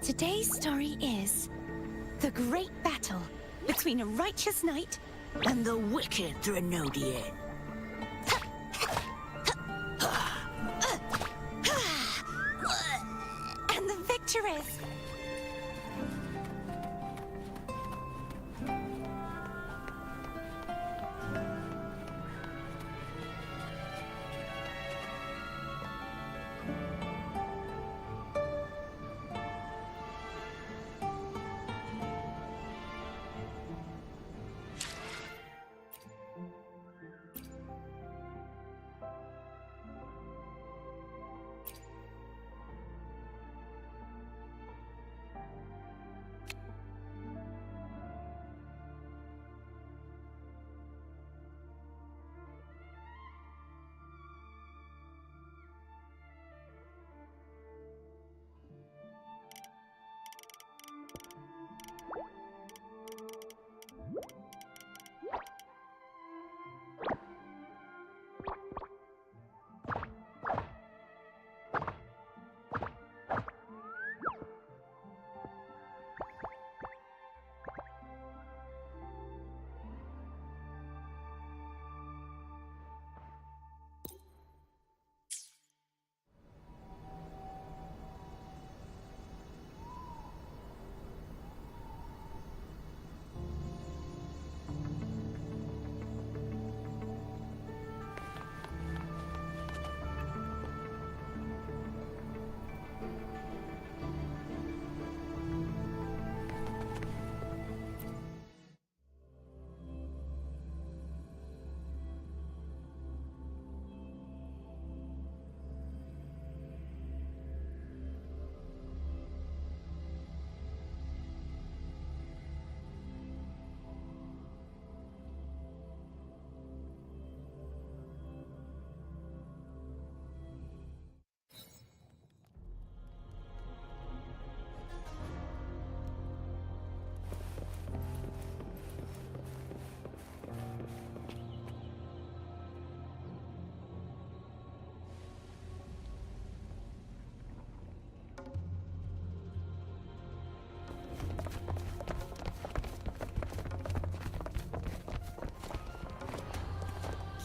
Today's story is the great battle between a righteous knight and the wicked Threnodian. and the victorious.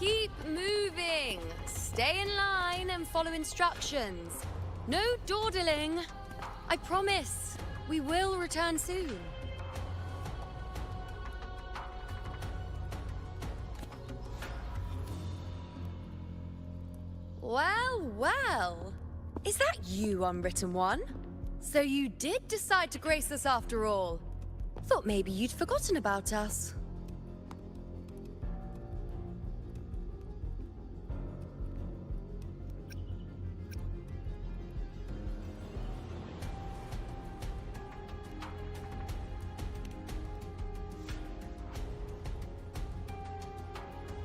Keep moving! Stay in line and follow instructions. No dawdling. I promise, we will return soon. Well, well. Is that you, Unwritten One? So you did decide to grace us after all. Thought maybe you'd forgotten about us.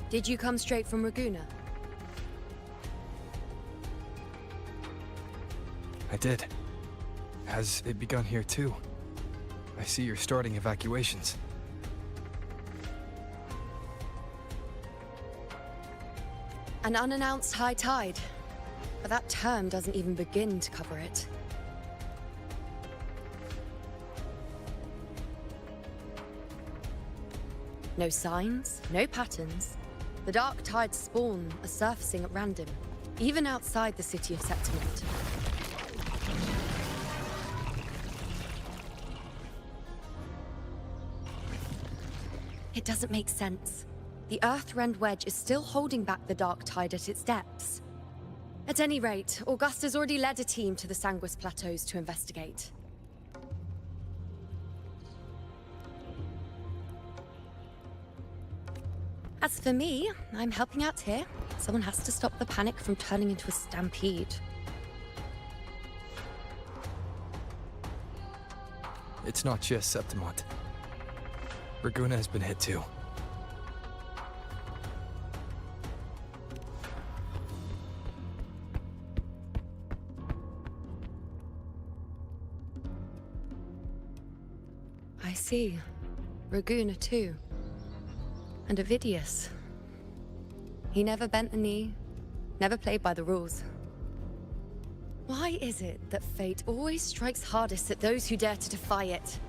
Did you come straight from Raguna? I did. Has it begun here too? I see you're starting evacuations. An unannounced high tide. But that term doesn't even begin to cover it. No signs, no patterns. The dark tide's spawn are surfacing at random, even outside the city of Septimont. It doesn't make sense. The Earth-rend wedge is still holding back the dark tide at its depths. At any rate, Augusta's already led a team to the Sanguis Plateaus to investigate. As for me, I'm helping out here. Someone has to stop the panic from turning into a stampede. It's not just Septimont. Raguna has been hit too. I see. Raguna too. And Ovidius. He never bent the knee, never played by the rules. Why is it that fate always strikes hardest at those who dare to defy it?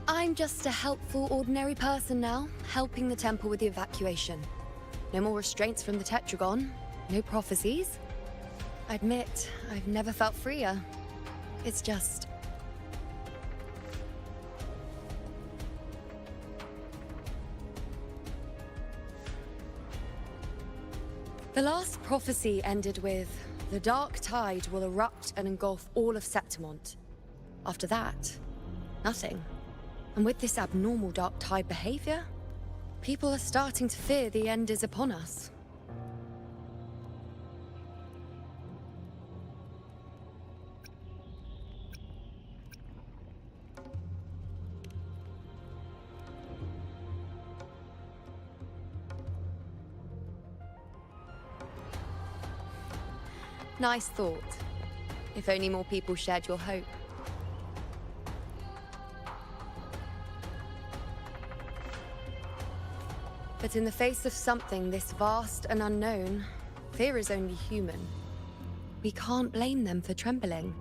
I'm just a helpful, ordinary person now, helping the temple with the evacuation. No more restraints from the Tetragon, no prophecies. I admit, I've never felt freer. It's just... The last prophecy ended with, the dark tide will erupt and engulf all of Septimont. After that, nothing. And with this abnormal dark tide behavior, people are starting to fear the end is upon us. Nice thought. If only more people shared your hope. But in the face of something this vast and unknown, fear is only human. We can't blame them for trembling.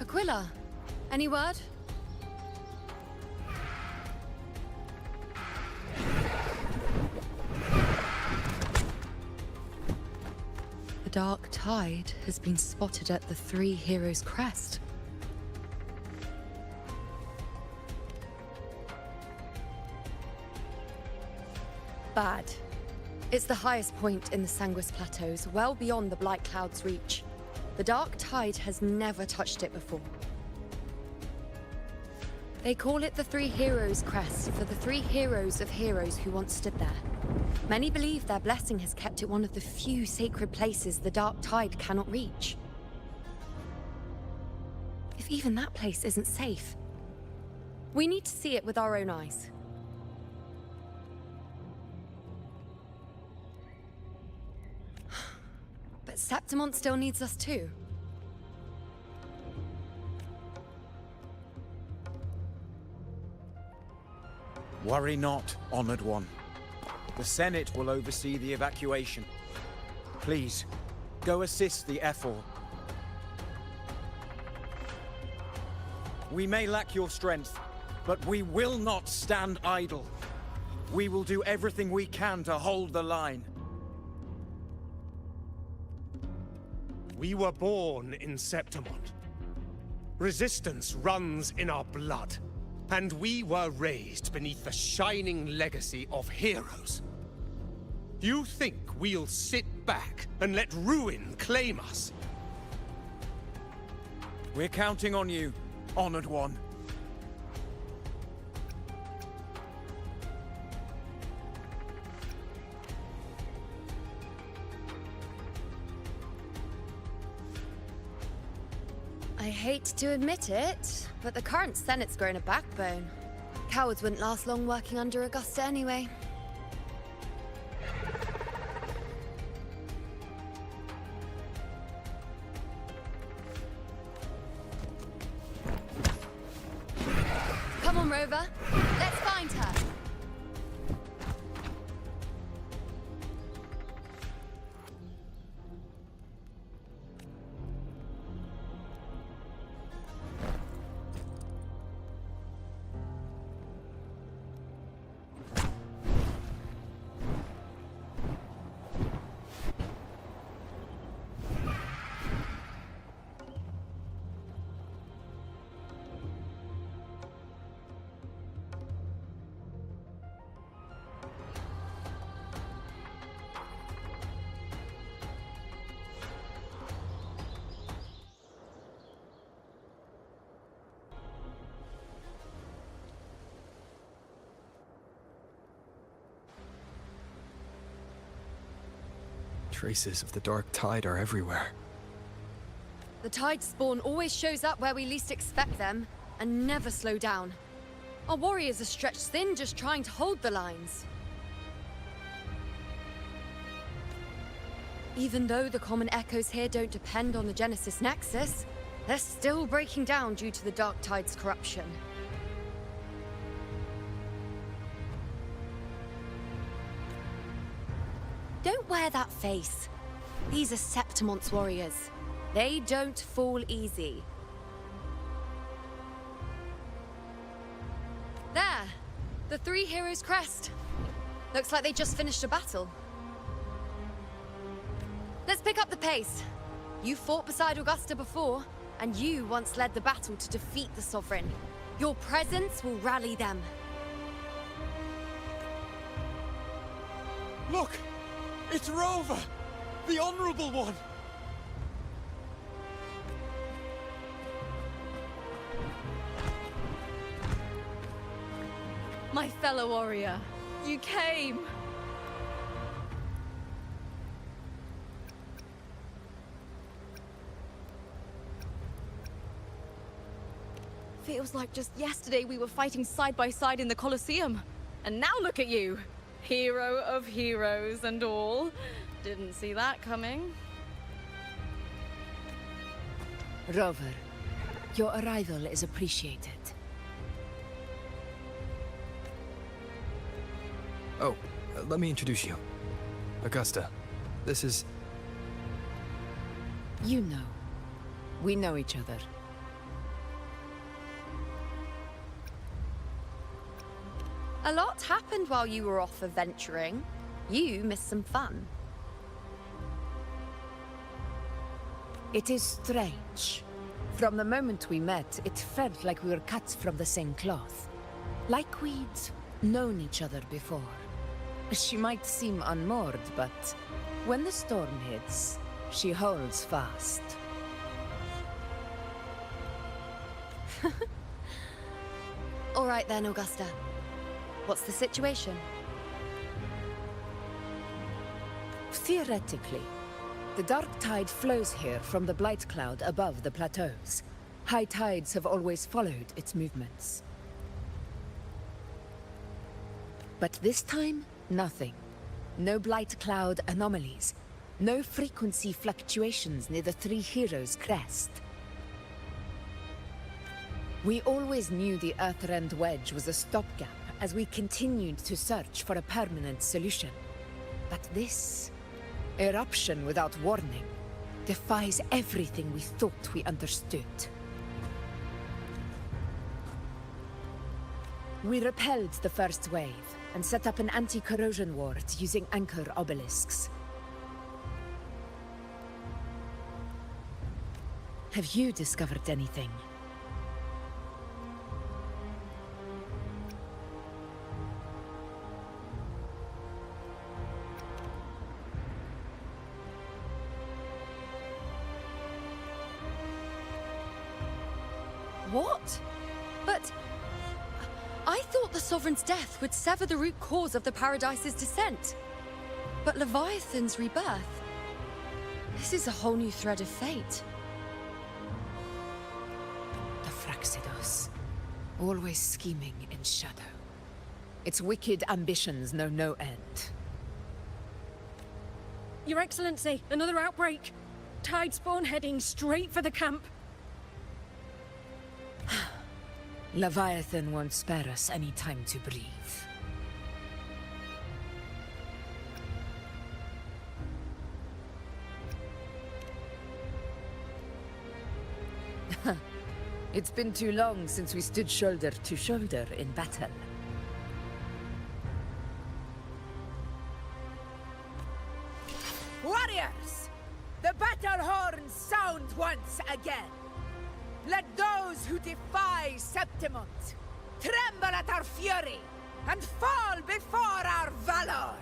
Aquila, any word? The dark tide has been spotted at the Three Heroes' crest. Bad. It's the highest point in the Sanguis Plateaus, well beyond the Blight Cloud's reach. The dark tide has never touched it before. They call it the Three Heroes' Crest for the three heroes of heroes who once stood there. Many believe their blessing has kept it one of the few sacred places the dark tide cannot reach. If even that place isn't safe, we need to see it with our own eyes. But Septimont still needs us too. Worry not, Honored One. The Senate will oversee the evacuation. Please, go assist the Ephor. We may lack your strength, but we will not stand idle. We will do everything we can to hold the line. We were born in Septimont. Resistance runs in our blood. And we were raised beneath the shining legacy of heroes. You think we'll sit back and let ruin claim us? We're counting on you, Honored One. I hate to admit it, but the current Senate's grown a backbone. Cowards wouldn't last long working under Augusta anyway. Come on, Rover. Let's find her. Traces of the dark tide are everywhere. The tide spawn always shows up where we least expect them, and never slow down. Our warriors are stretched thin just trying to hold the lines. Even though the common echoes here don't depend on the Genesis Nexus, they're still breaking down due to the dark tide's corruption. Don't wear that face. These are Septimon's warriors. They don't fall easy. There! The three heroes' crest. Looks like they just finished a battle. Let's pick up the pace. You fought beside Augusta before, and you once led the battle to defeat the Sovereign. Your presence will rally them. Look! It's Rover! The Honorable One! My fellow warrior, you came! Feels like just yesterday we were fighting side by side in the Colosseum. And now look at you! Hero of heroes and all. Didn't see that coming. Rover, your arrival is appreciated. Oh, let me introduce you. Augusta, this is... You know. We know each other. A lot happened while you were off adventuring. You missed some fun. It is strange. From the moment we met, it felt like we were cut from the same cloth. Like we'd known each other before. She might seem unmoored, but when the storm hits, she holds fast. All right then, Augusta. What's the situation? Theoretically, the dark tide flows here from the blight cloud above the plateaus. High tides have always followed its movements. But this time, nothing. No blight cloud anomalies. No frequency fluctuations near the Three Heroes' crest. We always knew the Earthrend Wedge was a stopgap as we continued to search for a permanent solution. But this eruption without warning defies everything we thought we understood. We repelled the first wave and set up an anti-corrosion ward using anchor obelisks. Have you discovered anything? What? But... I thought the Sovereign's death would sever the root cause of the Paradise's descent. But Leviathan's rebirth... This is a whole new thread of fate. The Fraxidos. Always scheming in shadow. Its wicked ambitions know no end. Your Excellency, another outbreak. Tide spawn heading straight for the camp. Leviathan won't spare us any time to breathe. It's been too long since we stood shoulder to shoulder in battle. Warriors! The battle horns sound once again! Let those who defy Septimont tremble at our fury and fall before our valor!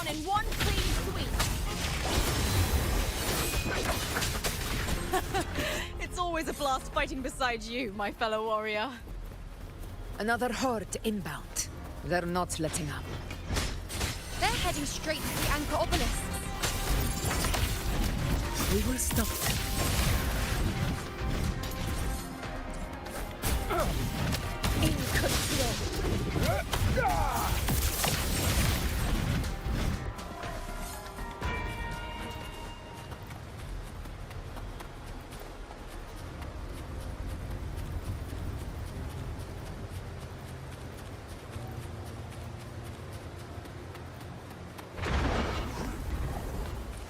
done in one clean sweep. It's always a blast fighting beside you, my fellow warrior. Another horde inbound. They're not letting up. They're heading straight to the anchor obelisks. We will stop them. In control.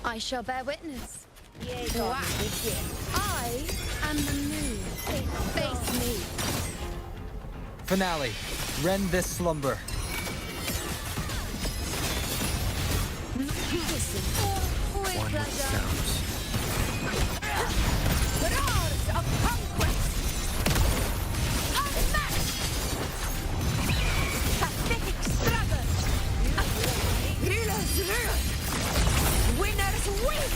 I shall bear witness. Wow. I am the moon. Face me. Finale. Rend this slumber. One with sounds. Roars of conquest! Unmatched! Pathetic struggle! Grillers rule! Winners win!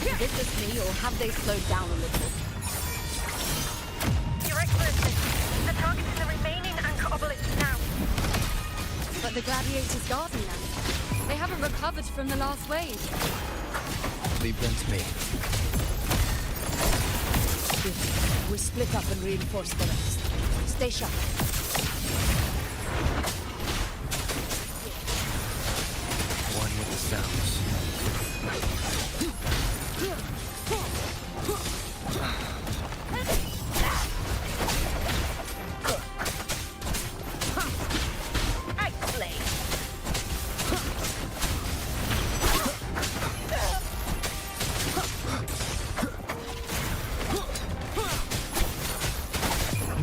Is it just me, or have they slowed down a little? Your Excellency, the target is the remaining anchor obelisk now. But the gladiators guarding them. They haven't recovered from the last wave. Leave them to me. We split up and reinforce the rest. Stay sharp. One with the sounds.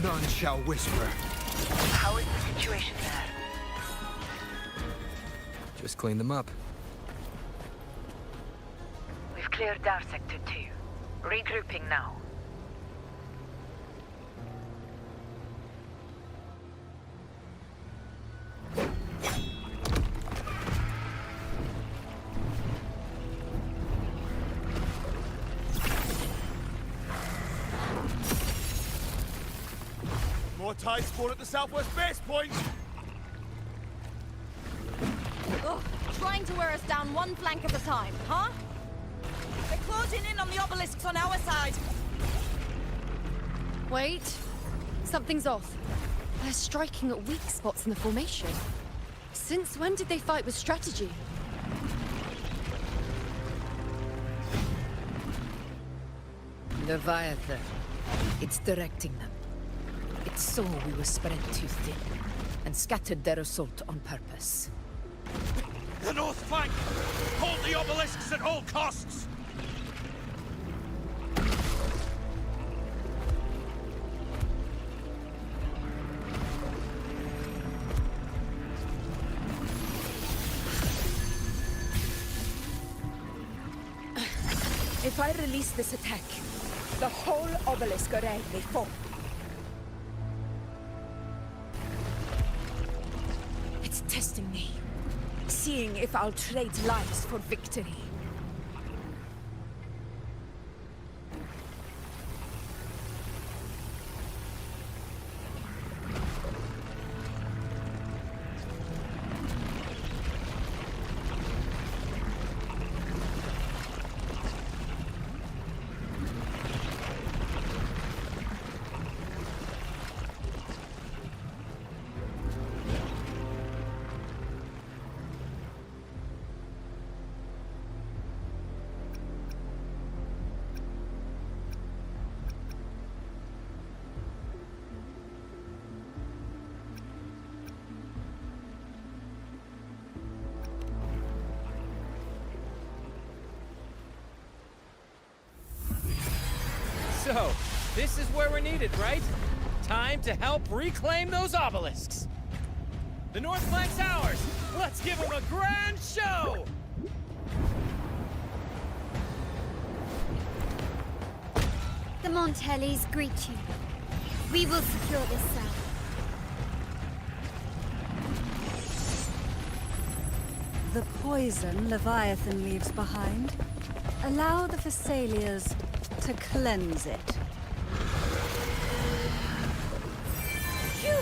None shall whisper. How is the situation there? Just clean them up. We've cleared our sector 2. Regrouping now. More tide spawn at the southwest base point! Ugh, trying to wear us down one flank at a time, huh? They're closing in on the obelisks on our side. Wait. Something's off. They're striking at weak spots in the formation. Since when did they fight with strategy? Leviathan. It's directing them. It saw we were spread too thin, and scattered their assault on purpose. The north flank! Hold the obelisks at all costs! If I release this attack, the whole obelisk array may fall. It's testing me, seeing if I'll trade lives for victory. So, this is where we're needed, right? Time to help reclaim those obelisks. The north flank's ours. Let's give them a grand show! The Montellis greet you. We will secure this cell. the poison Leviathan leaves behind. Allow the Thessalias to cleanse it. Phew!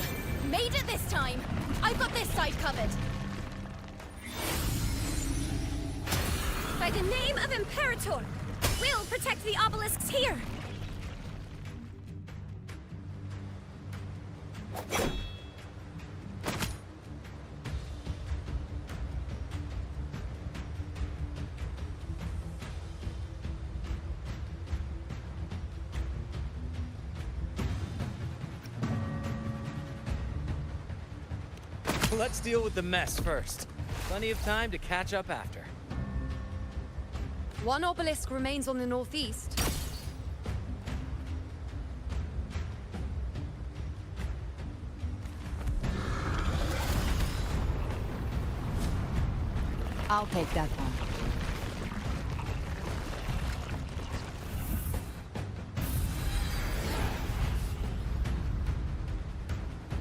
Made it this time! I've got this side covered. By the name of Imperator, we'll protect the obelisks here! Let's deal with the mess first. Plenty of time to catch up after. One obelisk remains on the northeast. I'll take that one.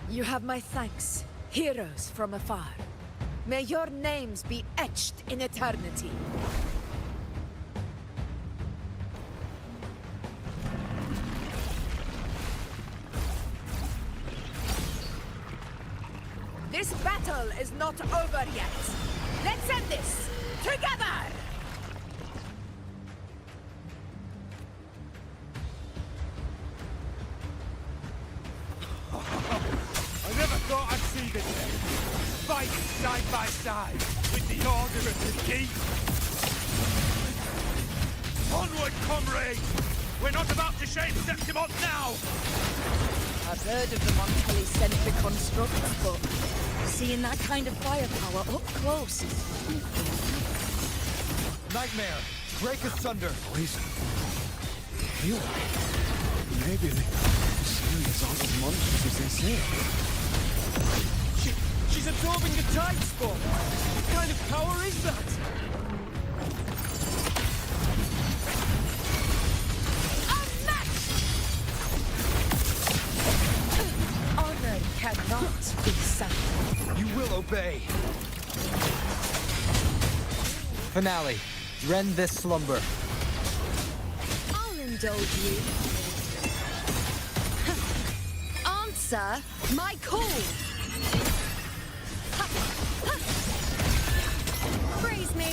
You have my thanks, heroes from afar. May your names be etched in eternity. This battle is not over yet. Let's end this together! I never thought I'd see this day. Fighting side by side with the Order of the Deep. Onward, comrades! We're not about to shame Septimont now! I've heard of the Montpellier-centric constructs, but seeing that kind of firepower up close is... Nightmare! Break asunder! Poison. Real. Maybe the Syrians aren't as monstrous as they say. She's absorbing the tide spawn! What kind of power is that? Honor cannot be sacrificed. You will obey! Finale. Rend this slumber. I'll indulge you. Answer my call! Praise me!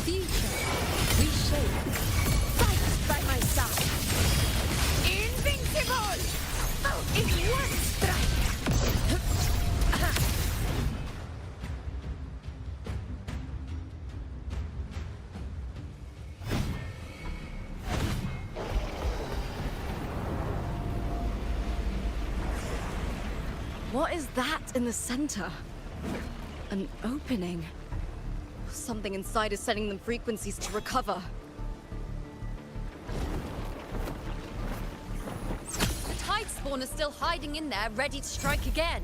Future, reshape. Fight by my side. Invincible! In one strike! What is that in the center? An opening. Something inside is sending them frequencies to recover. The tide spawn is still hiding in there, ready to strike again.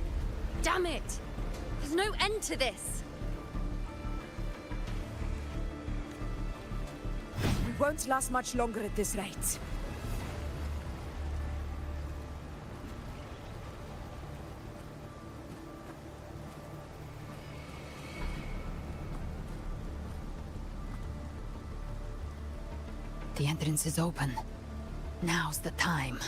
Damn it! There's no end to this. We won't last much longer at this rate. The entrance is open. Now's the time.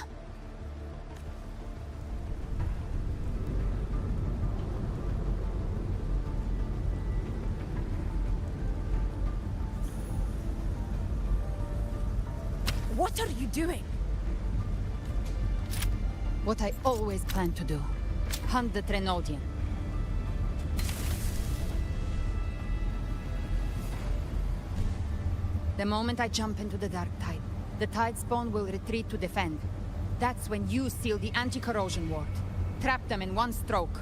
What are you doing? What I always planned to do. Hunt the Trenodian. The moment I jump into the dark tide, the tide spawn will retreat to defend. That's when you seal the anti-corrosion ward. Trap them in one stroke.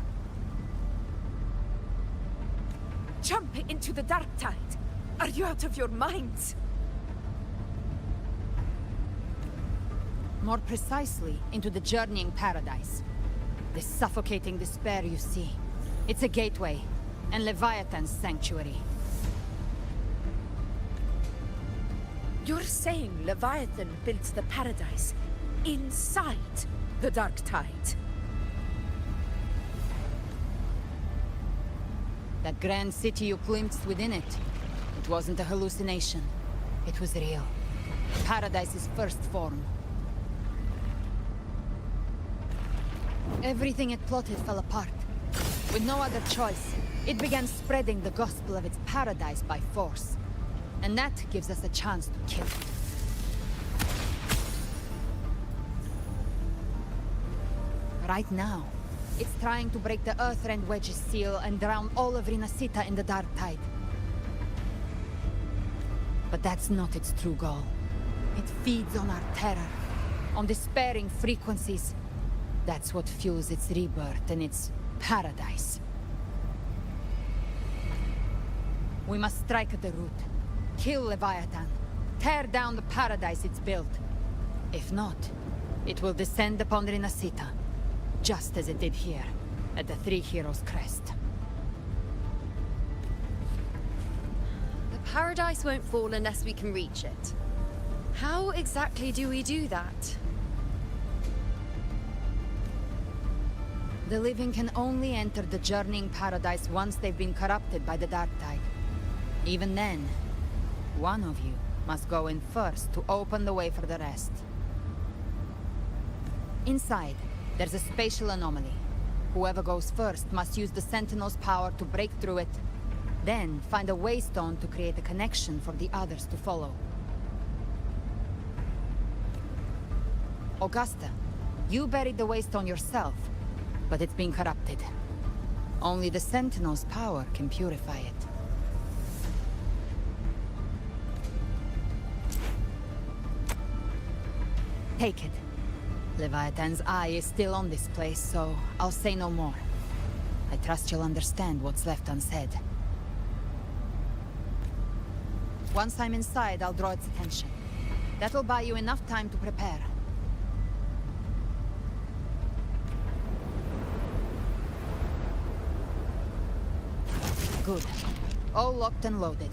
Jump into the dark tide. Are you out of your minds? More precisely, into the journeying paradise. The suffocating despair you see. It's a gateway, and Leviathan's sanctuary. You're saying Leviathan built the paradise inside the Dark Tide. That grand city you glimpsed within it, it wasn't a hallucination. It was real. Paradise's first form. Everything it plotted fell apart. With no other choice, it began spreading the gospel of its paradise by force. And that gives us a chance to kill it. Right now, it's trying to break the Earthrend Wedge's seal and drown all of Rinasita in the Dark Tide. But that's not its true goal. It feeds on our terror, on despairing frequencies. That's what fuels its rebirth and its paradise. We must strike at the root. Kill Leviathan. Tear down the paradise it's built. If not, it will descend upon Rinasita, just as it did here, at the Three Heroes' Crest. The paradise won't fall unless we can reach it. How exactly do we do that? The living can only enter the journeying paradise once they've been corrupted by the Dark Tide. Even then, one of you must go in first to open the way for the rest. Inside, there's a spatial anomaly. Whoever goes first must use the Sentinel's power to break through it, then find a waystone to create a connection for the others to follow. Augusta, you buried the waystone yourself, but it's been corrupted. Only the Sentinel's power can purify it. Take it. Leviathan's eye is still on this place, so I'll say no more. I trust you'll understand what's left unsaid. Once I'm inside, I'll draw its attention. That'll buy you enough time to prepare. Good. All locked and loaded.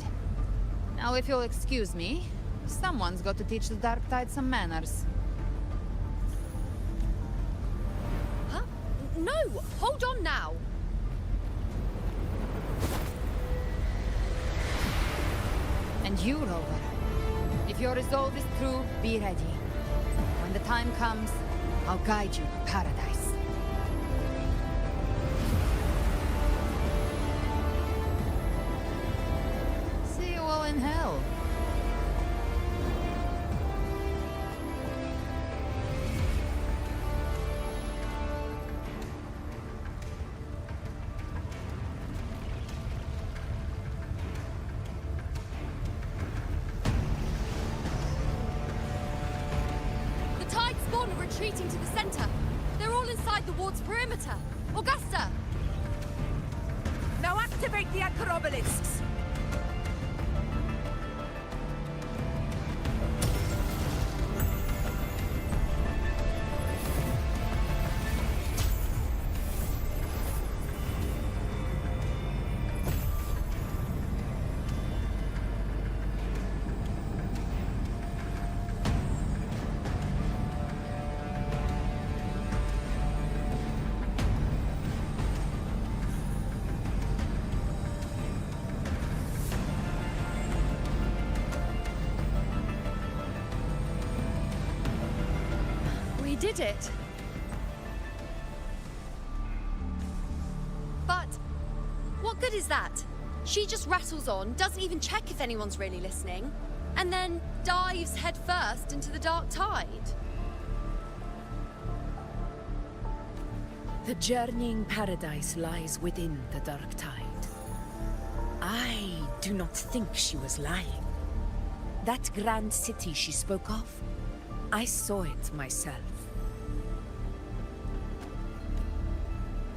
Now, if you'll excuse me, someone's got to teach the Dark Tide some manners. Huh? No! Hold on now! And you, Rover. If your resolve is true, be ready. When the time comes, I'll guide you to paradise. See you all in hell. Retreating to the center. They're all inside the ward's perimeter. Augusta! Now activate the anchor obelisks! Did it. But what good is that? She just rattles on, doesn't even check if anyone's really listening, and then dives headfirst into the Dark Tide. The journeying paradise lies within the Dark Tide. I do not think she was lying. That grand city she spoke of, I saw it myself.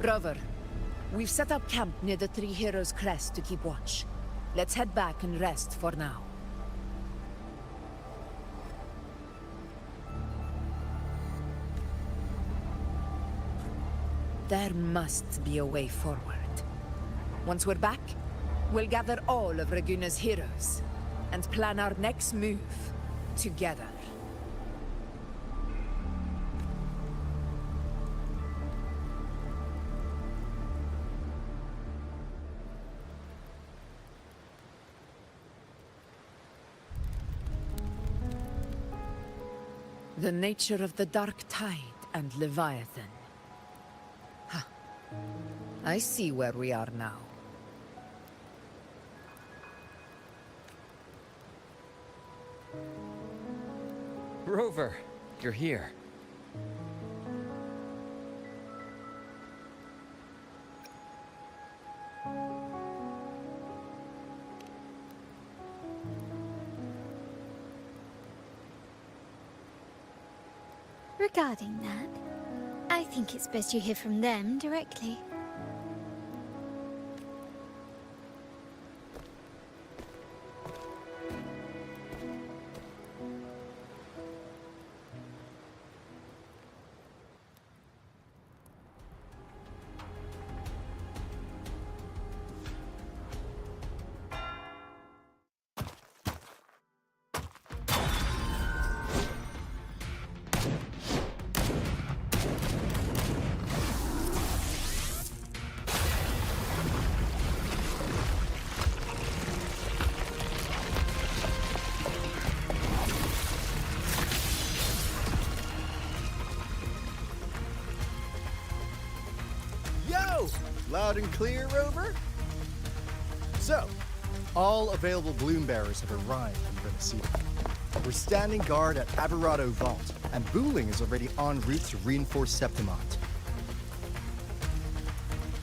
Rover, we've set up camp near the Three Heroes' Crest to keep watch. Let's head back and rest for now. There must be a way forward. Once we're back, we'll gather all of Raguna's heroes and plan our next move together. The nature of the Dark Tide and Leviathan. Ha. I see where we are now. Rover, you're here. Regarding that, I think it's best you hear from them directly. Loud and clear, Rover? So, all available bloom bearers have arrived in Renesita. We're standing guard at Averado Vault, and Booling is already en route to reinforce Septimont.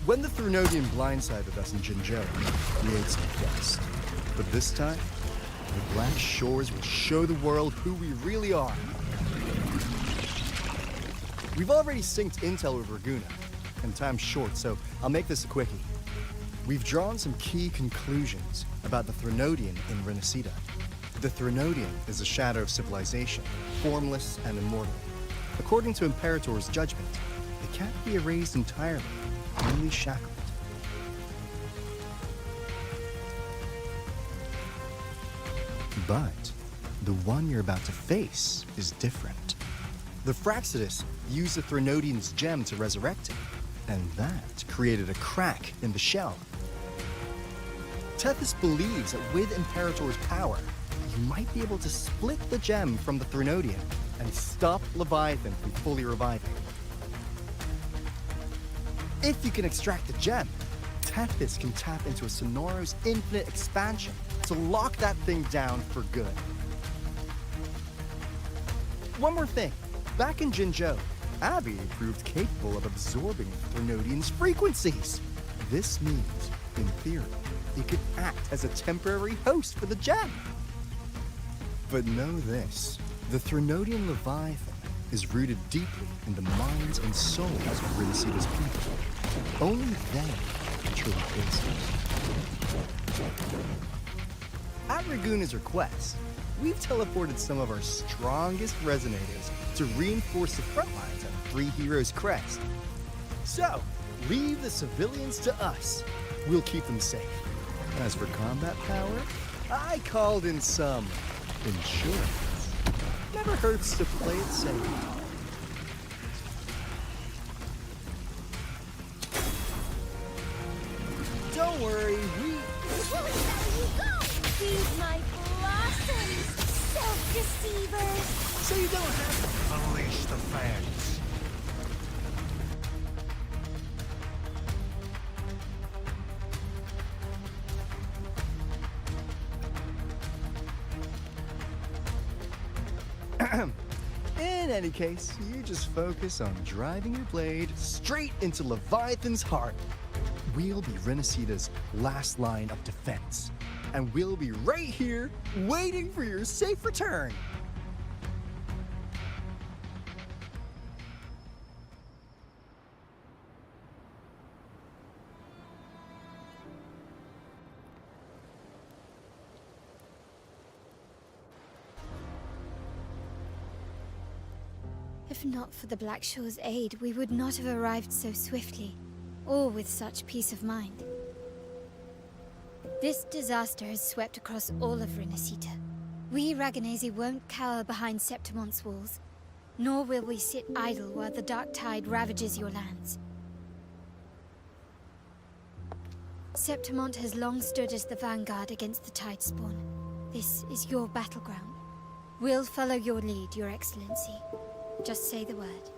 When the Threnodian blindsided us in Jinzhou, we ate some dust. But this time, the Black Shores will show the world who we really are. We've already synced intel with Raguna, and time's short, so I'll make this a quickie. We've drawn some key conclusions about the Threnodian in Renesita. The Threnodian is a shadow of civilization, formless and immortal. According to Imperator's judgment, it can't be erased entirely, only shackled. But the one you're about to face is different. The Fraxidus used the Threnodian's gem to resurrect him, and that created a crack in the shell. Tethys believes that with Imperator's power, you might be able to split the gem from the Threnodian and stop Leviathan from fully reviving. If you can extract the gem, Tethys can tap into a Sonoro's infinite expansion to lock that thing down for good. One more thing. Back in Jinzhou, Abby proved capable of absorbing Threnodian's frequencies. This means, in theory, it could act as a temporary host for the gem. But know this, the Threnodian Leviathan is rooted deeply in the minds and souls of Renesita's people. Only they can truly face it. At Raguna's request, we've teleported some of our strongest resonators to reinforce the front lines on Three Heroes Crest. So, leave the civilians to us. We'll keep them safe. As for combat power, I called in some insurance. Never hurts to play it safe. Don't worry, Feed my blossoms, self-deceivers! So you don't have to unleash the fans. In any case, you just focus on driving your blade straight into Leviathan's heart. We'll be Renesita's last line of defense, and we'll be right here waiting for your safe return. If not for the Black Shore's aid, we would not have arrived so swiftly, or with such peace of mind. This disaster has swept across all of Renesita. We Raganese won't cower behind Septimont's walls, nor will we sit idle while the Dark Tide ravages your lands. Septimont has long stood as the vanguard against the Tidespawn. This is your battleground. We'll follow your lead, Your Excellency. Just say the word.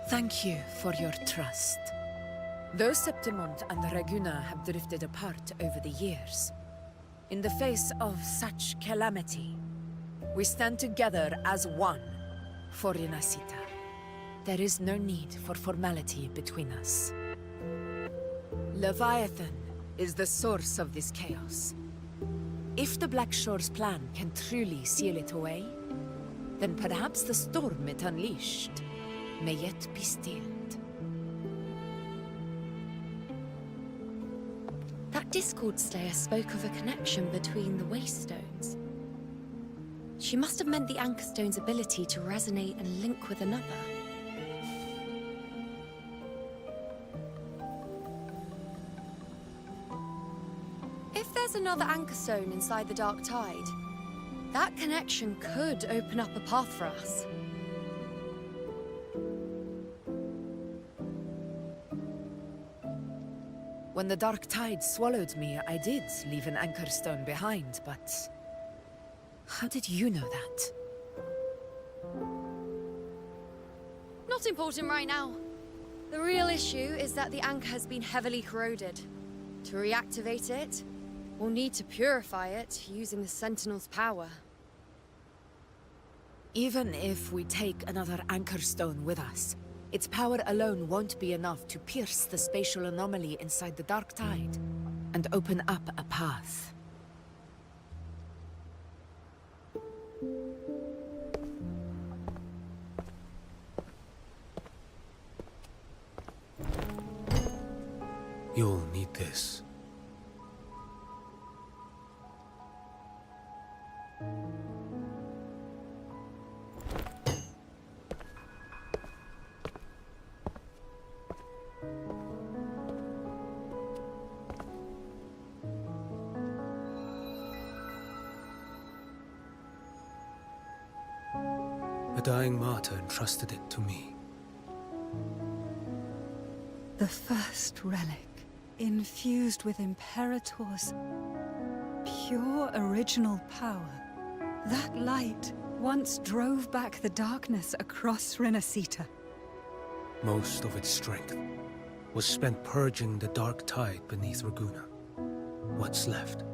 Thank you for your trust. Though Septimont and Raguna have drifted apart over the years, in the face of such calamity, we stand together as one for Renacita. There is no need for formality between us. Leviathan is the source of this chaos. If the Black Shore's plan can truly seal it away, then perhaps the storm it unleashed may yet be stilled. That Discord Slayer spoke of a connection between the Waystones. She must have meant the Anchorstone's ability to resonate and link with another. If there's another Anchorstone inside the Dark Tide, that connection could open up a path for us. When the Dark Tide swallowed me, I did leave an Anchorstone behind, but... how did you know that? Not important right now. The real issue is that the anchor has been heavily corroded. To reactivate it, we'll need to purify it using the Sentinel's power. Even if we take another Anchorstone with us, its power alone won't be enough to pierce the spatial anomaly inside the Dark Tide and open up a path. You'll need this. A dying martyr entrusted it to me. The first relic, infused with Imperator's pure original power. That light once drove back the darkness across Renacita. Most of its strength was spent purging the dark tide beneath Raguna. What's left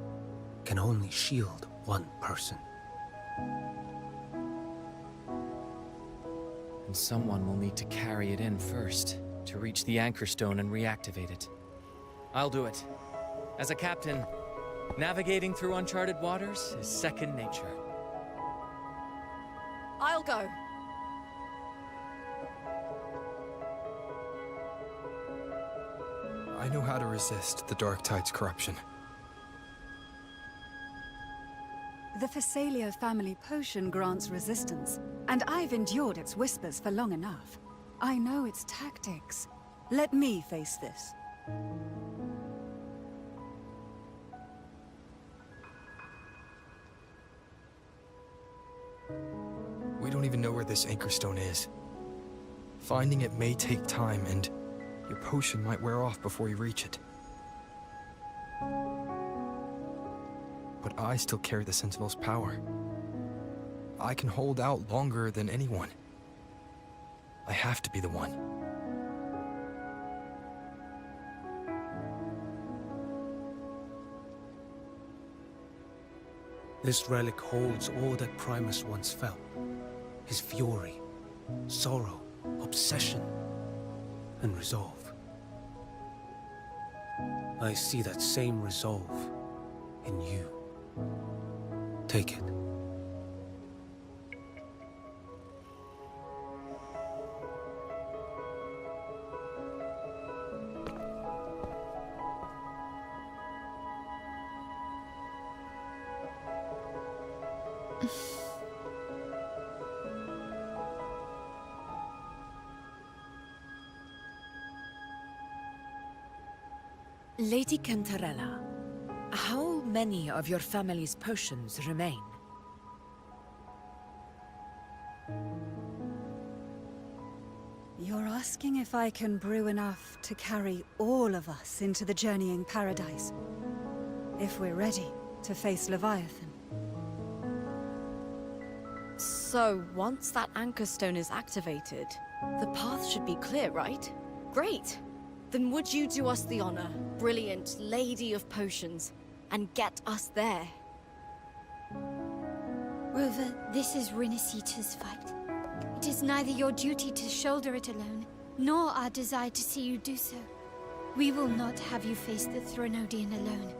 can only shield one person. And someone will need to carry it in first, to reach the Anchorstone and reactivate it. I'll do it. As a captain, navigating through uncharted waters is second nature. I'll go. I know how to resist the Dark Tide's corruption. The Phasalia family potion grants resistance, and I've endured its whispers for long enough. I know its tactics. Let me face this. We don't even know where this Anchorstone is. Finding it may take time, and your potion might wear off before you reach it. But I still carry the Sentinel's power. I can hold out longer than anyone. I have to be the one. This relic holds all that Primus once felt. His fury, sorrow, obsession, and resolve. I see that same resolve in you. Take it. Lady Cantarella, how many of your family's potions remain? You're asking if I can brew enough to carry all of us into the journeying paradise. If we're ready, to face Leviathan. So, once that anchor stone is activated, the path should be clear, right? Great! Then would you do us the honor, brilliant Lady of Potions, and get us there? Rover, this is Rinasita's fight. It is neither your duty to shoulder it alone, nor our desire to see you do so. We will not have you face the Threnodian alone.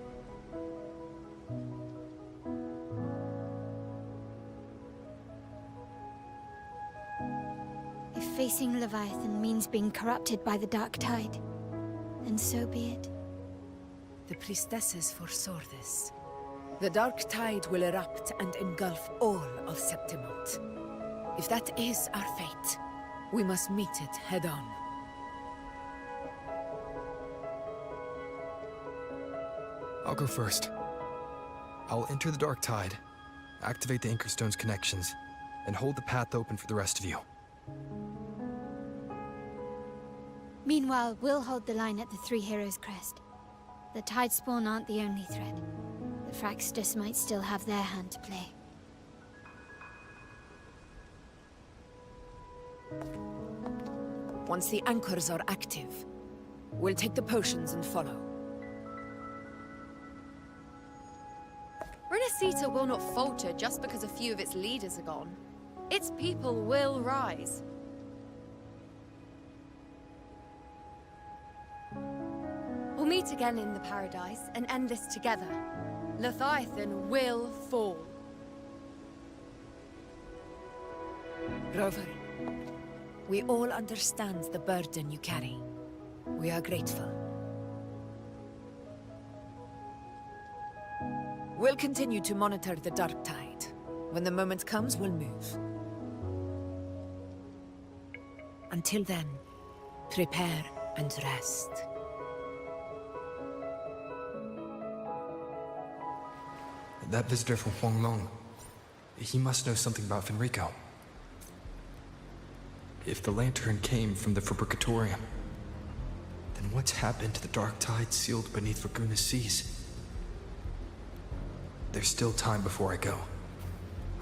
If facing Leviathan means being corrupted by the Dark Tide, then so be it. The priestesses foresaw this. The Dark Tide will erupt and engulf all of Septimont. If that is our fate, we must meet it head-on. I'll go first. I'll enter the Dark Tide, activate the Anchorstone's connections, and hold the path open for the rest of you. Meanwhile, we'll hold the line at the Three Heroes Crest. The Tidespawn aren't the only threat. The Fraxters might still have their hand to play. Once the anchors are active, we'll take the potions and follow. Rinasita will not falter just because a few of its leaders are gone. Its people will rise. We'll meet again in the Paradise and end this together. Leviathan will fall. Rover, we all understand the burden you carry. We are grateful. We'll continue to monitor the Dark Tide. When the moment comes, we'll move. Until then, prepare and rest. That visitor from Huanglong, he must know something about Fenrico. If the lantern came from the Fabricatorium, then what's happened to the Dark Tide sealed beneath Raguna's seas? There's still time before I go.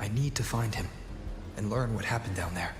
I need to find him and learn what happened down there.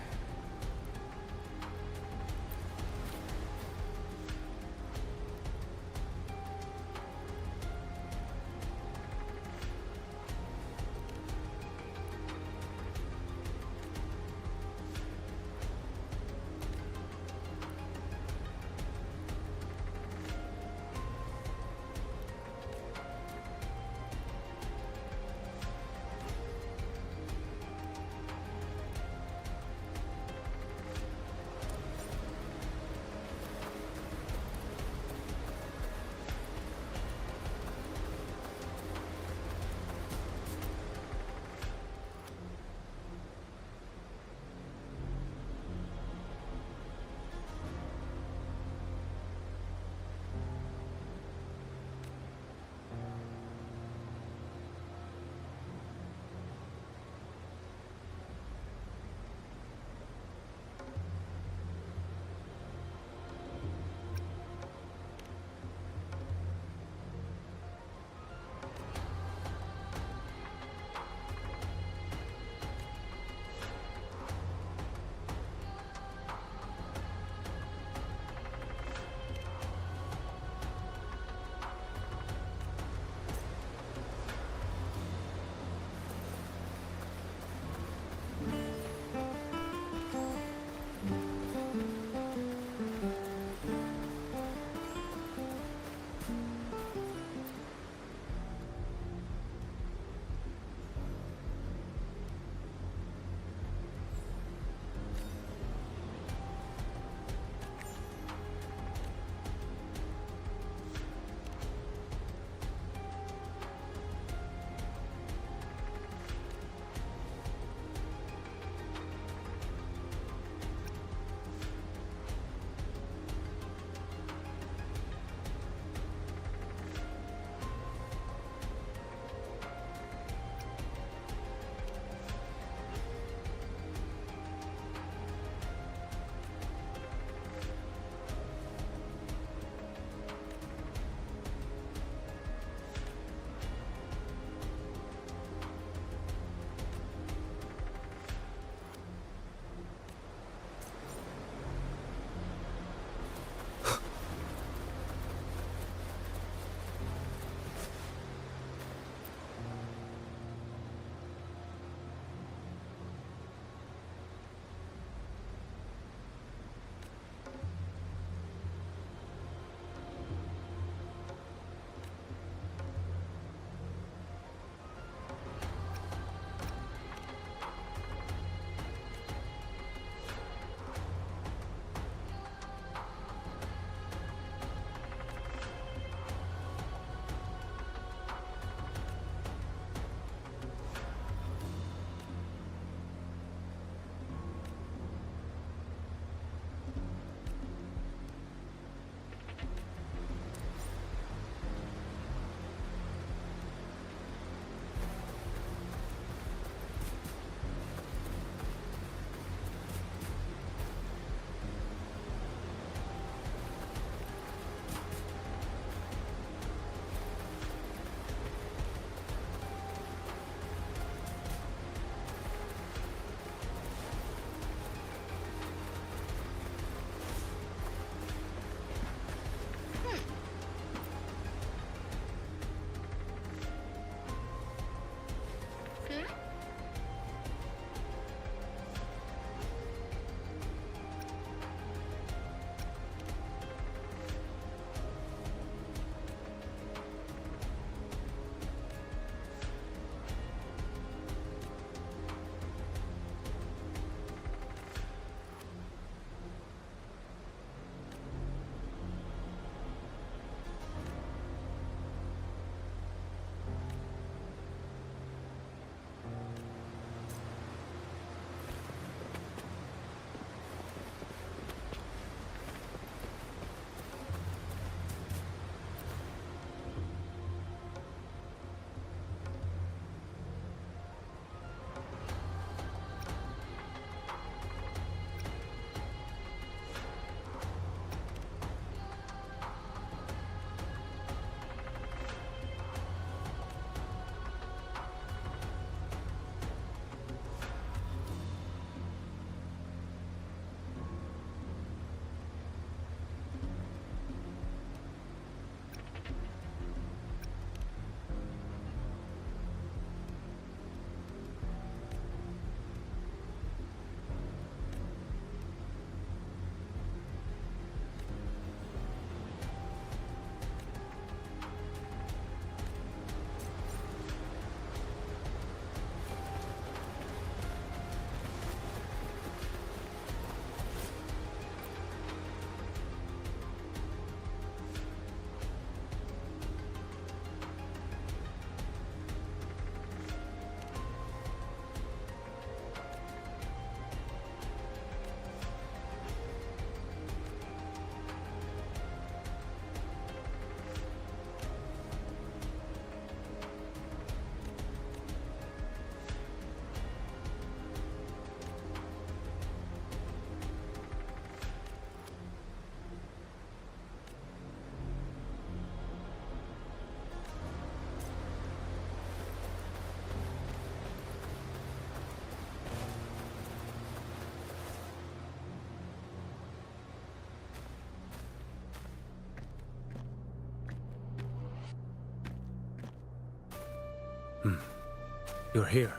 You're here,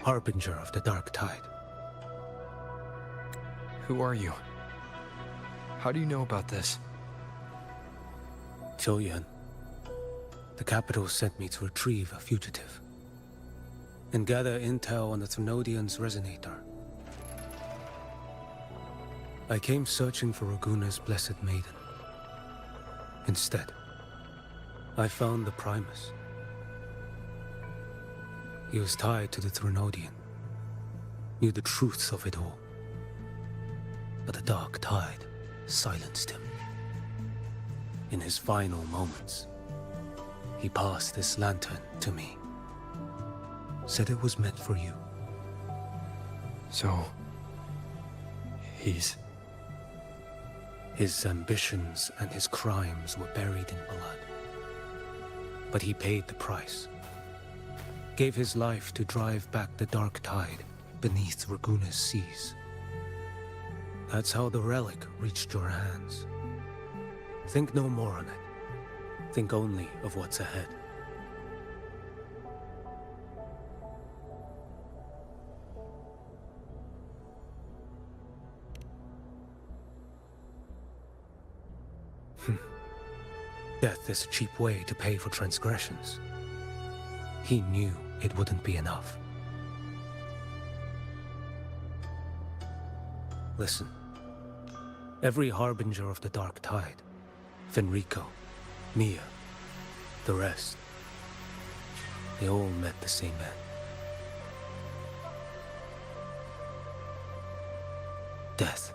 Harbinger of the Dark Tide. Who are you? How do you know about this? Choyan. The capital sent me to retrieve a fugitive and gather intel on the Thrunodian's resonator. I came searching for Raguna's blessed maiden. Instead, I found the Primus. He was tied to the Thrunodian, knew the truths of it all. But the Dark Tide silenced him. In his final moments, he passed this lantern to me. Said it was meant for you. So... he's... His ambitions and his crimes were buried in blood. But he paid the price. Gave his life to drive back the Dark Tide beneath Raguna's seas. That's how the relic reached your hands. Think no more on it. Think only of what's ahead. Death is a cheap way to pay for transgressions. He knew it wouldn't be enough. Listen. Every Harbinger of the Dark Tide, Fenrico, Mia, the rest, they all met the same end. Death.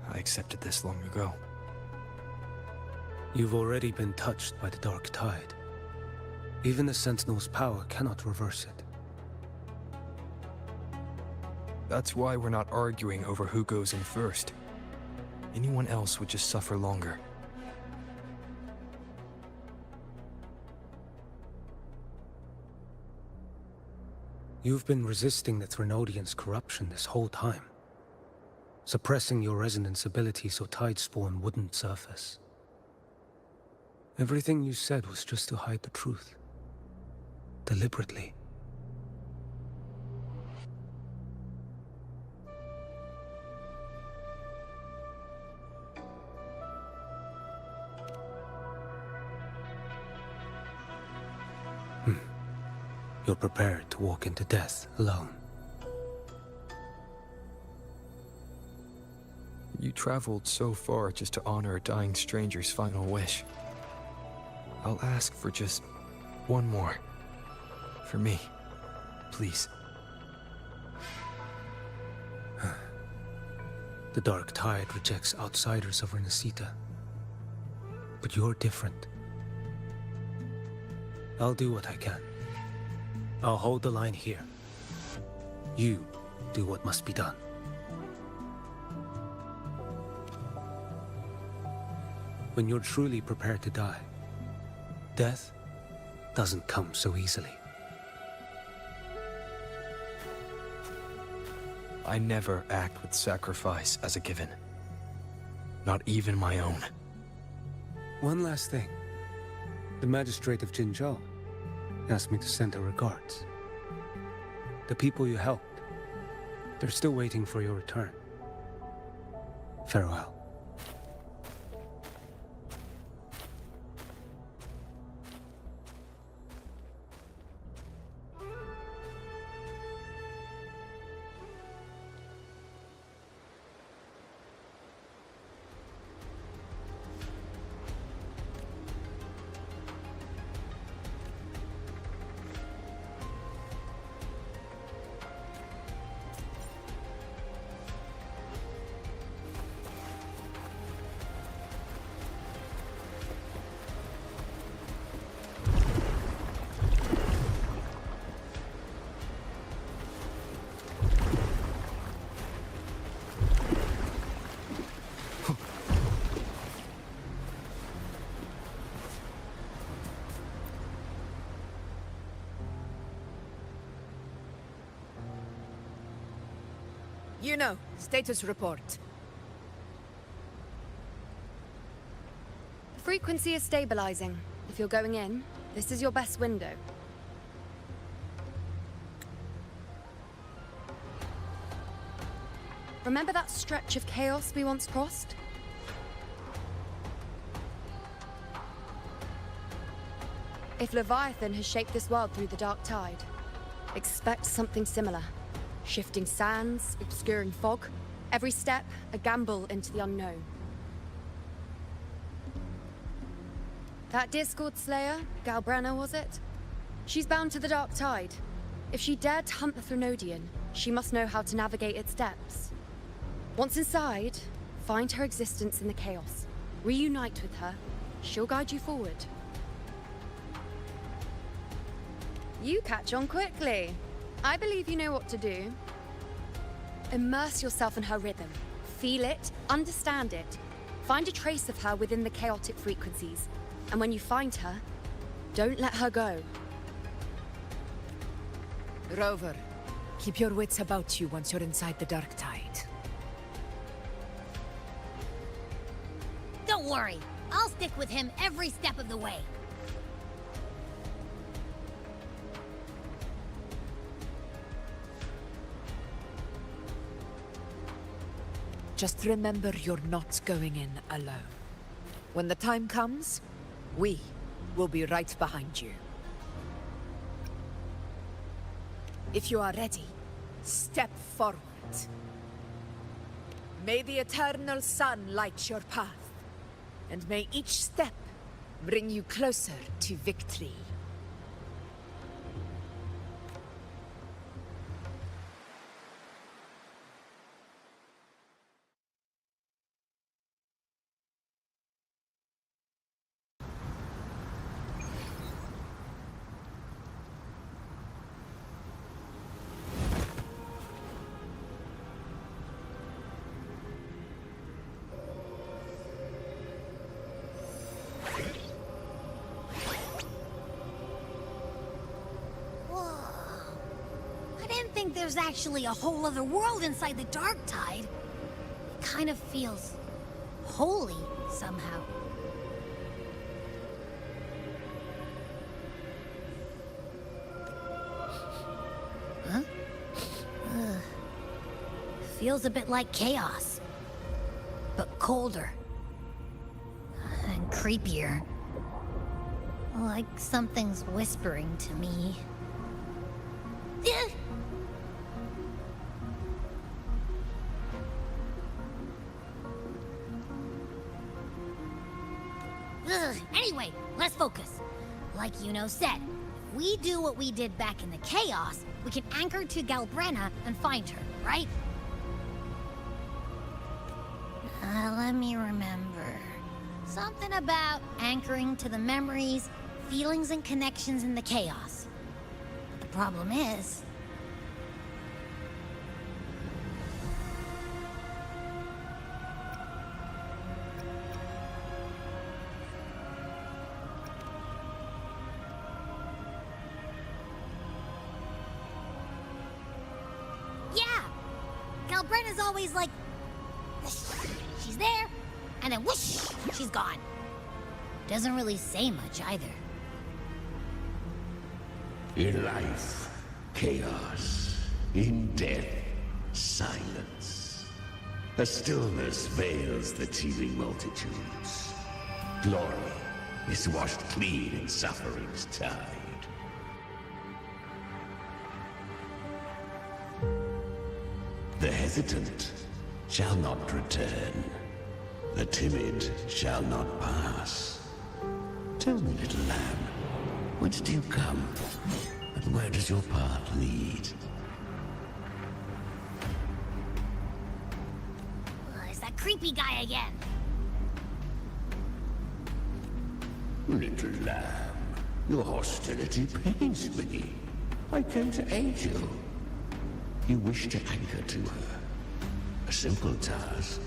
I accepted this long ago. You've already been touched by the Dark Tide. Even the Sentinel's power cannot reverse it. That's why we're not arguing over who goes in first. Anyone else would just suffer longer. You've been resisting the Thrunodian's corruption this whole time. Suppressing your resonance ability so Tidespawn wouldn't surface. Everything you said was just to hide the truth. Deliberately. You're prepared to walk into death alone. You traveled so far just to honor a dying stranger's final wish. I'll ask for just one more. For me. Please. The Dark Tide rejects outsiders of Renacita. But you're different. I'll do what I can. I'll hold the line here. You do what must be done. When you're truly prepared to die, death doesn't come so easily. I never act with sacrifice as a given. Not even my own. One last thing. The magistrate of Jinzhou asked me to send her regards. The people you helped, they're still waiting for your return. Farewell. You know, status report. The frequency is stabilizing. If you're going in, this is your best window. Remember that stretch of chaos we once crossed? If Leviathan has shaped this world through the dark tide, expect something similar. Shifting sands, obscuring fog, every step a gamble into the unknown. That Discord Slayer, Galbrenna was it? She's bound to the dark tide. If she dared to hunt the Threnodian, she must know how to navigate its depths. Once inside, find her existence in the chaos. Reunite with her. She'll guide you forward. You catch on quickly. I believe you know what to do. Immerse yourself in her rhythm. Feel it, understand it. Find a trace of her within the chaotic frequencies. And when you find her, don't let her go. Rover, keep your wits about you once you're inside the dark tide. Don't worry. I'll stick with him every step of the way. Just remember you're not going in alone. When the time comes, we will be right behind you. If you are ready, step forward. May the eternal sun light your path, and may each step bring you closer to victory. There's actually a whole other world inside the dark tide. It kind of feels holy somehow. Huh? Feels a bit like chaos, but colder and creepier. Like something's whispering to me. Anyway, let's focus. Like Yuno said, if we do what we did back in the chaos, we can anchor to Galbrenna and find her, right? Let me remember. Something about anchoring to the memories, feelings, and connections in the chaos. But the problem is... Galbrenna's always like... she's there, and then whoosh, she's gone. Doesn't really say much either. In life, chaos. In death, silence. A stillness veils the teeming multitudes. Glory is washed clean in suffering's tide. The hesitant shall not return. The timid shall not pass. Tell me, little lamb, whence do you come? And where does your path lead? It's that creepy guy again. Little lamb, your hostility pains me. I came to aid you. You wish to anchor to her. A simple task.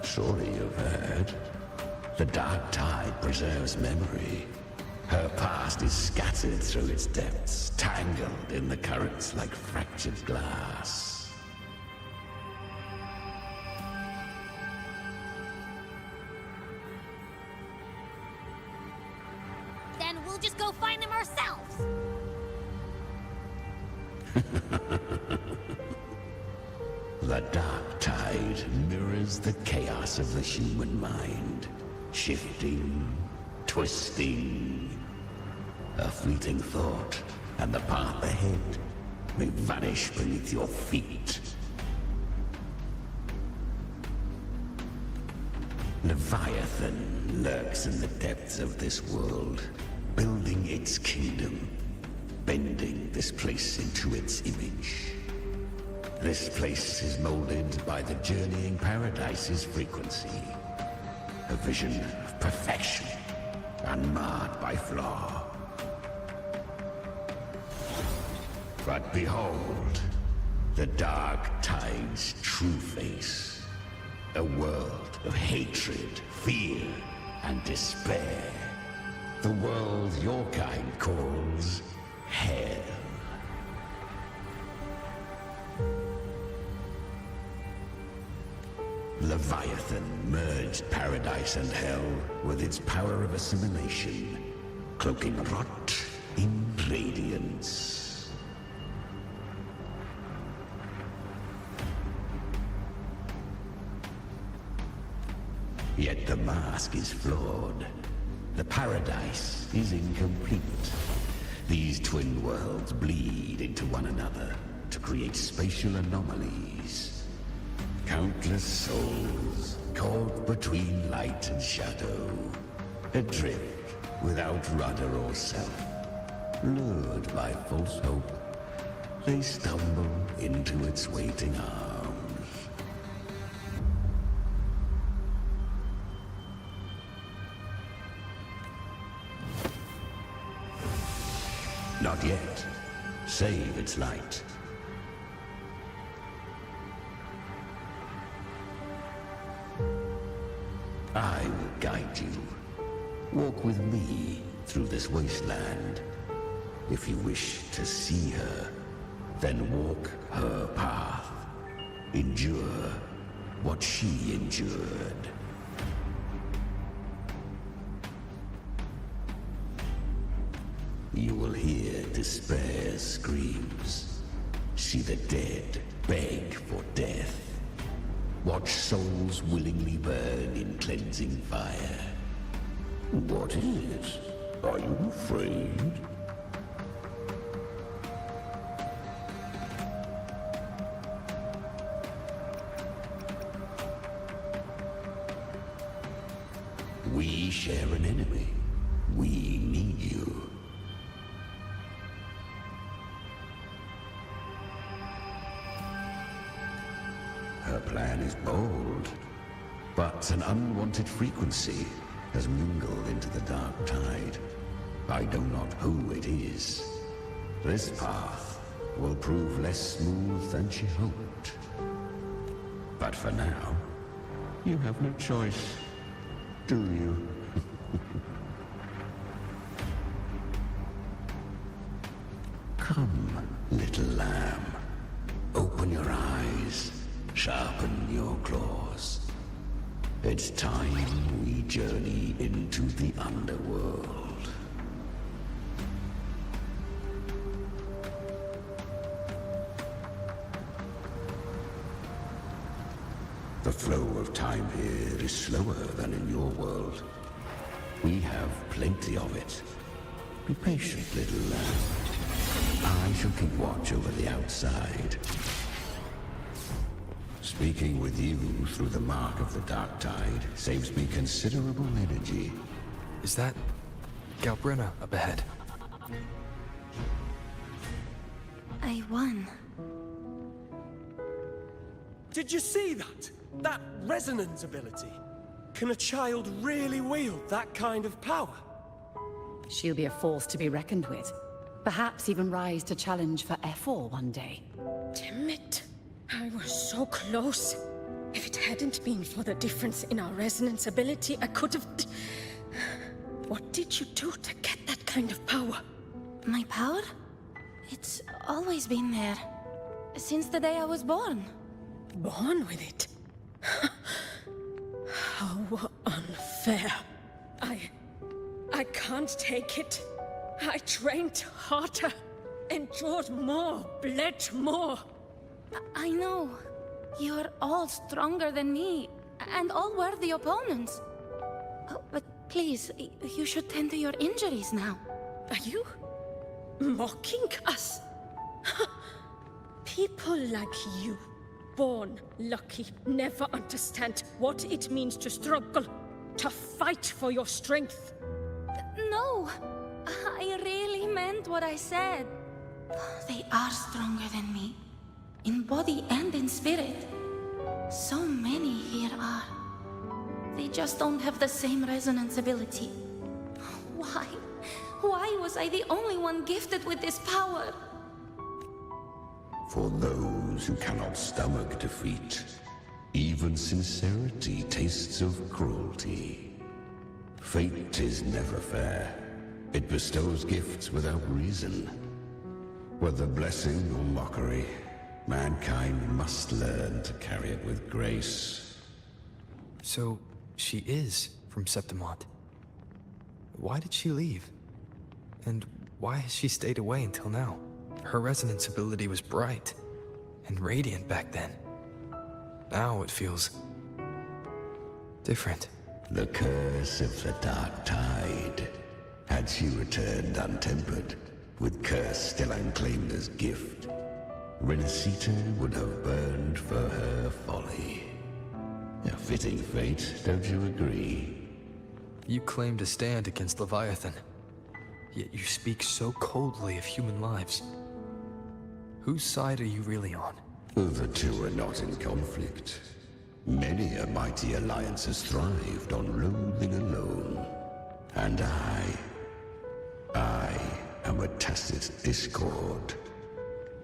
Surely you've heard. The dark tide preserves memory. Her past is scattered through its depths, tangled in the currents like fractured glass. Then we'll just go find them ourselves. The dark tide mirrors the chaos of the human mind, shifting, twisting. A fleeting thought, and the path ahead may vanish beneath your feet. Leviathan lurks in the depths of this world, building its kingdom, bending this place into its image. This place is molded by the journeying paradise's frequency. A vision of perfection, unmarred by flaw. But behold, the dark tide's true face. A world of hatred, fear, and despair. The world your kind calls hell. Leviathan merged paradise and hell with its power of assimilation, cloaking rot in radiance. Yet the mask is flawed. The paradise is incomplete. These twin worlds bleed into one another to create spatial anomalies. Countless souls caught between light and shadow, adrift without rudder or self. Lured by false hope, they stumble into its waiting arms. Not yet. Save its light. I will guide you. Walk with me through this wasteland. If you wish to see her, then walk her path. Endure what she endured. You will hear despair's screams. See the dead beg for death. Watch souls willingly burn in cleansing fire. What is it? Are you afraid? We share an enemy. We need you. Her plan is bold, but an unwanted frequency has mingled into the dark tide. I know not who it is. This path will prove less smooth than she hoped. But for now, you have no choice, do you? Come, little lamb. Open your eyes. Sharpen your claws. It's time we journey into the underworld. The flow of time here is slower than in your world. We have plenty of it. Be patient, little lamb. I shall keep watch over the outside. Speaking with you through the mark of the dark tide saves me considerable energy. Is that Galbrenna up ahead? I won. Did you see that? That resonance ability? Can a child really wield that kind of power? She'll be a force to be reckoned with. Perhaps even rise to challenge for F4 one day. Damn it. I was so close. If it hadn't been for the difference in our resonance ability, I could have... What did you do to get that kind of power? My power? It's always been there. Since the day I was born. Born with it? How unfair. I can't take it. I trained harder, endured more, bled more. I know. You're all stronger than me, and all worthy opponents. But please, you should tend to your injuries now. Are you mocking us? People like you, born lucky, never understand what it means to struggle, to fight for your strength. No, I really meant what I said. They are stronger than me, in body and in spirit. So many here are. They just don't have the same resonance ability. Why? Why was I the only one gifted with this power? For those who cannot stomach defeat, even sincerity tastes of cruelty. Fate is never fair. It bestows gifts without reason. Whether blessing or mockery, mankind must learn to carry it with grace. So, she is from Septimont. Why did she leave? And why has she stayed away until now? Her resonance ability was bright and radiant back then. Now it feels different. The curse of the Dark Tide. Had she returned untempered, with curse still unclaimed as gift, Renacita would have burned for her folly. A fitting fate, don't you agree? You claim to stand against Leviathan, yet you speak so coldly of human lives. Whose side are you really on? The two are not in conflict. Many a mighty alliance has thrived on loathing alone. And I am a tacit discord.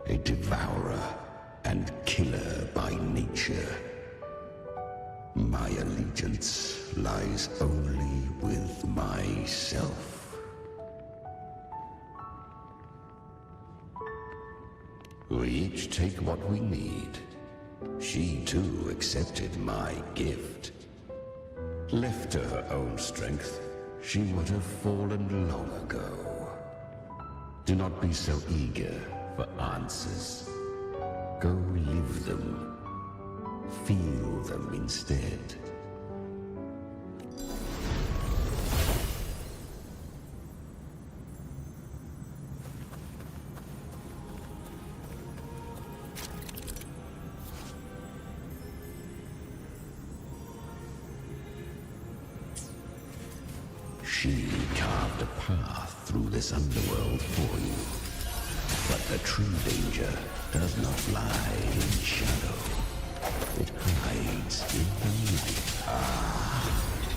A devourer and killer by nature. My allegiance lies only with myself. We each take what we need. She too accepted my gift. Left to her own strength, she would have fallen long ago. Do not be so eager for answers. Go live them. Feel them instead. She carved a path through this underworld for you. But the true danger does not lie in shadow. It hides in the light.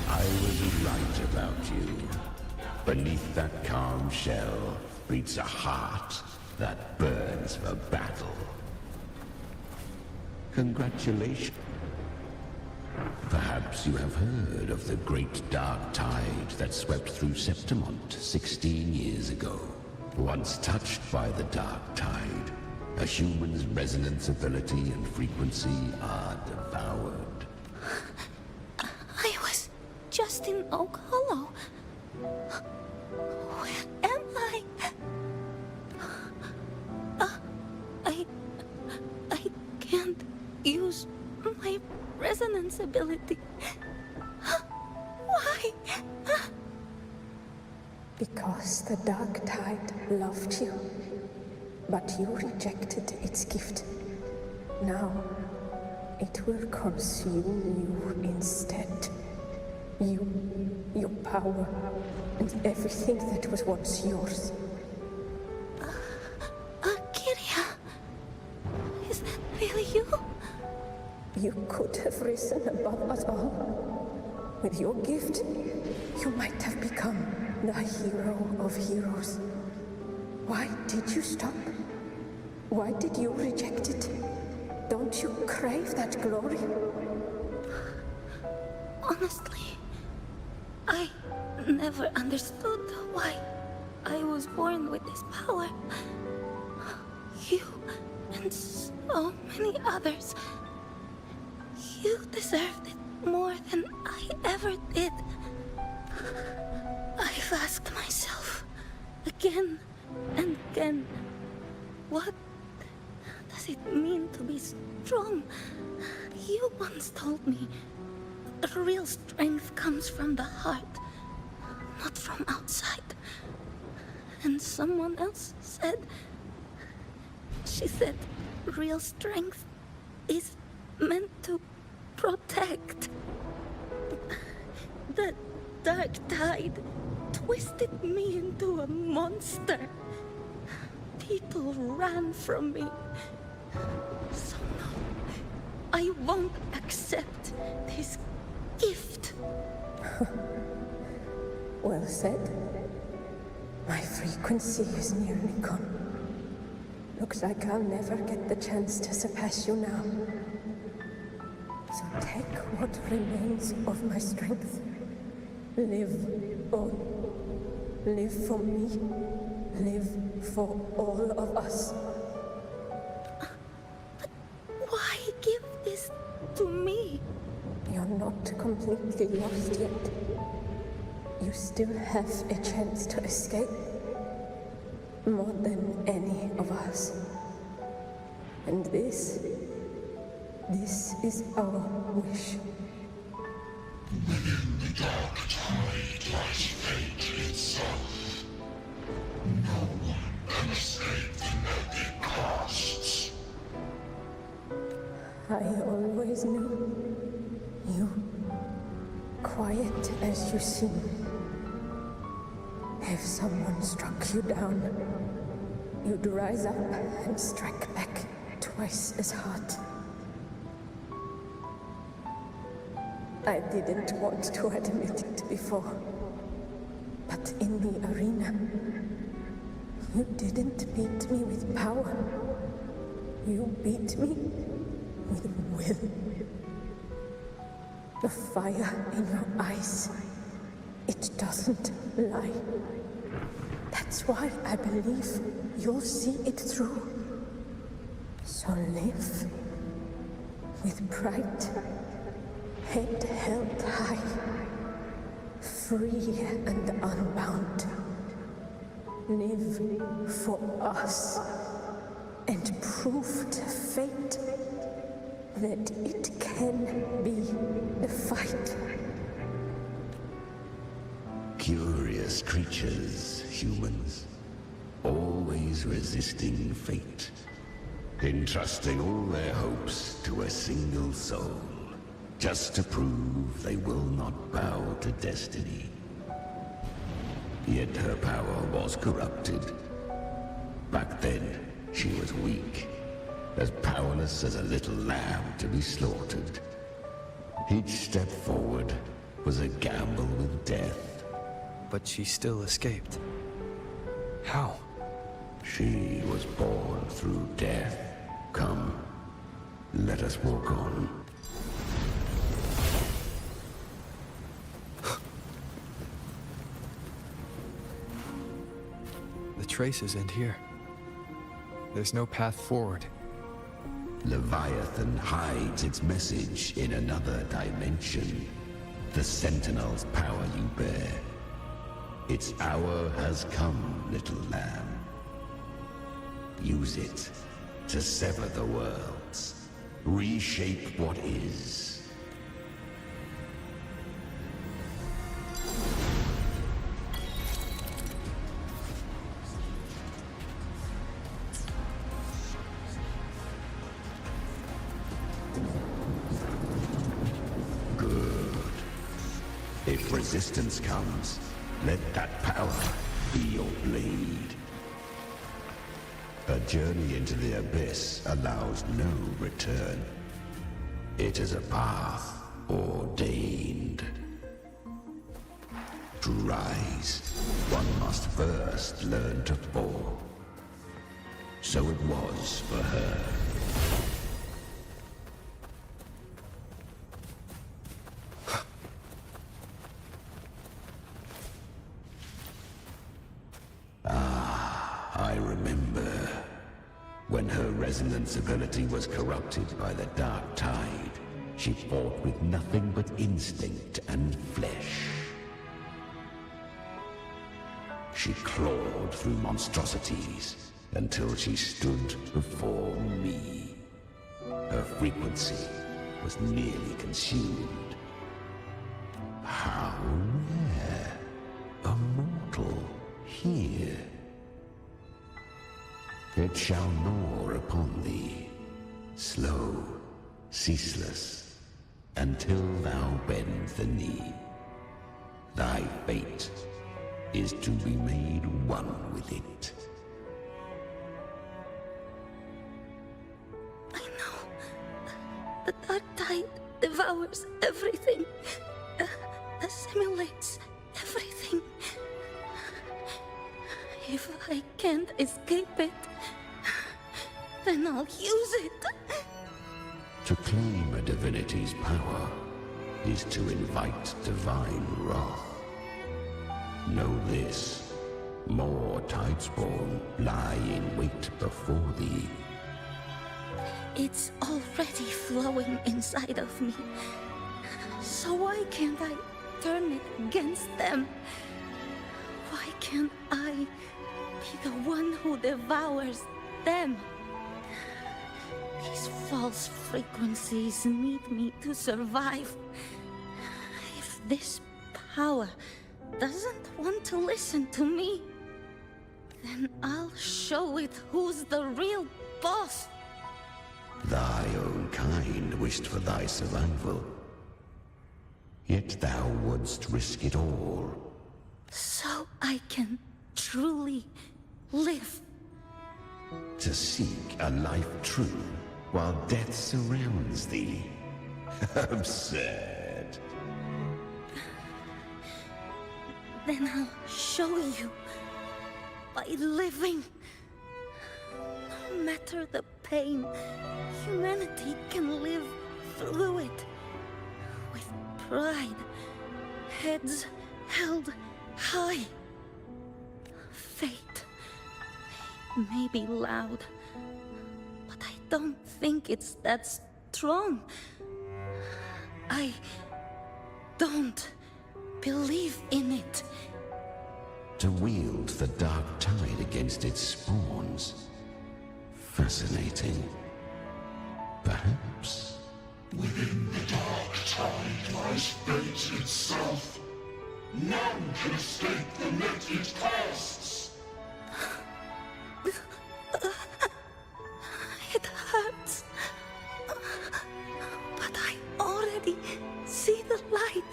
I was right about you. Beneath that calm shell beats a heart that burns for battle. Congratulations. Perhaps you have heard of the great dark tide that swept through Septimont 16 years ago. Once touched by the dark tide, a human's resonance ability and frequency are devoured. I was just in Oak Hollow. Where am I? I can't use my resonance ability. Why? Because the Dark Tide loved you, but you rejected its gift. Now, it will consume you instead. You, your power, and everything that was once yours. Kyria, is that really you? You could have risen above us all. With your gift, you might have become the hero of heroes. Why did you stop? Why did you reject it? Don't you crave that glory? Honestly, I never understood why I was born with this power. You and so many others. You deserved it more than I ever did. I've asked myself again and again, what does it mean to be strong? You once told me real strength comes from the heart, not from outside. And someone else said, she said, real strength is meant to protect. The dark tide twisted me into a monster. People ran from me. So no, I won't accept this gift. Well said. My frequency is nearly gone. Looks like I'll never get the chance to surpass you now. So take what remains of my strength. Live on. Live for me. Live for all of us. But why give this to me? You're not completely lost yet. You still have a chance to escape. More than any of us. And this is our wish. Within the dark tide lies fate itself. No one can escape the net it casts. I always knew you, quiet as you seem. If someone struck you down, you'd rise up and strike back twice as hard. I didn't want to admit it before, but in the arena, you didn't beat me with power. You beat me with will. The fire in your eyes, it doesn't lie. That's why I believe you'll see it through. So live with pride, head held high, free and unbound. Live for us and prove to fate that it can be a fight. Curious creatures, humans, always resisting fate, entrusting all their hopes to a single soul, just to prove they will not bow to destiny. Yet her power was corrupted. Back then, she was weak, as powerless as a little lamb to be slaughtered. Each step forward was a gamble with death. But she still escaped. How? She was born through death. Come, let us walk on. The traces end here. There's no path forward. Leviathan hides its message in another dimension. The Sentinel's power you bear. Its hour has come, little lamb. Use it to sever the worlds. Reshape what is. Good. If resistance comes, let that power be your blade. A journey into the abyss allows no return. It is a path ordained. To rise, one must first learn to fall. So it was for her. her resonance ability was corrupted by the dark tide, she fought with nothing but instinct and flesh. She clawed through monstrosities until she stood before me. Her frequency was nearly consumed. How rare a mortal here. It shall gnaw upon thee, slow, ceaseless, until thou bend the knee. Thy fate is to be made one with it. I know. The dark tide devours everything. Assimilates everything. If I can't escape it, then I'll use it. To claim a divinity's power is to invite divine wrath. Know this, more Tidespawn lie in wait before thee. It's already flowing inside of me. So why can't I turn it against them? Why can't I be the one who devours them? These false frequencies need me to survive. If this power doesn't want to listen to me, then I'll show it who's the real boss. Thy own kind wished for thy survival. Yet thou wouldst risk it all. So I can truly live. To seek a life true while death surrounds thee. Absurd. Then I'll show you. By living. No matter the pain, humanity can live through it. With pride. Heads held high. Fate may be loud, but I don't think it's that strong. I don't believe in it. To wield the dark tide against its spawns. Fascinating. Perhaps. Within the dark tide lies fate itself. None can escape the net it casts. It hurts. But I already see the light.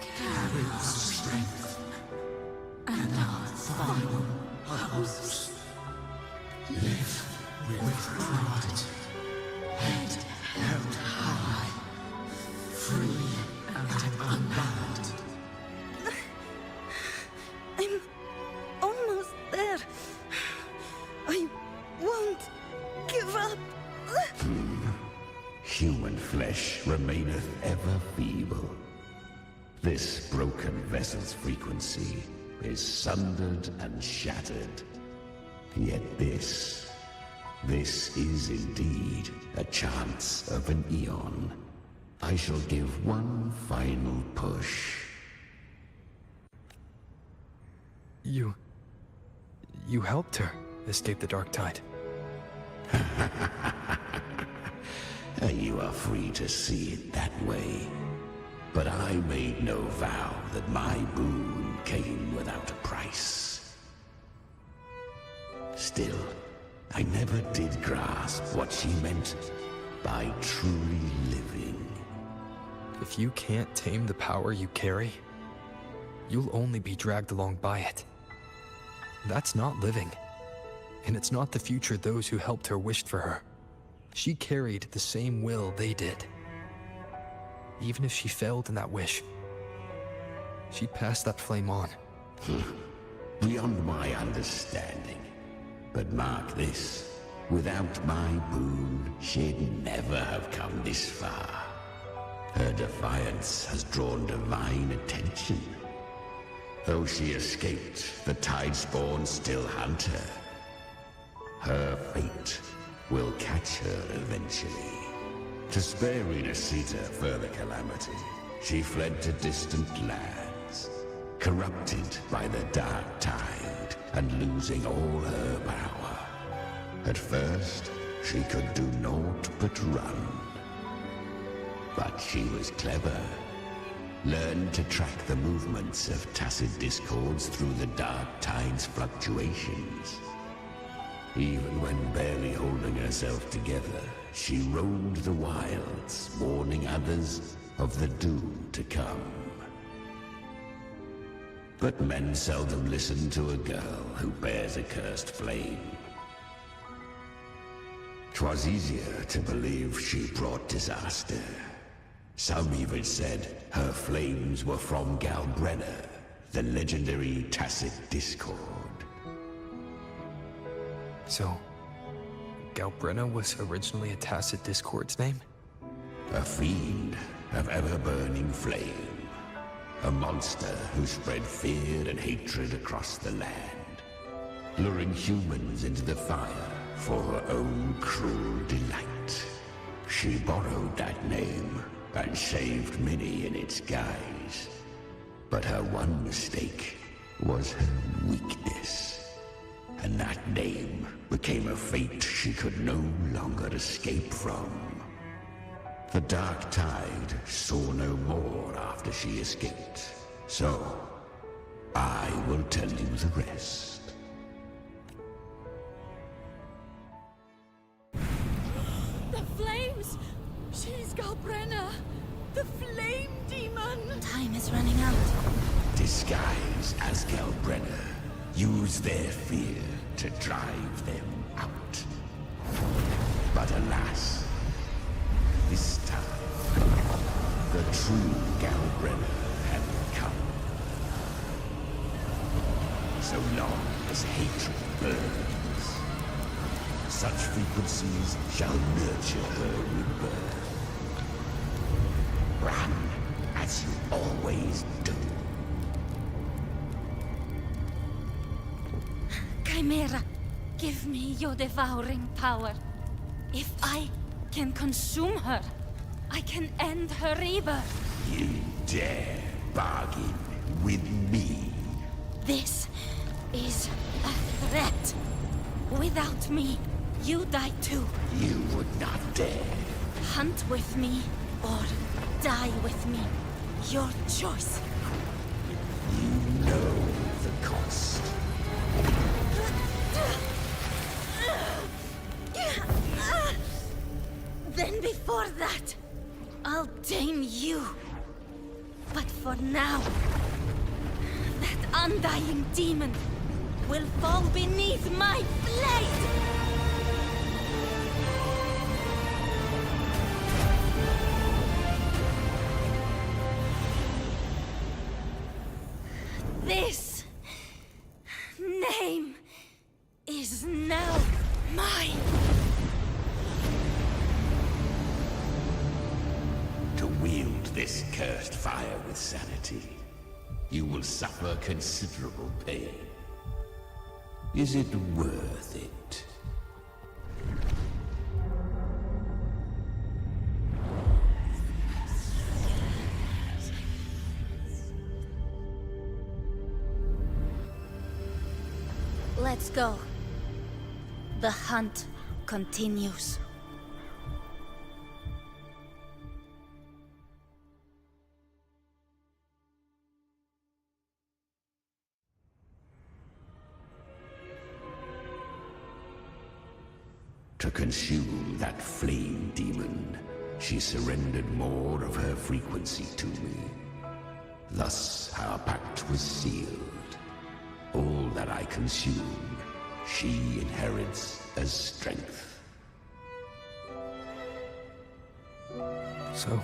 Carry our strength and our final hopes. Live with pride, head held high, free and unbound. I'm almost there. I won't give up. Human flesh remaineth ever feeble. This broken vessel's frequency is sundered and shattered. Yet this is indeed a chance of an eon. I shall give one final push. You helped her escape the dark tide. You are free to see it that way. But I made no vow that my boon came without a price. Still, I never did grasp what she meant by truly living. If you can't tame the power you carry, you'll only be dragged along by it. That's not living. And it's not the future those who helped her wished for her. She carried the same will they did. Even if she failed in that wish, she passed that flame on. Beyond my understanding. But mark this, without my boon, she'd never have come this far. Her defiance has drawn divine attention. Though she escaped, the Tidespawn still hunt her. Her fate will catch her eventually. To spare Renasita further calamity, she fled to distant lands, corrupted by the dark tide and losing all her power. At first, she could do naught but run. But she was clever. Learned to track the movements of tacit discords through the dark tide's fluctuations. Even when barely holding herself together, she roamed the wilds, warning others of the doom to come. But men seldom listen to a girl who bears a cursed flame. 'Twas easier to believe she brought disaster. Some even said her flames were from Galbrenna, the legendary tacit discord. So, Galbrenna was originally a tacit discord's name? A fiend of ever-burning flame. A monster who spread fear and hatred across the land, luring humans into the fire for her own cruel delight. She borrowed that name and saved many in its guise. But her one mistake was her weakness. And that name became a fate she could no longer escape from. The dark tide saw no more after she escaped. So, I will tell you the rest. The flames! She's Galbrenna! The flame demon! Time is running out. Disguised as Galbrenna, use their fear to drive them out. But alas, this time, the true Galbrenna had come. So long as hatred burns, such frequencies shall nurture her rebirth. Run, as you always do. Chimera, give me your devouring power. If I can consume her, I can end her rebirth. You dare bargain with me? This is a threat. Without me, you die too. You would not dare. Hunt with me, or die with me. Your choice. You know the cost. Then before that, I'll tame you. But for now, that undying demon will fall beneath my blade! This name is now mine. To wield this cursed fire with sanity, you will suffer considerable pain. Is it worth it? Let's go. The hunt continues. To consume that flame demon, she surrendered more of her frequency to me. Thus, our pact was sealed. All that I consume, she inherits as strength. So,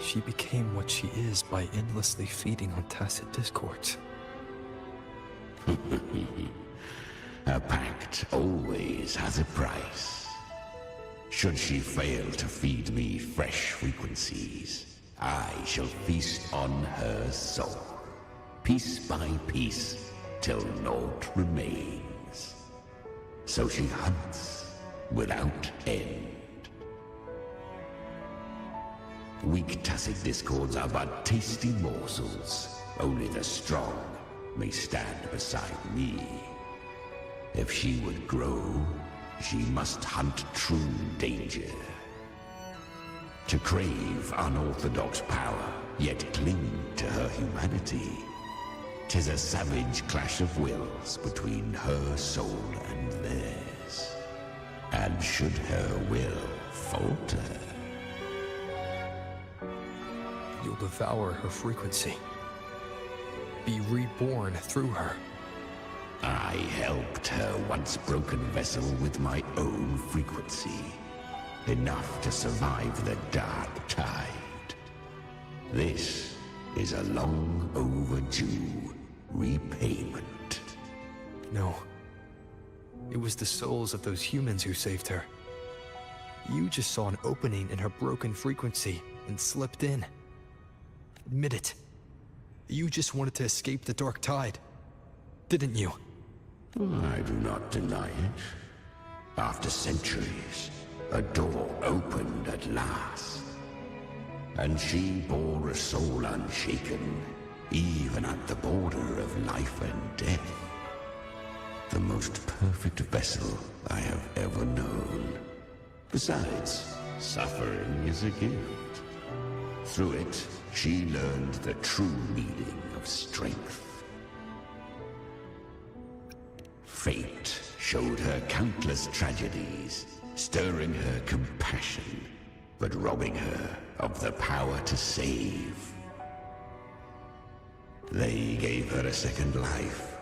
she became what she is by endlessly feeding on tacit discords. A pact always has a price. Should she fail to feed me fresh frequencies, I shall feast on her soul, piece by piece, till naught remains. So she hunts, without end. Weak tacit discords are but tasty morsels. Only the strong may stand beside me. If she would grow, she must hunt true danger. To crave unorthodox power, yet cling to her humanity, 'tis a savage clash of wills between her soul and theirs. And should her will falter, You'll devour her frequency. Be reborn through her. I helped her once broken vessel with my own frequency. Enough to survive the dark tide. This is a long overdue repayment. No. It was the souls of those humans who saved her. You just saw an opening in her broken frequency and slipped in. Admit it. You just wanted to escape the dark tide, didn't you? I do not deny it. After centuries, a door opened at last. And she bore a soul unshaken, even at the border of life and death. The most perfect vessel I have ever known. Besides, suffering is a gift. Through it, she learned the true meaning of strength. Fate showed her countless tragedies, stirring her compassion, but robbing her of the power to save. They gave her a second life,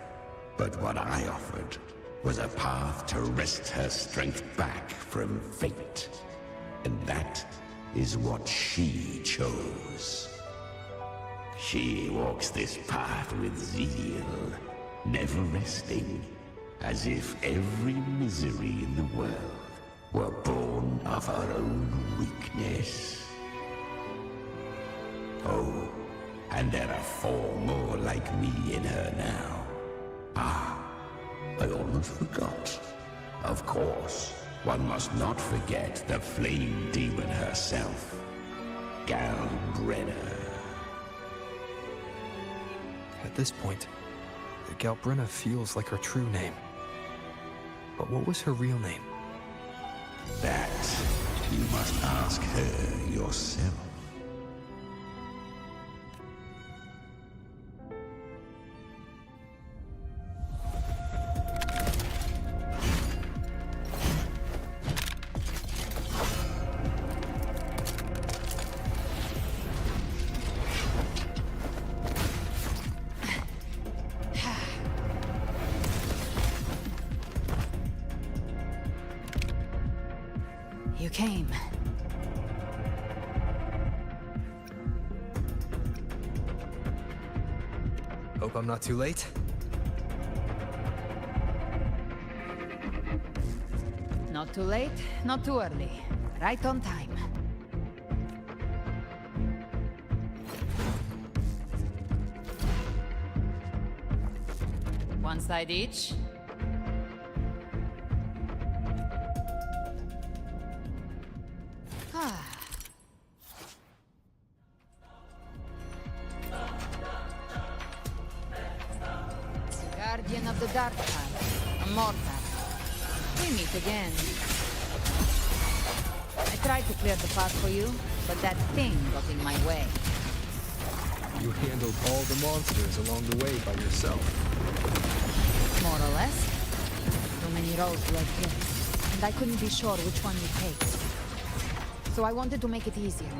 but what I offered was a path to wrest her strength back from fate. And that is what she chose. She walks this path with zeal, never resting, as if every misery in the world were born of her own weakness. Oh, and there are 4 more like me in her now. Ah, I almost forgot. Of course, one must not forget the flame demon herself, Galbrenna. At this point, Galbrenna feels like her true name. But what was her real name? That you must ask her yourself. You came. Hope I'm not too late. Not too late, not too early. Right on time. One side each. Guardian of the Dark Tide, Immortal. We meet again. I tried to clear the path for you, but that thing got in my way. You handled all the monsters along the way by yourself. More or less. Too many roads led here, and I couldn't be sure which one you take. So I wanted to make it easier.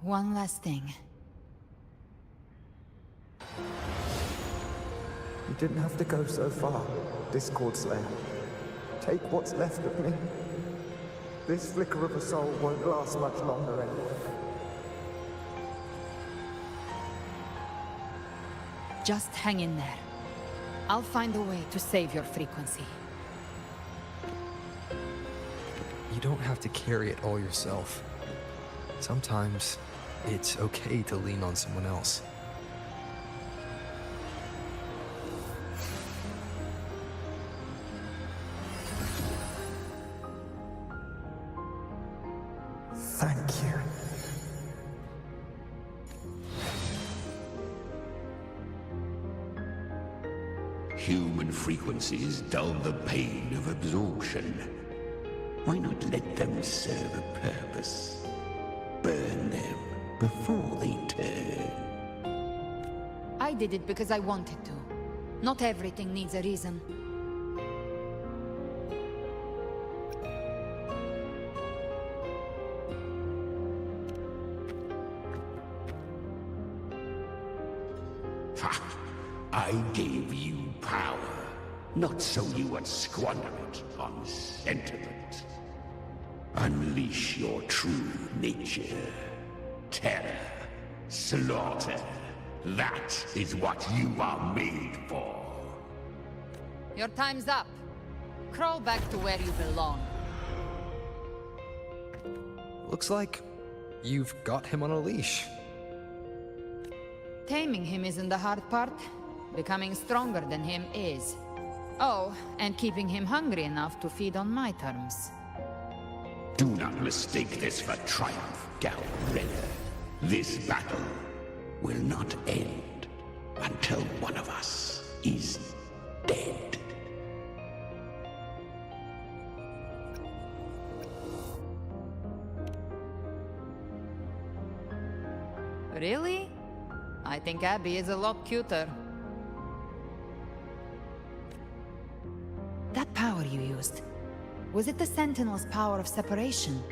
One last thing. You didn't have to go so far, Discord Slayer. Take what's left of me. This flicker of a soul won't last much longer anyway. Just hang in there. I'll find a way to save your frequency. you don't have to carry it all yourself. Sometimes it's okay to lean on someone else. Thank you. Human frequencies dull the pain of absorption. Why not let them serve a purpose? Burn them before they turn. I did it because I wanted to. Not everything needs a reason. Ha! I gave you power, not so you would squander it on sentiment. Unleash your true nature. Terror, slaughter. That is what you are made for. Your time's up. Crawl back to where you belong. Looks like you've got him on a leash. Taming him isn't the hard part. Becoming stronger than him is. Oh, and keeping him hungry enough to feed on my terms. Do not mistake this for triumph, Gal Renner. This battle will not end until one of us is dead. Really? I think Abby is a lot cuter. That power you used, was it the Sentinel's power of separation?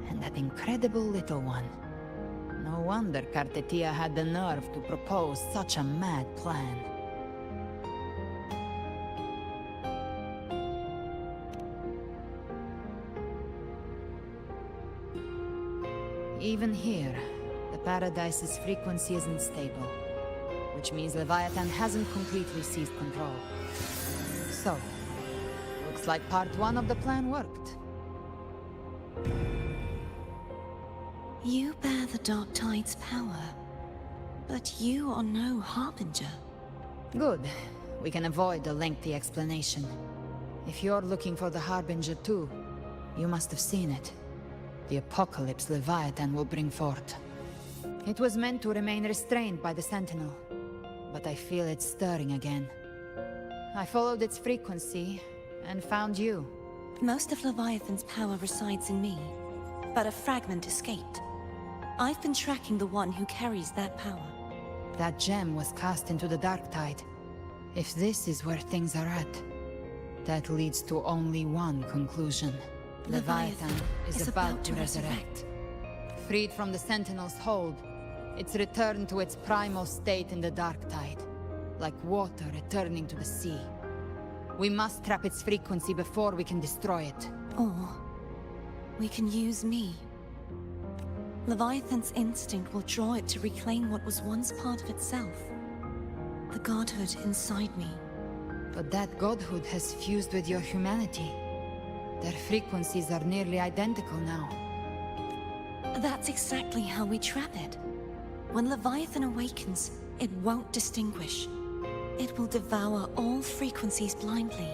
And that incredible little one. No wonder Cartetia had the nerve to propose such a mad plan. Even here, the Paradise's frequency isn't stable, which means Leviathan hasn't completely seized control. So, looks like part 1 of the plan worked. You bear the Dark Tide's power, but you are no Harbinger. Good. We can avoid a lengthy explanation. If you're looking for the Harbinger too, you must have seen it. The apocalypse Leviathan will bring forth. It was meant to remain restrained by the Sentinel, but I feel it stirring again. I followed its frequency, and found you. Most of Leviathan's power resides in me, but a fragment escaped. I've been tracking the one who carries that power. That gem was cast into the Dark Tide. If this is where things are at, that leads to only one conclusion. Leviathan is about to resurrect. Freed from the Sentinel's hold, it's returned to its primal state in the Dark Tide, like water returning to the sea. We must trap its frequency before we can destroy it. Or we can use me. Leviathan's instinct will draw it to reclaim what was once part of itself. The godhood inside me. But that godhood has fused with your humanity. Their frequencies are nearly identical now. That's exactly how we trap it. When Leviathan awakens, it won't distinguish. It will devour all frequencies blindly.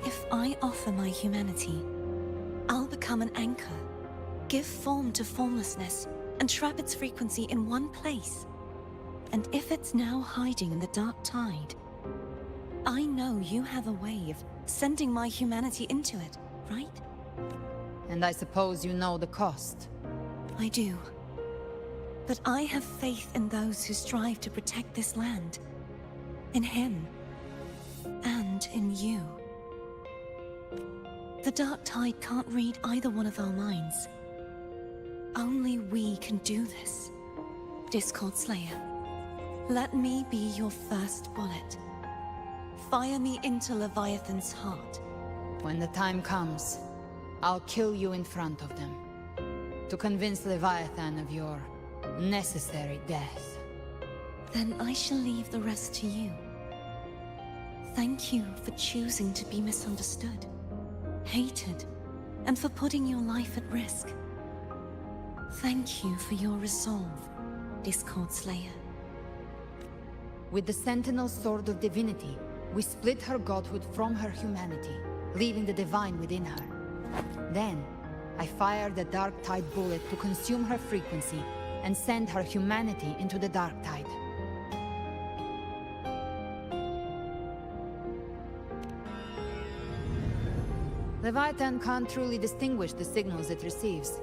If I offer my humanity, I'll become an anchor, give form to formlessness, and trap its frequency in one place. And if it's now hiding in the Dark Tide, I know you have a way of sending my humanity into it, right? And I suppose you know the cost. I do. But I have faith in those who strive to protect this land. In him. And in you. The Dark Tide can't read either one of our minds. Only we can do this. Discord Slayer, let me be your first bullet. Fire me into Leviathan's heart. When the time comes, I'll kill you in front of them. To convince Leviathan of your necessary death. Then I shall leave the rest to you. Thank you for choosing to be misunderstood, hated, and for putting your life at risk. Thank you for your resolve, Discord Slayer. With the Sentinel Sword of Divinity, we split her godhood from her humanity, leaving the divine within her. Then, I fired the Dark Tide bullet to consume her frequency and send her humanity into the Dark Tide. Leviathan can't truly distinguish the signals it receives.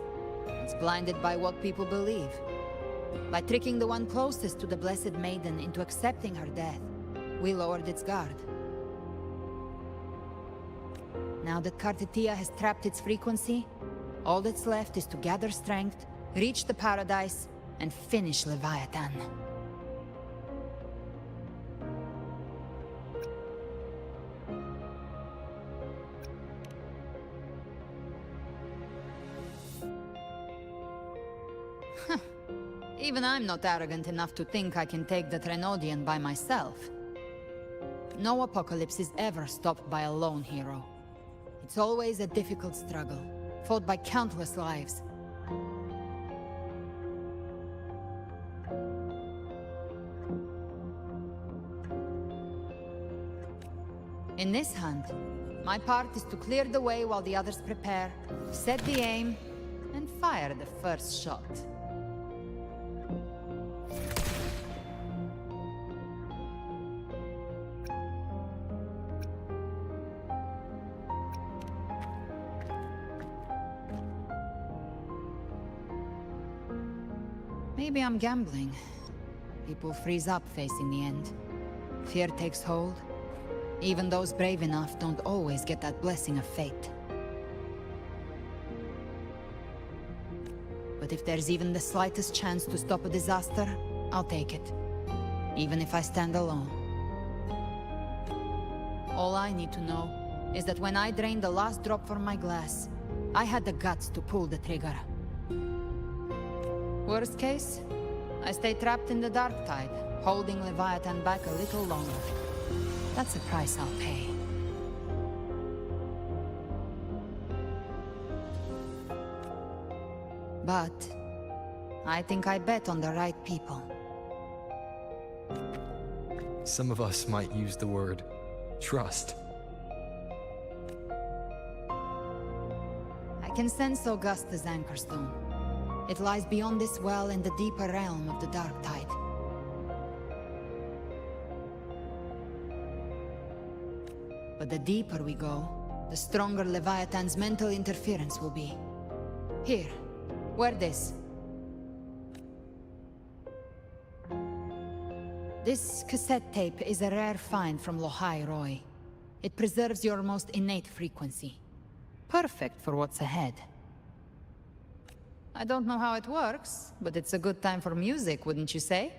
It's blinded by what people believe. By tricking the one closest to the Blessed Maiden into accepting her death, we lowered its guard. Now that Kartetia has trapped its frequency, all that's left is to gather strength, reach the Paradise, and finish Leviathan. Even I'm not arrogant enough to think I can take the Trenodian by myself. No apocalypse is ever stopped by a lone hero. It's always a difficult struggle, fought by countless lives. In this hunt, my part is to clear the way while the others prepare, set the aim, and fire the first shot. Maybe I'm gambling. People freeze up facing the end. Fear takes hold. Even those brave enough don't always get that blessing of fate. But if there's even the slightest chance to stop a disaster, I'll take it. Even if I stand alone. All I need to know is that when I drained the last drop from my glass, I had the guts to pull the trigger. Worst case, I stay trapped in the Dark Tide, holding Leviathan back a little longer. That's the price I'll pay. But I think I bet on the right people. Some of us might use the word trust. I can sense Augusta's Anchorstone. It lies beyond this well in the deeper realm of the Dark Tide. But the deeper we go, the stronger Leviathan's mental interference will be. Here, wear this. This cassette tape is a rare find from Lohai Roy. It preserves your most innate frequency. Perfect for what's ahead. I don't know how it works, but it's a good time for music, wouldn't you say?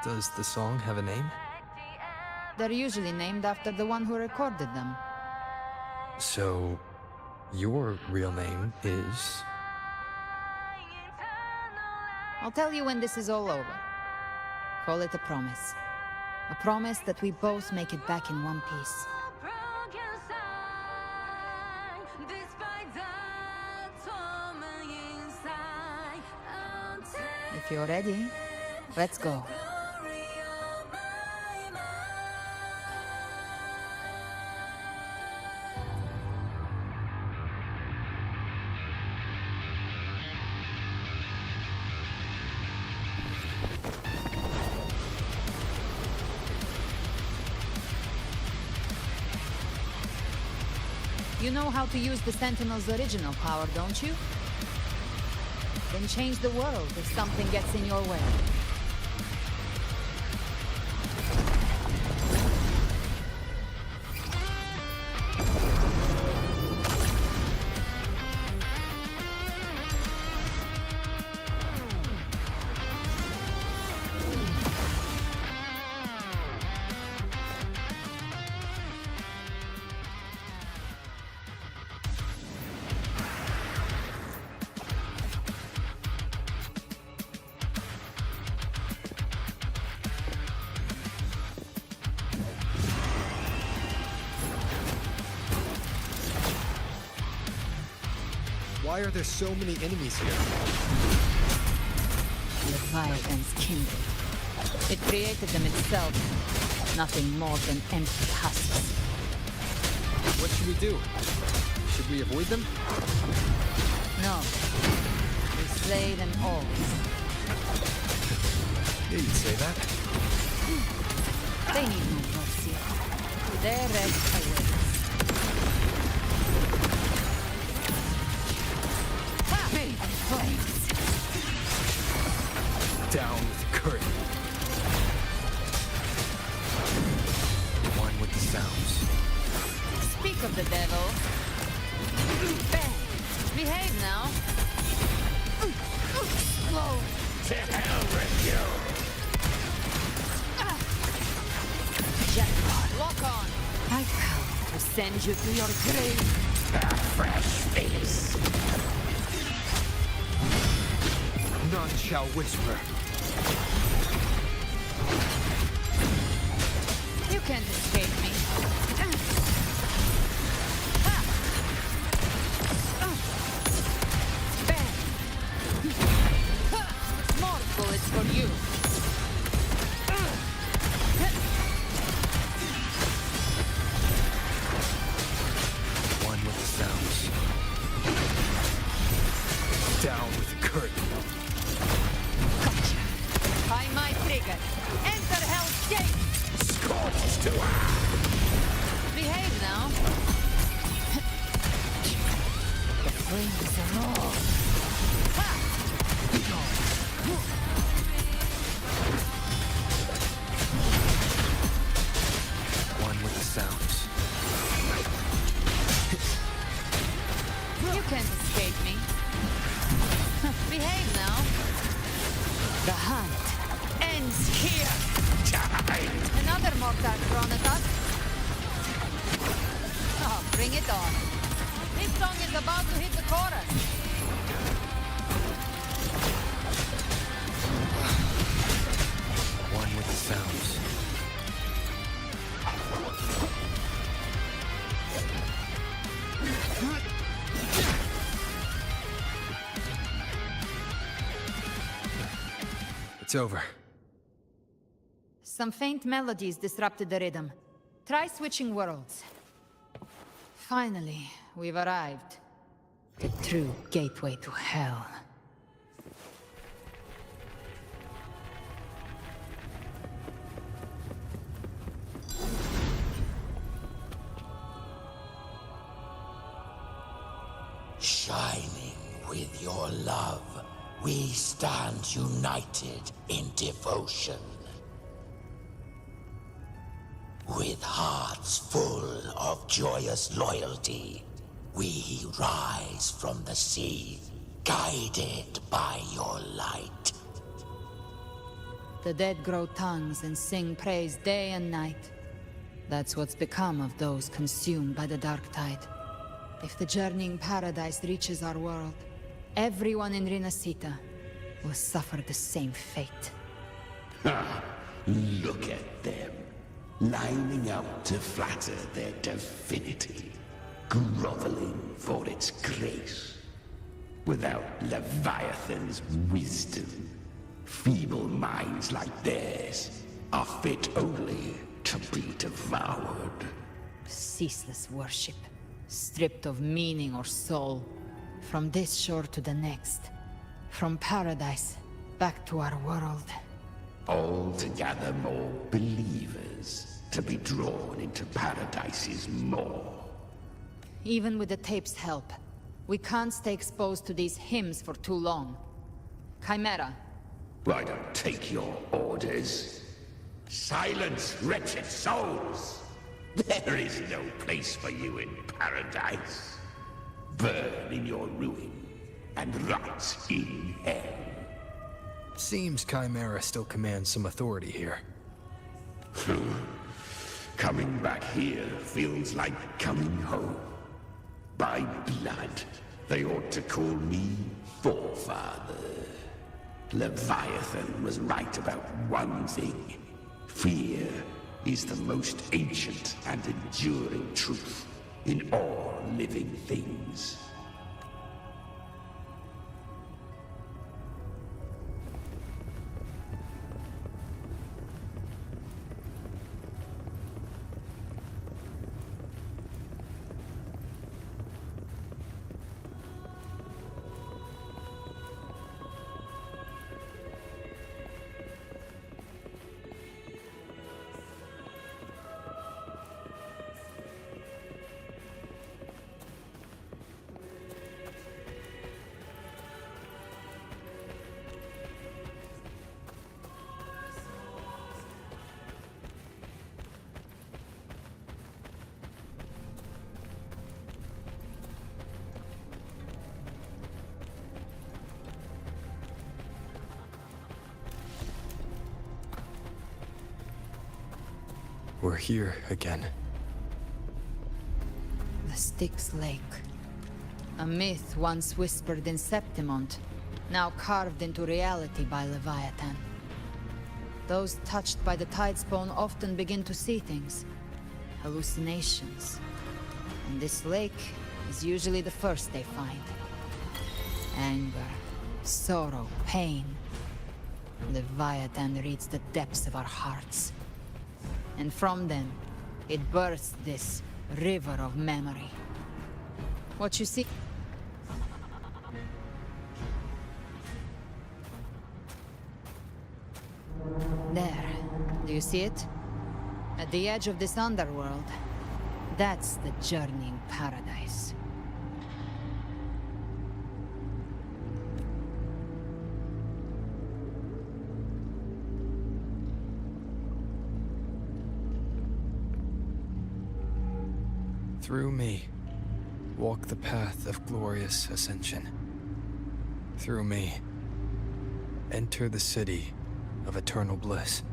Does the song have a name? They're usually named after the one who recorded them. So, your real name is... I'll tell you when this is all over. Call it a promise. A promise that we both make it back in one piece. If you're ready, let's go. You know how to use the Sentinel's original power, don't you? Then change the world if something gets in your way. Why are there so many enemies here? Leviathan's kindred. It created them itself. Nothing more than empty husks. What should we do? Should we avoid them? No. We slay them all. Yeah, you'd say that. They need no mercy. Their rest awaits. Be the flames. Down with the curtain. One with the sounds. Speak of the devil. Ben, behave now. Slow. To hell with you! Jackpot, lock on. I come to send you to your grave. A fresh face. None shall whisper. You can't escape me. Bang! More bullets for you. One with the sounds. Down with the curtain. Gotcha. By my trigger. Enter Hell's Gate. Scorched to Behave now. The flames are all. One with the sounds. You can't escape me. Behave now. The hunt ends here. Another mortar thrown at us. Oh, bring it on. This song is about to hit the chorus. One with the sounds. It's over. Some faint melodies disrupted the rhythm. Try switching worlds. Finally, we've arrived. The true gateway to hell. Shining with your love, we stand united in devotion. With hearts full of joyous loyalty, we rise from the sea, guided by your light. The dead grow tongues and sing praise day and night. That's what's become of those consumed by the dark tide. If the journeying paradise reaches our world, everyone in Rinasita will suffer the same fate. Ha! Look at them, lining up to flatter their divinity, groveling for its grace. Without Leviathan's wisdom, feeble minds like theirs are fit only to be devoured. Ceaseless worship, stripped of meaning or soul, from this shore to the next, from paradise back to our world. All to gather more believers, to be drawn into Paradise's maw. Even with the tape's help, we can't stay exposed to these hymns for too long. Chimera. I don't take your orders. Silence, wretched souls! There is no place for you in Paradise. Burn in your ruin, and rot in hell. Seems Chimera still commands some authority here. Coming back here feels like coming home. By blood, they ought to call me Forefather. Leviathan was right about one thing. Fear is the most ancient and enduring truth in all living things. we're here again. The Styx Lake. A myth once whispered in Septimont, now carved into reality by Leviathan. Those touched by the Tidespawn often begin to see things. Hallucinations. And this lake is usually the first they find. Anger, sorrow, pain. Leviathan reads the depths of our hearts. And from them, it births this river of memory. What you see... There. Do you see it? At the edge of this underworld. That's the journeying paradise. Through me, walk the path of glorious ascension. Through me, enter the city of eternal bliss.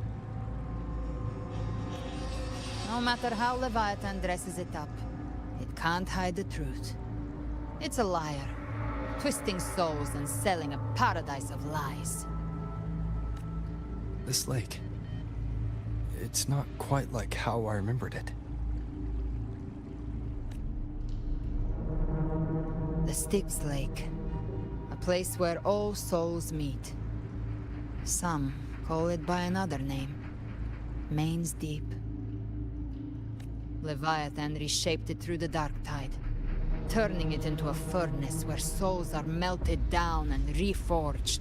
No matter how Leviathan dresses it up, it can't hide the truth. It's a liar, twisting souls and selling a paradise of lies. This lake, it's not quite like how I remembered it. The Styx Lake. A place where all souls meet. Some call it by another name. Main's Deep. Leviathan reshaped it through the dark tide, turning it into a furnace where souls are melted down and reforged.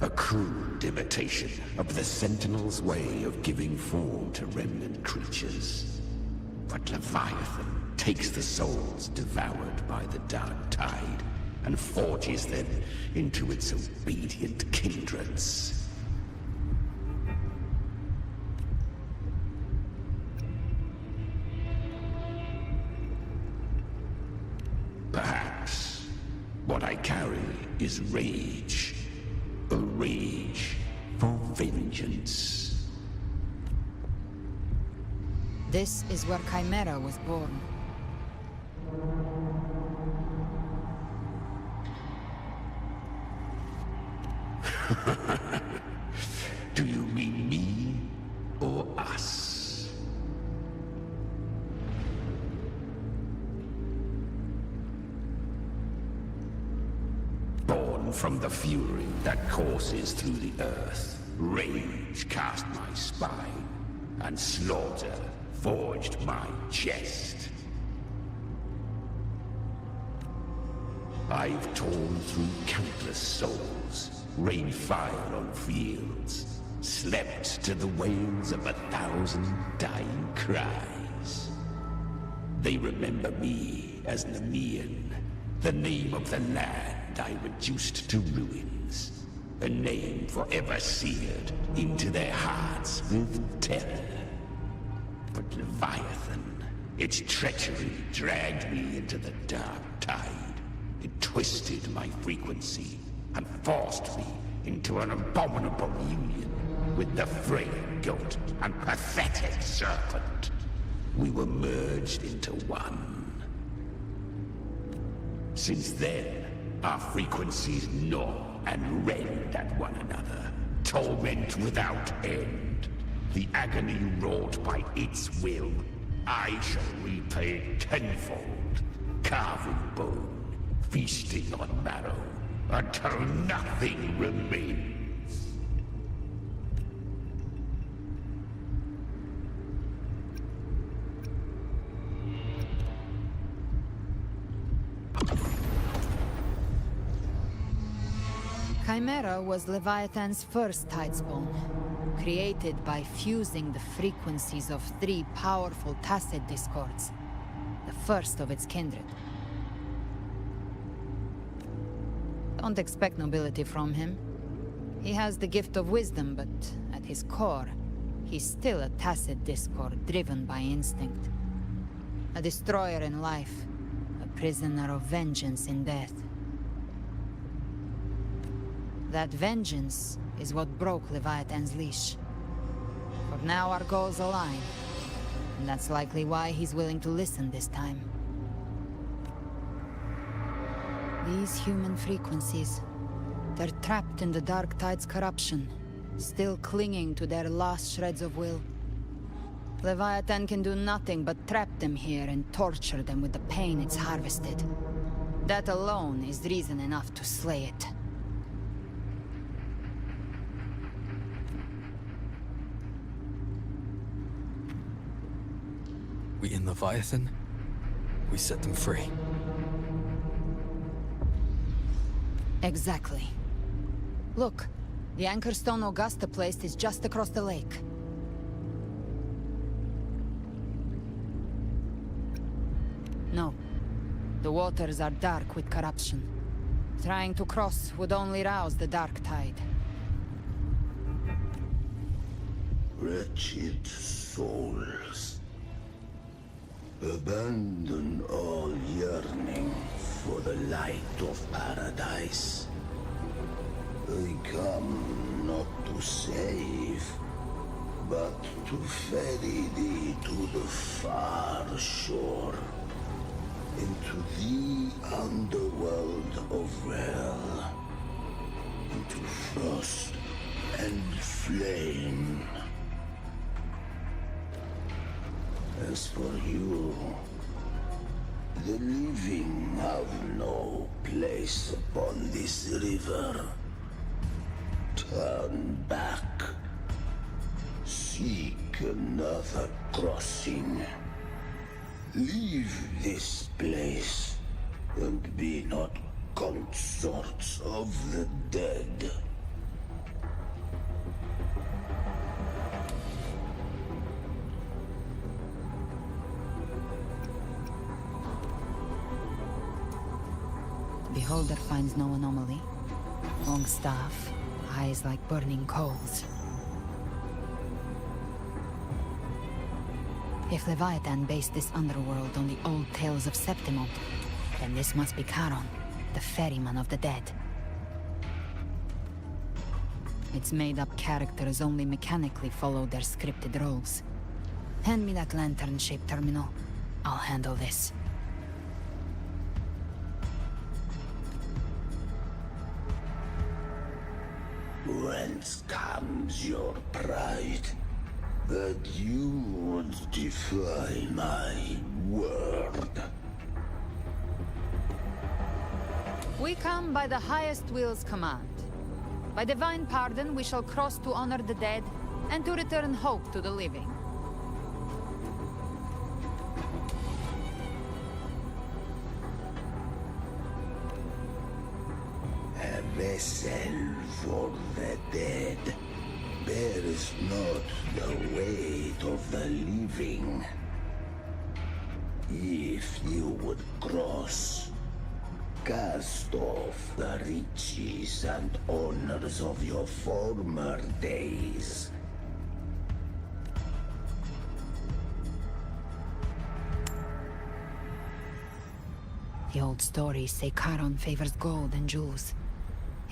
A crude imitation of the Sentinel's way of giving form to remnant creatures. But Leviathan takes the souls devoured by the dark tide and forges them into its obedient kindreds. Perhaps what I carry is rage. A rage for vengeance. This is where Chimera was born. Do you mean me or us? Born from the fury that courses through the earth, rage cast my spine, and slaughter forged my chest. I've torn through countless souls, rained fire on fields, slept to the wails of 1,000 dying cries. They remember me as Nemean, the name of the land I reduced to ruins, a name forever seared into their hearts with terror. But Leviathan, its treachery dragged me into the dark tide. It twisted my frequency and forced me into an abominable union with the frail goat and pathetic serpent. We were merged into one. Since then, our frequencies gnaw and rend at one another, torment without end. The agony wrought by its will, I shall repay tenfold, carving bone, feasting on marrow, until nothing remains. Chimera was Leviathan's first Tidespawn, created by fusing the frequencies of 3 powerful tacit discords, the first of its kindred. Don't expect nobility from him. He has the gift of wisdom, but at his core, he's still a tacit discord driven by instinct. A destroyer in life, a prisoner of vengeance in death. That vengeance is what broke Leviathan's leash. For now our goals align. And that's likely why he's willing to listen this time. These human frequencies, they're trapped in the Dark Tide's corruption, still clinging to their last shreds of will. Leviathan can do nothing but trap them here and torture them with the pain it's harvested. That alone is reason enough to slay it. We in Leviathan, we set them free. Exactly. Look, the anchor stone Augusta placed is just across the lake. No. The waters are dark with corruption. Trying to cross would only rouse the Dark Tide. Wretched souls, abandon all yearning for the light of paradise. I come not to save, but to ferry thee to the far shore, into the underworld of hell, into frost and flame. As for you, the living have no place upon this river. Turn back. Seek another crossing. Leave this place, and be not consorts of the dead. Beholder finds no anomaly. Long staff, eyes like burning coals. If Leviathan based this underworld on the old tales of Septimont, then this must be Charon, the ferryman of the dead. Its made-up characters only mechanically follow their scripted roles. Hand me that lantern-shaped terminal. I'll handle this. Whence comes your pride? That you would defy my word? We come by the highest will's command. By divine pardon, we shall cross to honor the dead, and to return hope to the living. A vessel for the dead bears not the weight of the living. If you would cross, cast off the riches and honors of your former days. The old stories say Charon favors gold and jewels.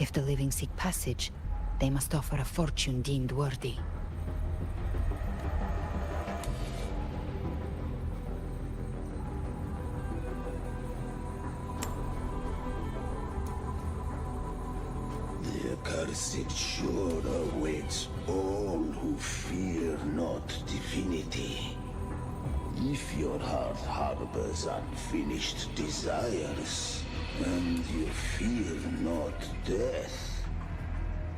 If the living seek passage, they must offer a fortune deemed worthy. The accursed shore awaits all who fear not divinity. If your heart harbors unfinished desires, and you fear not death,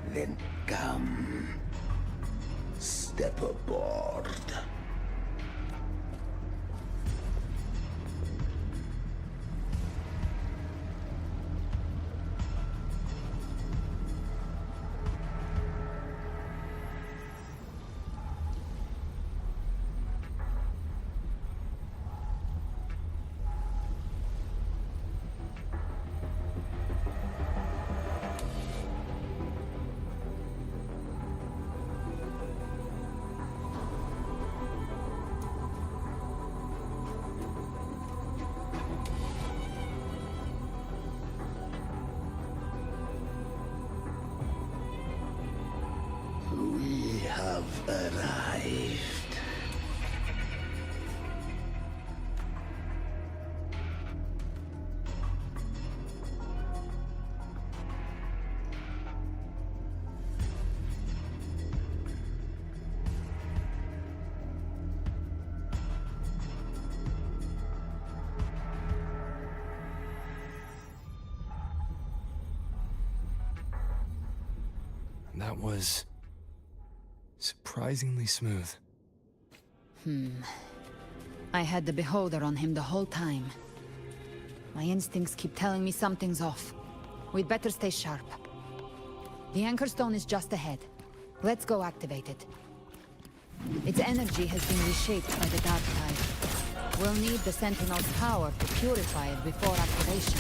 then come, step aboard. That was surprisingly smooth. I had the beholder on him the whole time. My instincts keep telling me something's off. We'd better stay sharp. The Anchor Stone is just ahead. Let's go activate it. Its energy has been reshaped by the Dark Tide. We'll need the Sentinel's power to purify it before activation.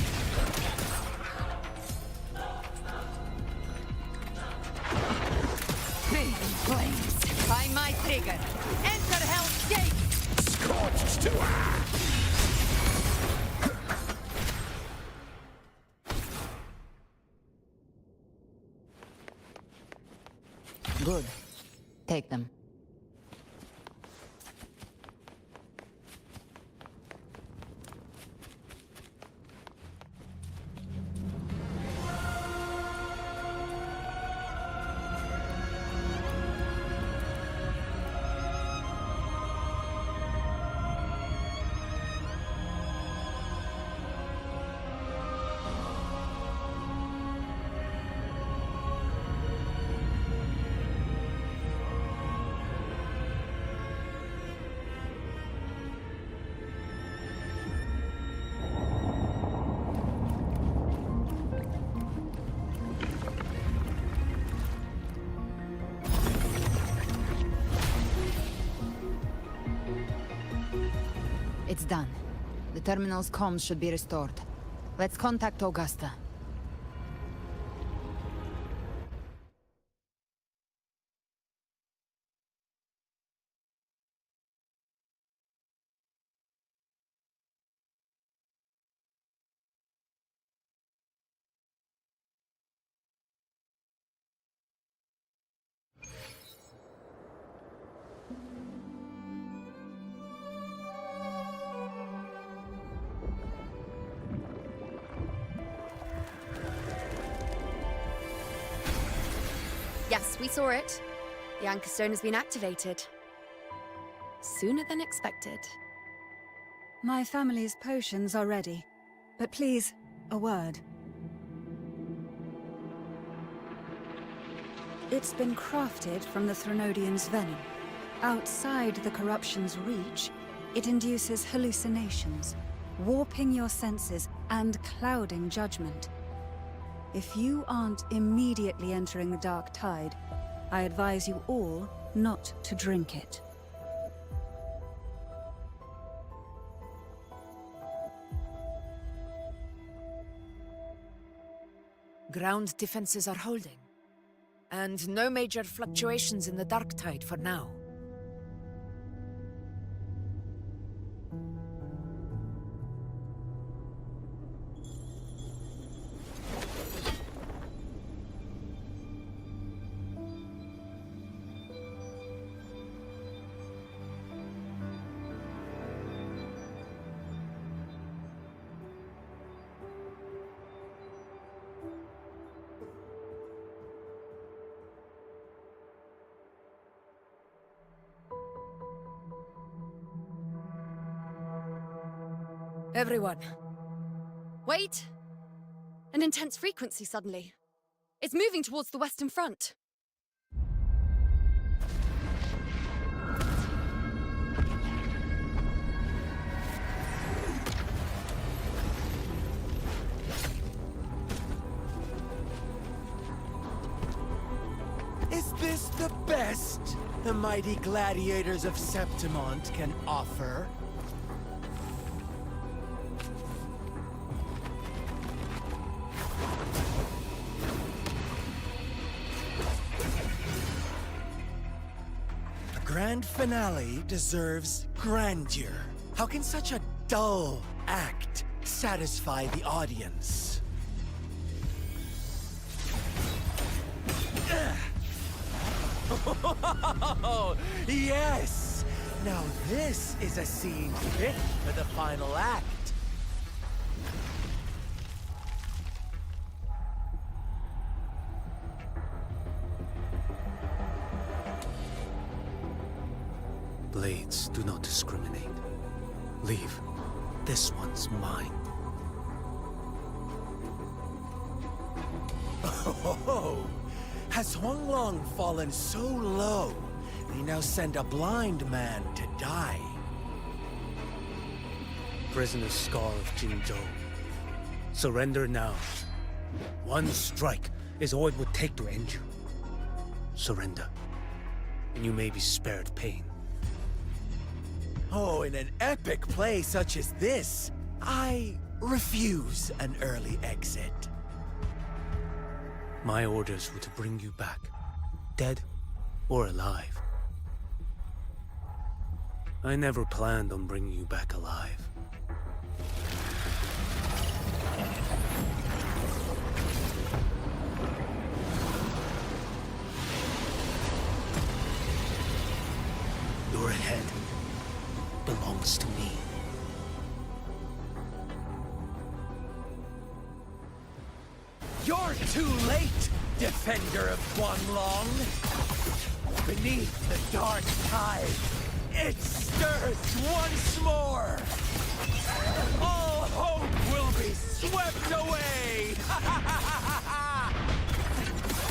Big flames! By my trigger! Enter Hell's Gate! Scorched to ash! Good. Take them. It's done. The terminal's comms should be restored. Let's contact Augusta. Yes, we saw it. The Anchor Stone has been activated. Sooner than expected. My family's potions are ready. But please, a word. It's been crafted from the Threnodian's venom. Outside the corruption's reach, it induces hallucinations, warping your senses and clouding judgment. If you aren't immediately entering the Dark Tide, I advise you all not to drink it. Ground defenses are holding. And no major fluctuations in the Dark Tide for now. Everyone. Wait! An intense frequency suddenly. It's moving towards the Western Front. Is this the best the mighty gladiators of Septimont can offer? A grand finale deserves grandeur. How can such a dull act satisfy the audience? Oh, yes! Now this is a scene fit for the final act. Blades do not discriminate. Leave. This one's mine. Oh, Has Huanglong fallen so low, they now send a blind man to die? Prisoner Scar of Jingzhou. Surrender now. One strike is all it would take to end you. Surrender, and you may be spared pain. Oh, in an epic play such as this, I refuse an early exit. My orders were to bring you back, dead or alive. I never planned on bringing you back alive. Your head belongs to me. You're too late, defender of Guanlong! Beneath the dark tide, it stirs once more! All hope will be swept away!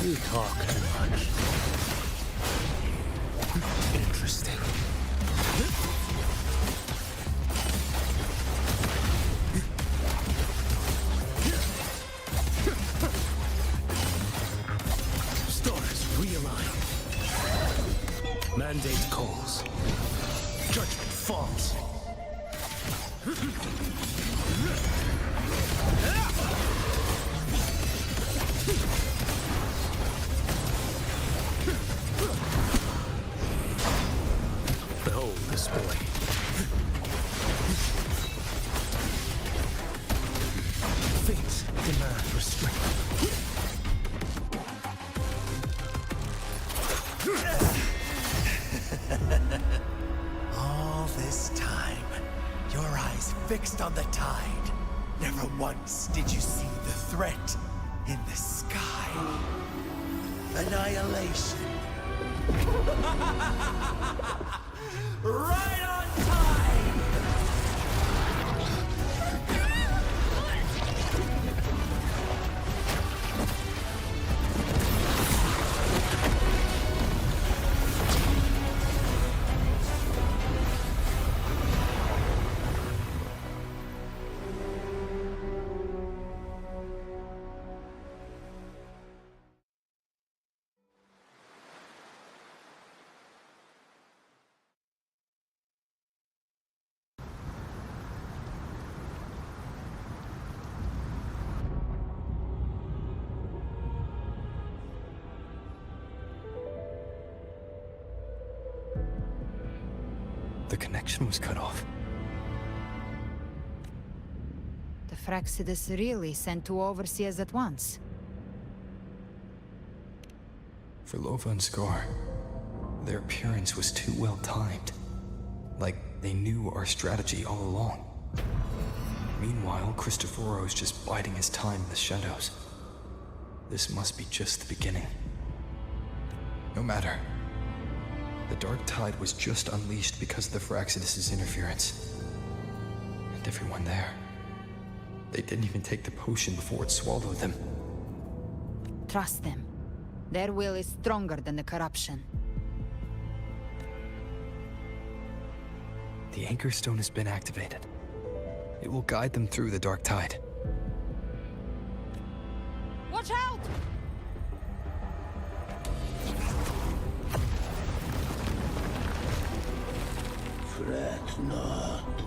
You talk too much. Interesting. Stars realign. Mandate calls. Judgment falls. Behold this boy. Fates demand restraint. All this time, your eyes fixed on the tide. Never once did you see the threat in the sky. Annihilation. Right on time! The connection was cut off. The Fraxidus really sent two overseers at once. For Lova and Scar, their appearance was too well timed. Like they knew our strategy all along. Meanwhile, Cristoforo's just biding his time in the shadows. This must be just the beginning. No matter. The Dark Tide was just unleashed because of the Fraxidus' interference. And everyone there. They didn't even take the potion before it swallowed them. Trust them. Their will is stronger than the corruption. The Anchor Stone has been activated. It will guide them through the Dark Tide. Watch out! Fret not.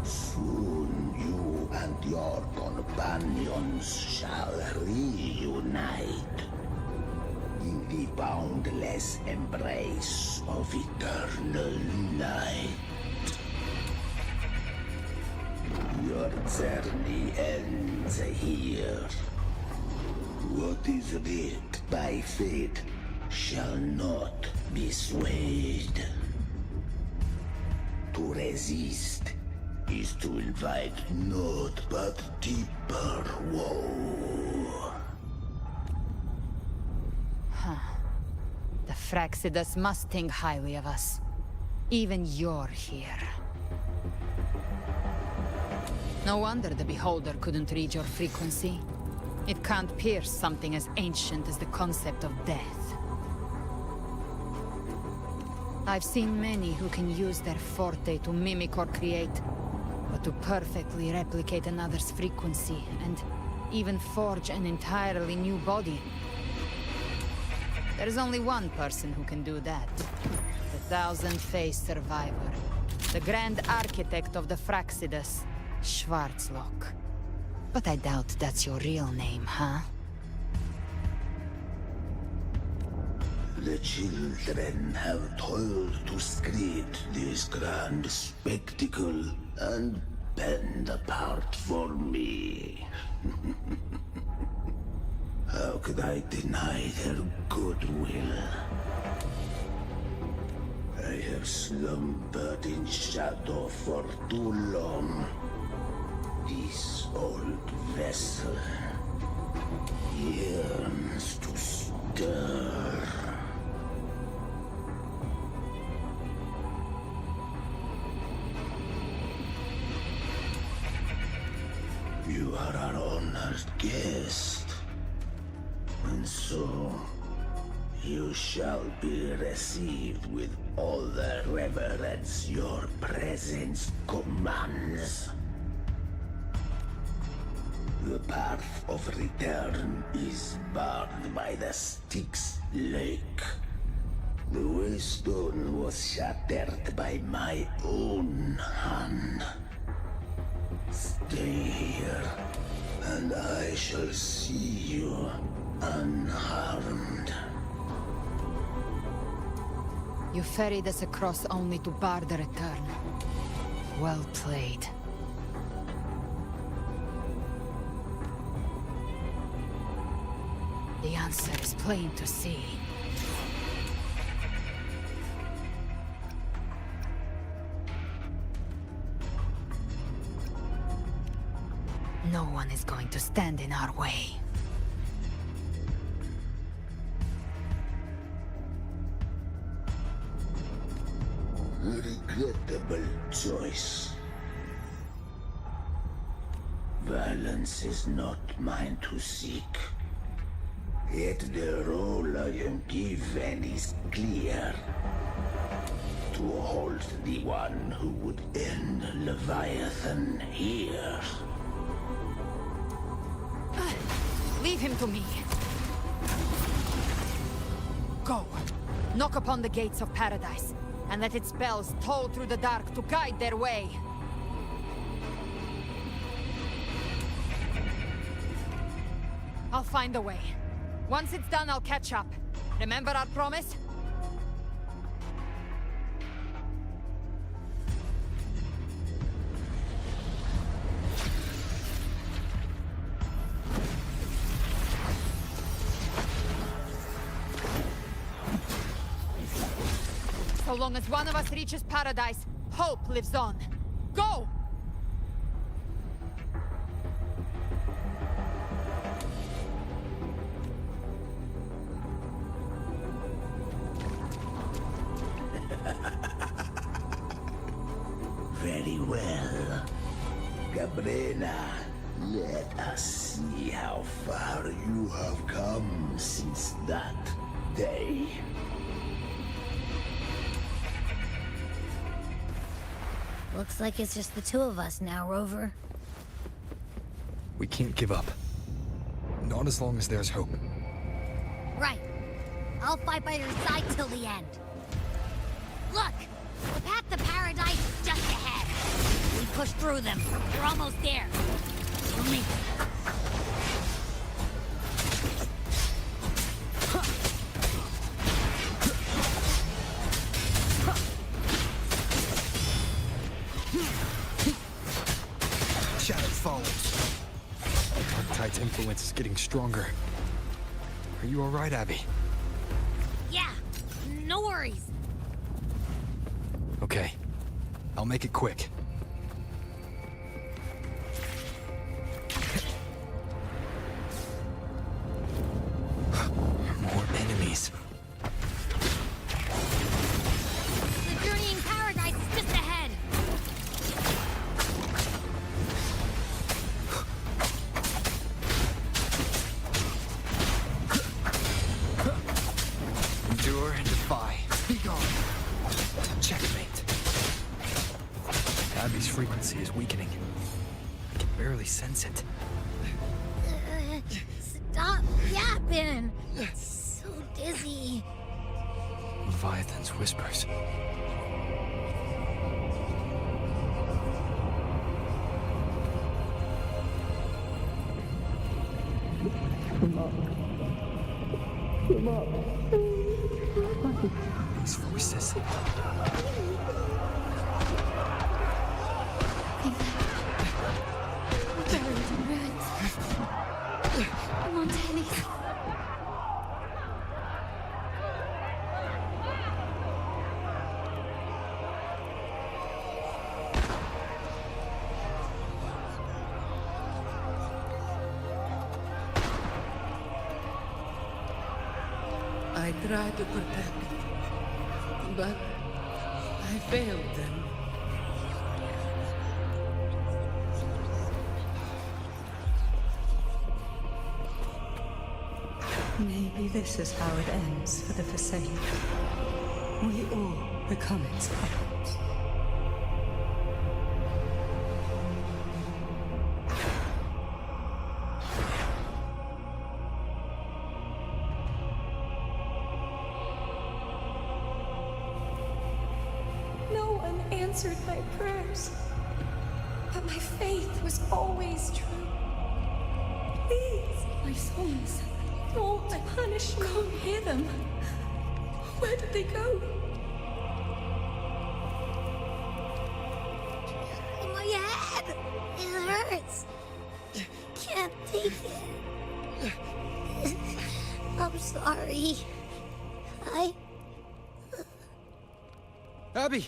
Soon you and your companions shall reunite in the boundless embrace of eternal night. Your journey ends here. What is writ by fate shall not be swayed. To resist is to invite naught but deeper woe. Huh. The Fraxidus must think highly of us. Even you're here. No wonder the Beholder couldn't read your frequency. It can't pierce something as ancient as the concept of death. I've seen many who can use their forte to mimic or create, but to perfectly replicate another's frequency, and even forge an entirely new body. There's only one person who can do that. The thousand-faced survivor. The grand architect of the Fraxidus, Schwarzlock. But I doubt that's your real name, huh? The children have toiled to create this grand spectacle and bend apart for me. How could I deny their goodwill? I have slumbered in shadow for too long. This old vessel yearns to stir. You are our honored guest, and so you shall be received with all the reverence your presence commands. The path of return is barred by the Styx Lake. The waystone was shattered by my own hand. Stay here, and I shall see you unharmed. You ferried us across only to bar the return. Well played. The answer is plain to see. No one is going to stand in our way. Regrettable choice. Violence is not mine to seek. Yet the role I am given is clear. To hold the one who would end Leviathan here. Leave him to me. Go. Knock upon the gates of paradise, and let its bells toll through the dark to guide their way. I'll find a way. Once it's done, I'll catch up. Remember our promise? So long as one of us reaches paradise, hope lives on. Go! Very well. Gabrina, let us see how far you have come since that day. Looks like it's just the two of us now, Rover. We can't give up. Not as long as there's hope. Right. I'll fight by your side till the end. Look! The path to paradise is just ahead. We push through them. We're almost there. We'll make it. Shadow follows. Tide's influence is getting stronger. Are you alright, Abby? Yeah, no worries. Okay. I'll make it quick. More enemies. The journeying paradise is just ahead. Abby's frequency is weakening. I can barely sense it. Stop yapping! So dizzy. Leviathan's whispers. These voices. Buried in ruins. Montanis. I tried to protect, but I failed them. Maybe this is how it ends for the Forsaken. We all become its puppets. No one answered my prayers, but my faith was always true. Please, my souls, don't punish me. Can't hear them. Where did they go? My head! It hurts! Can't take it. I'm sorry. Abby!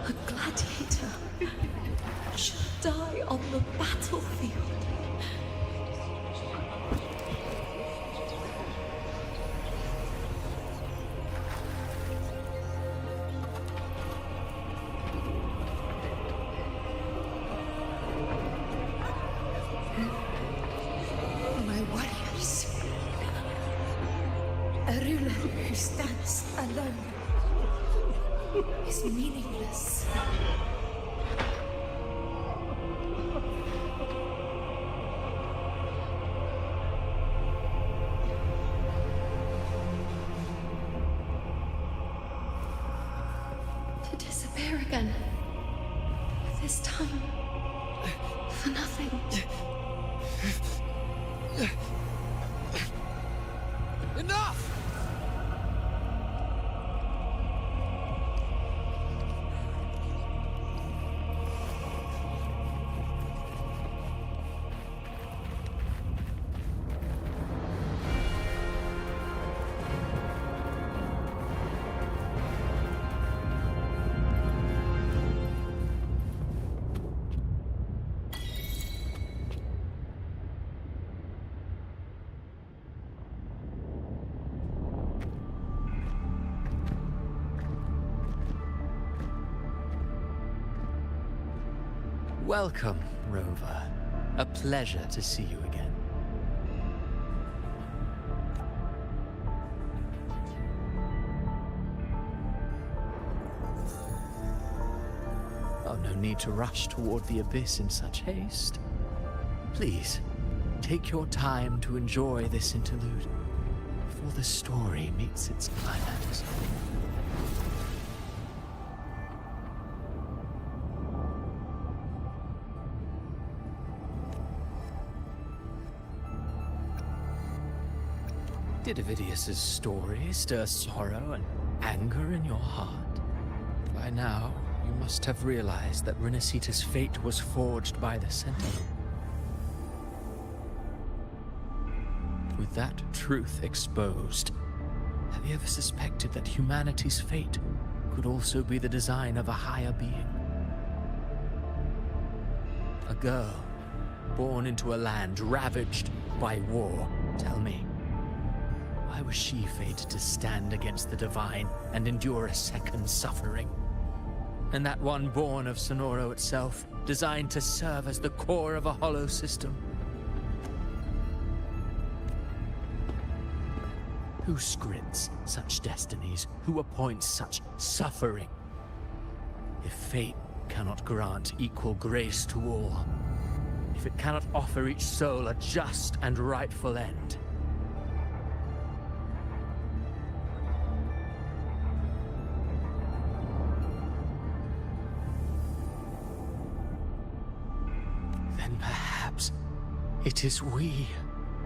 A gladiator should die on the battlefield. My warriors. A ruler who stands alone is meaningless. To disappear again. This time, for nothing. Enough! Welcome, Rover. A pleasure to see you again. Oh, no need to rush toward the abyss in such haste. Please, take your time to enjoy this interlude before the story meets its climax. Did Avidius's story stir sorrow and anger in your heart? By now, you must have realized that Renacita's fate was forged by the Sentinel. With that truth exposed, have you ever suspected that humanity's fate could also be the design of a higher being? A girl born into a land ravaged by war. Tell me, why was she fated to stand against the divine and endure a second suffering? And that one born of Sonoro itself, designed to serve as the core of a hollow system? Who scripts such destinies? Who appoints such suffering? If fate cannot grant equal grace to all, if it cannot offer each soul a just and rightful end, then perhaps it is we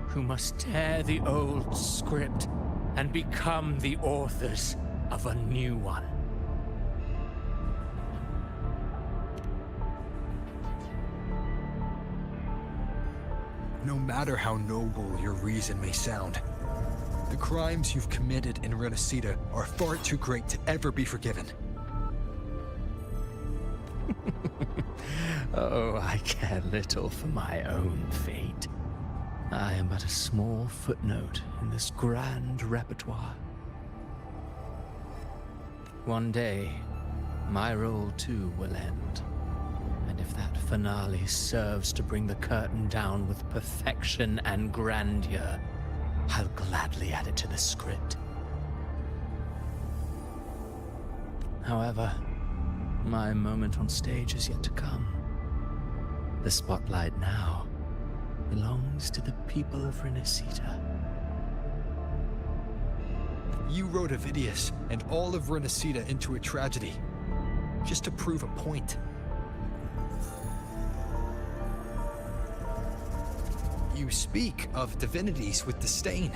who must tear the old script and become the authors of a new one. No matter how noble your reason may sound, the crimes you've committed in Renacita are far too great to ever be forgiven. Oh, I care little for my own fate. I am but a small footnote in this grand repertoire. One day, my role too will end. And if that finale serves to bring the curtain down with perfection and grandeur, I'll gladly add it to the script. However, my moment on stage is yet to come. The spotlight now belongs to the people of Renacita. You wrote Avidius and all of Renacita into a tragedy, just to prove a point. You speak of divinities with disdain,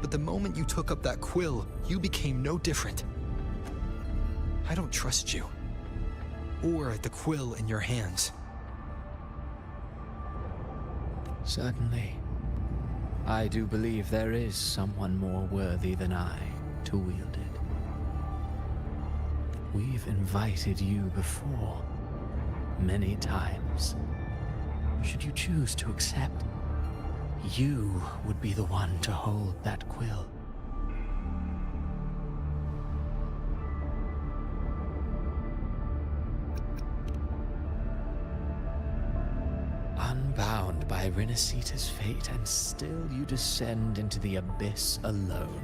but the moment you took up that quill, you became no different. I don't trust you, or the quill in your hands. Certainly. I do believe there is someone more worthy than I to wield it. We've invited you before, many times. Should you choose to accept, you would be the one to hold that quill. Unbound by Renacita's fate, and still you descend into the abyss alone,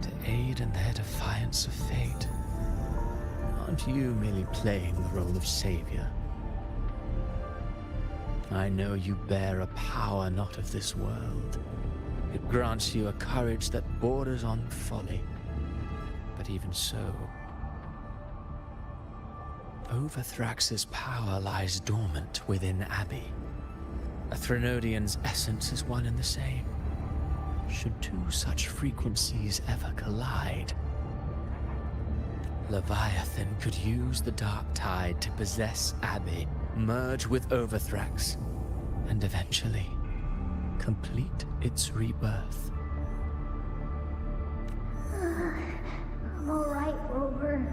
to aid in their defiance of fate. Aren't you merely playing the role of savior? I know you bear a power not of this world. It grants you a courage that borders on folly. But even so, Overthrax's power lies dormant within Abbey. A Threnodian's essence is one and the same. Should two such frequencies ever collide, Leviathan could use the dark tide to possess Abbey, merge with Overthrax, and eventually complete its rebirth. I'm alright, Rover.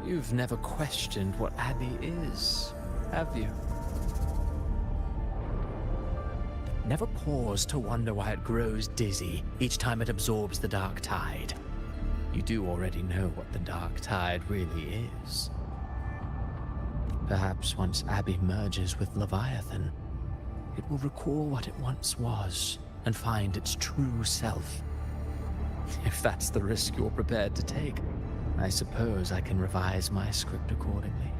You've never questioned what Abbey is, have you? Never pause to wonder why it grows dizzy each time it absorbs the dark tide. You do already know what the dark tide really is. Perhaps once Abbey merges with Leviathan, it will recall what it once was and find its true self. If that's the risk you're prepared to take, I suppose I can revise my script accordingly.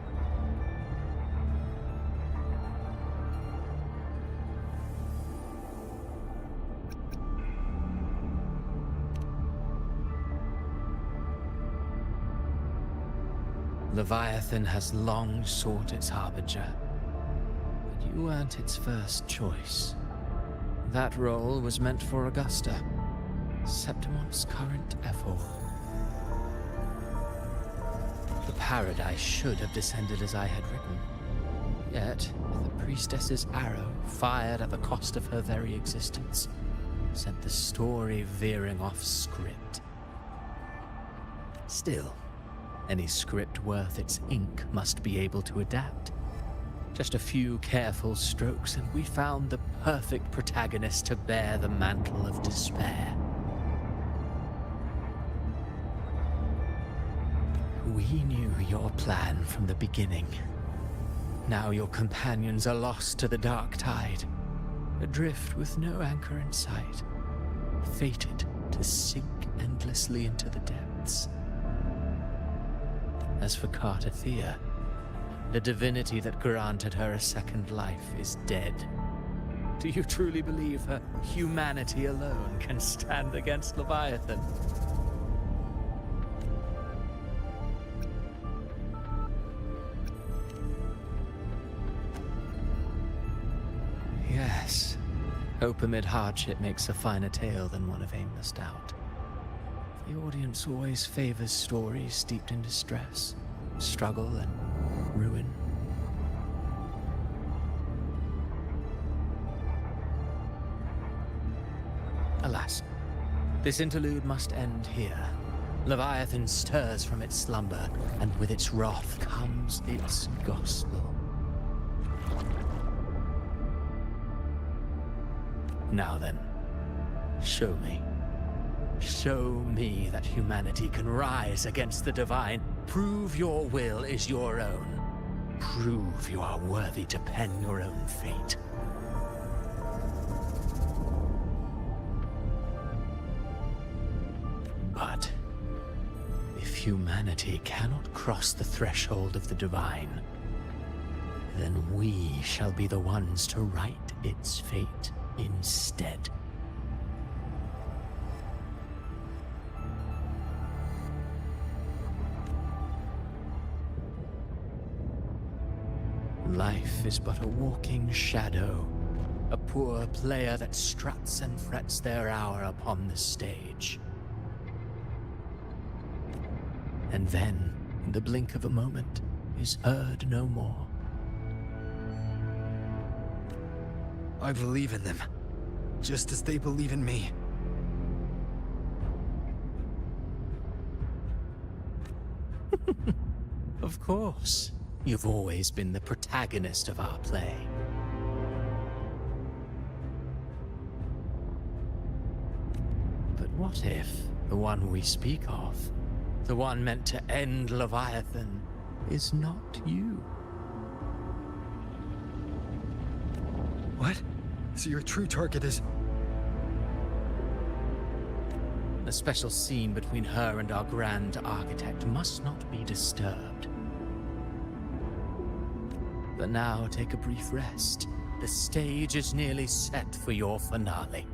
Leviathan has long sought its harbinger, but you weren't its first choice. That role was meant for Augusta, Septimon's current ephor. The paradise should have descended as I had written. Yet, the priestess's arrow, fired at the cost of her very existence, sent the story veering off script. Still, any script worth its ink must be able to adapt. Just a few careful strokes and we found the perfect protagonist to bear the mantle of despair. We knew your plan from the beginning. Now your companions are lost to the dark tide, adrift with no anchor in sight, fated to sink endlessly into the depths. As for Cartathea, the divinity that granted her a second life is dead. Do you truly believe her humanity alone can stand against Leviathan? Yes, hope amid hardship makes a finer tale than one of aimless doubt. The audience always favors stories steeped in distress, struggle, and ruin. Alas, this interlude must end here. Leviathan stirs from its slumber, and with its wrath comes its gospel. Now then, show me. Show me that humanity can rise against the divine. Prove your will is your own. Prove you are worthy to pen your own fate. But if humanity cannot cross the threshold of the divine, then we shall be the ones to right its fate instead. Life is but a walking shadow, a poor player that struts and frets their hour upon the stage. And then, in the blink of a moment, is heard no more. I believe in them, just as they believe in me. Of course. You've always been the protagonist of our play. But what if the one we speak of, the one meant to end Leviathan, is not you? What? So your true target is... The special scene between her and our Grand Architect must not be disturbed. But now take a brief rest. The stage is nearly set for your finale.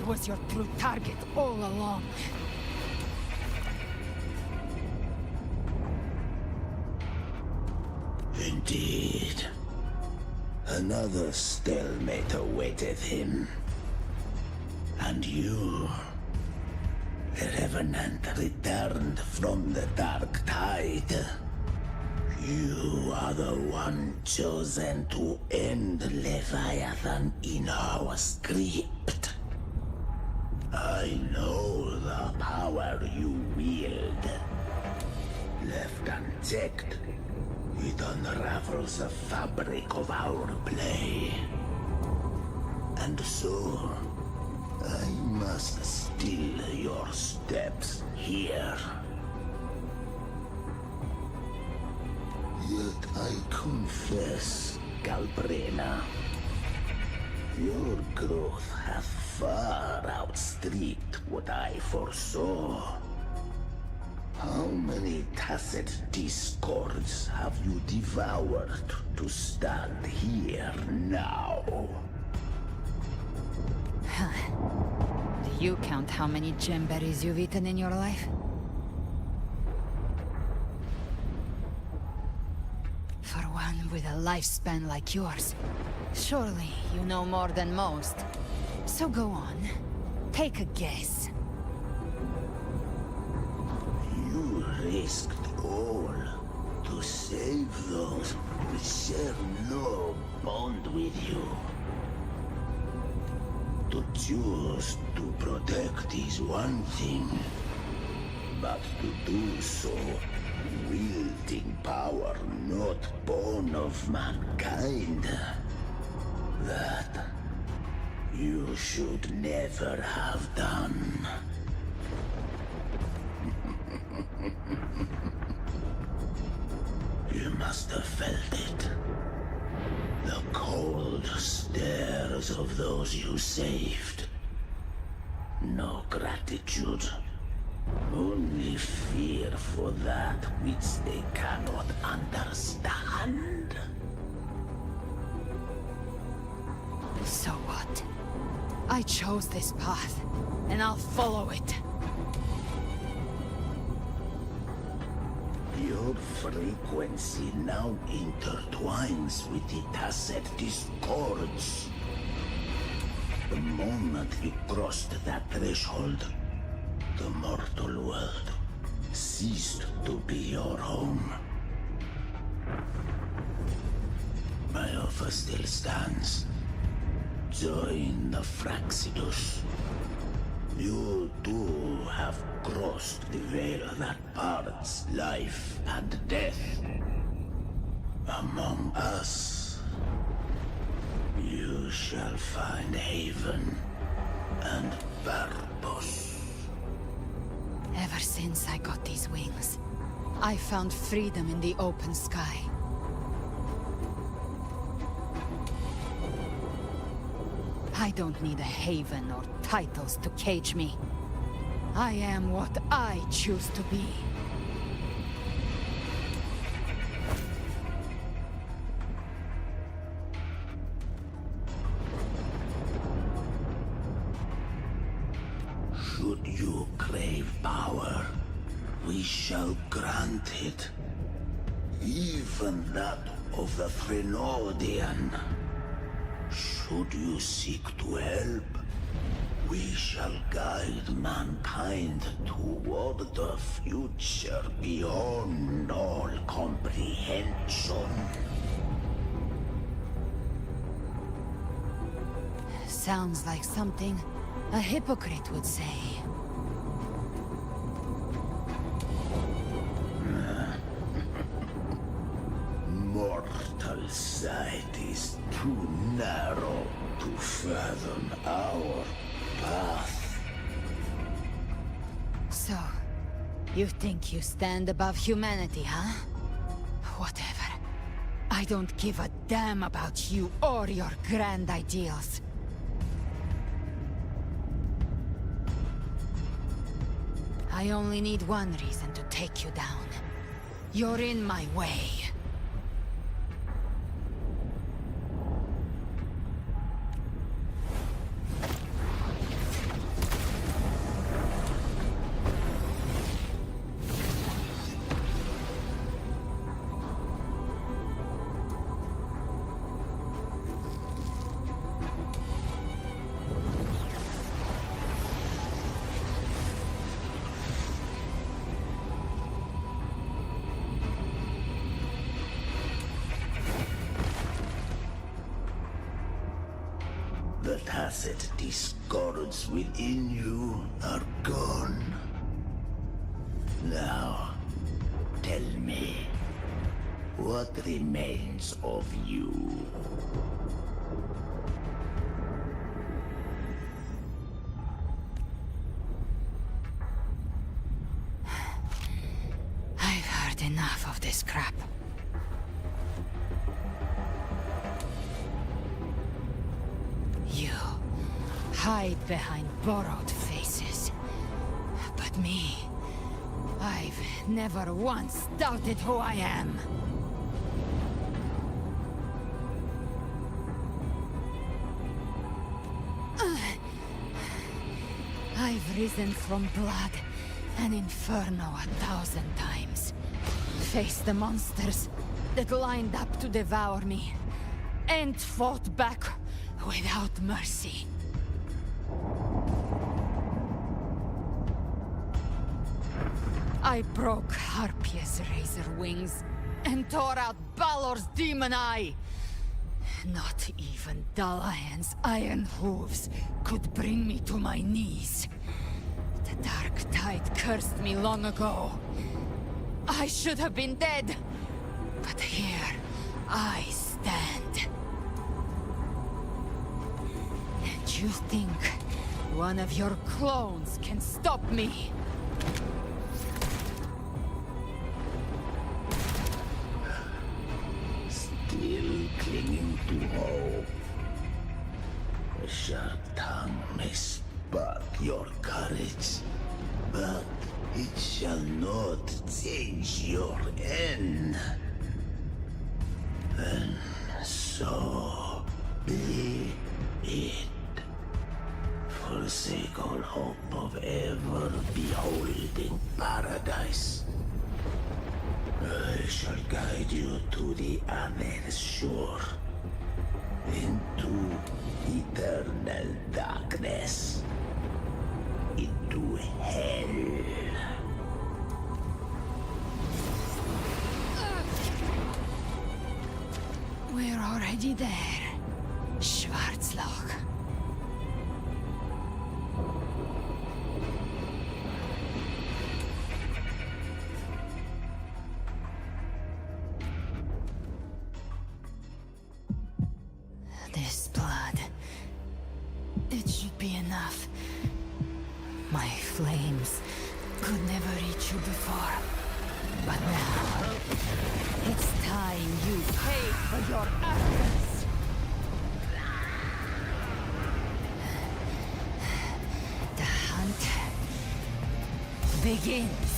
Was your true target all along. Indeed. Another stalemate awaiteth him. And you, the Revenant returned from the dark tide. You are the one chosen to end Leviathan in our script. I know the power you wield. Left unchecked, it unravels the fabric of our play. And so, I must still your steps here. Yet I confess, Galbrena, Your growth hath far outstripped what I foresaw. How many tacit discords have you devoured to stand here now? Do you count how many gemberries you've eaten in your life? For one with a lifespan like yours, surely you know more than most. So go on, take a guess. You risked all to save those who share no bond with you. To choose to protect is one thing, but to do so wielding power not born of mankind, that you should never have done. You must have felt it. The cold stares of those you saved. No gratitude. Only fear for that which they cannot understand. So what? I chose this path, and I'll follow it. Your frequency now intertwines with the tacit discords. The moment you crossed that threshold, the mortal world ceased to be your home. My offer still stands. Join the Fraxidus. You too have crossed the veil that parts life and death. Among us, you shall find haven and purpose. Ever since I got these wings, I found freedom in the open sky. I don't need a haven or titles to cage me. I am what I choose to be. Should you crave power, we shall grant it. Even that of the Threnodian. Should you seek to help, we shall guide mankind toward the future beyond all comprehension. Sounds like something a hypocrite would say. Mortal sight is too narrow to fathom our path. So, you think you stand above humanity, huh? Whatever. I don't give a damn about you or your grand ideals. I only need one reason to take you down. You're in my way. The tacit discords within you are gone. Now, tell me, what remains of you? I've heard enough of this crap. hide behind borrowed faces. But me, I've never once doubted who I am. I've risen from blood and inferno 1,000 times. Faced the monsters that lined up to devour me, and fought back without mercy. I broke Harpia's razor wings and tore out Balor's demon eye. Not even Dalahan's iron hooves could bring me to my knees. The dark tide cursed me long ago. I should have been dead, but here I stand. And you think one of your clones can stop me? Still clinging to hope. A sharp tongue may spark your courage, but it shall not change your end. And so be it. Forsake all hope of ever beholding paradise. I shall guide you to the other shore, into eternal darkness, into hell. We're already there, Schwarzloch. This blood, it should be enough. My flames could never reach you before, but now it's time you paid for your actions. The hunt begins.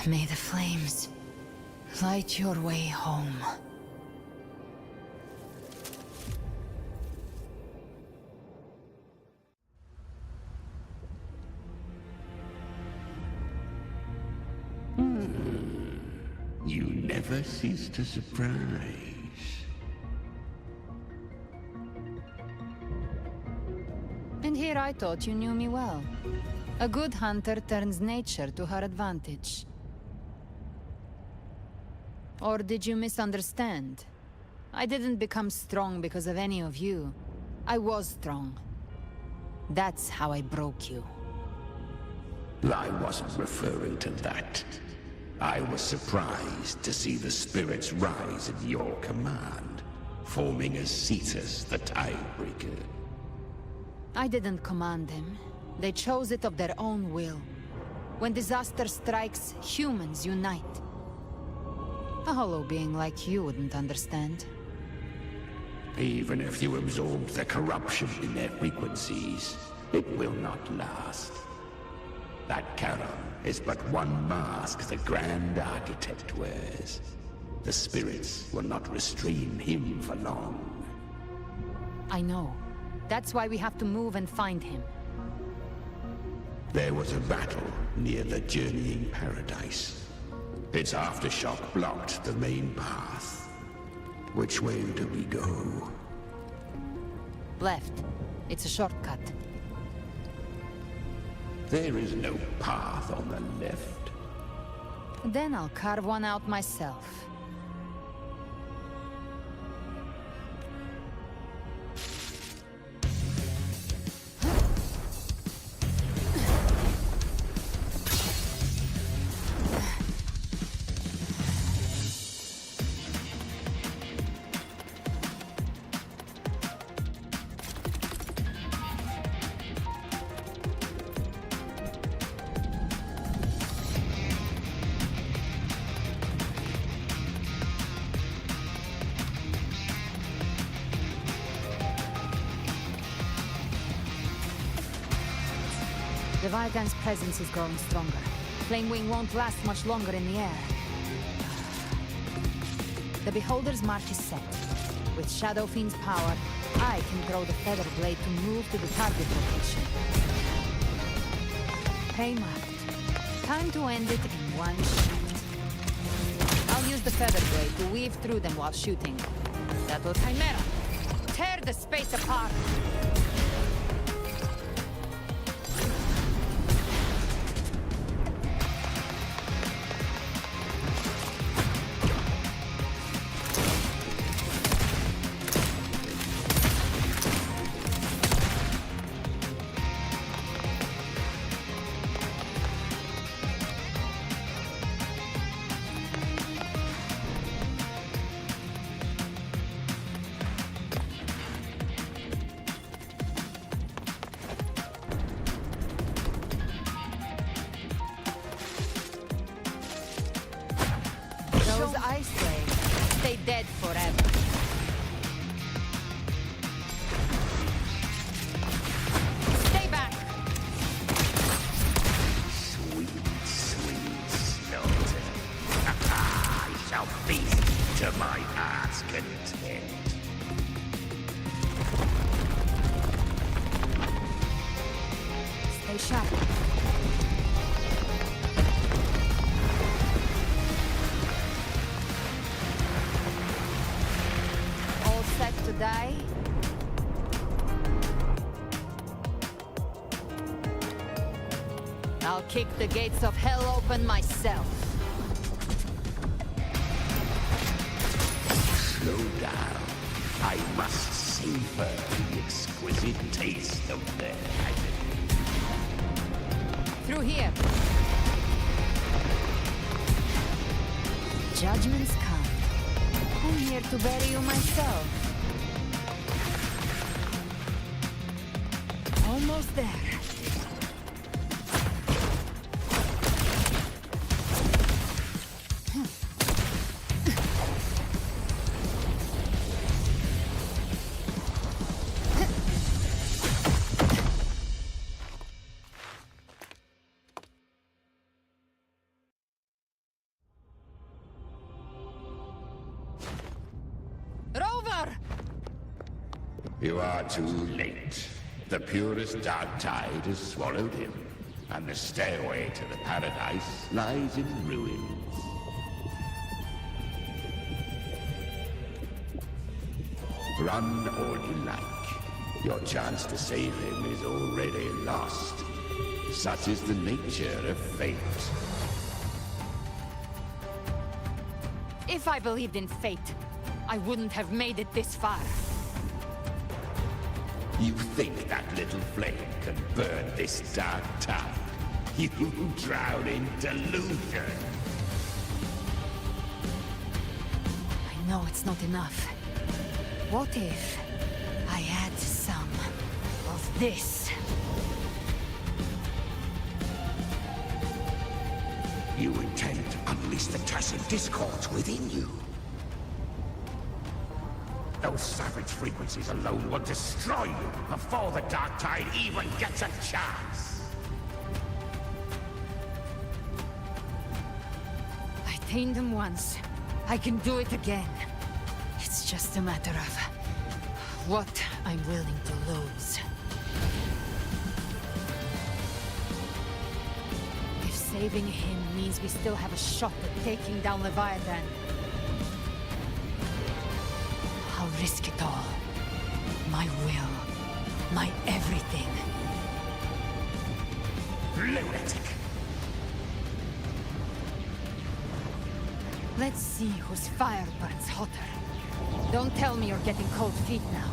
May the flames light your way home. You never cease to surprise. And here I thought you knew me well. A good hunter turns nature to her advantage. Or did you misunderstand? I didn't become strong because of any of you. I was strong. That's how I broke you. I wasn't referring to that. I was surprised to see the spirits rise at your command, forming as Cetus the Tidebreaker. I didn't command them. They chose it of their own will. When disaster strikes, humans unite. A hollow being like you wouldn't understand. Even if you absorb the corruption in their frequencies, it will not last. That Charon is but one mask the Grand Architect wears. The spirits will not restrain him for long. I know. That's why we have to move and find him. There was a battle near the Journeying Paradise. Its aftershock blocked the main path. Which way do we go? Left. It's a shortcut. There is no path on the left. Then I'll carve one out myself. Leviathan's presence is growing stronger. Flamewing won't last much longer in the air. The Beholder's mark is set. With Shadow Fiend's power, I can throw the Feather Blade to move to the target location. Prey marked. Time to end it in one shot. I'll use the Feather Blade to weave through them while shooting. That will Chimera! Tear the space apart! Those ice waves stay dead forever. Stay back! Sweet, sweet slaughter. I shall feast to my heart's content. Stay sharp. All set to die? I'll kick the gates of hell open myself. Slow down. I must savor the exquisite taste of their agony. Through here. Judgments come. I'm here to bury you myself. Almost there. You are too late. The purest dark tide has swallowed him, and the stairway to the paradise lies in ruins. Run all you like. Your chance to save him is already lost. Such is the nature of fate. If I believed in fate, I wouldn't have made it this far. You think that little flame can burn this dark tide? You drown in delusion. I know it's not enough. What if I add some of this? You intend to unleash the tacit discords within you. Those savage frequencies alone will destroy you before the dark tide even gets a chance. I tamed them once. I can do it again. It's just a matter of what I'm willing to lose. If saving him means we still have a shot at taking down Leviathan, I'll risk it all. My will My everything. Lunatic! Let's see whose fire burns hotter. Don't tell me you're getting cold feet now.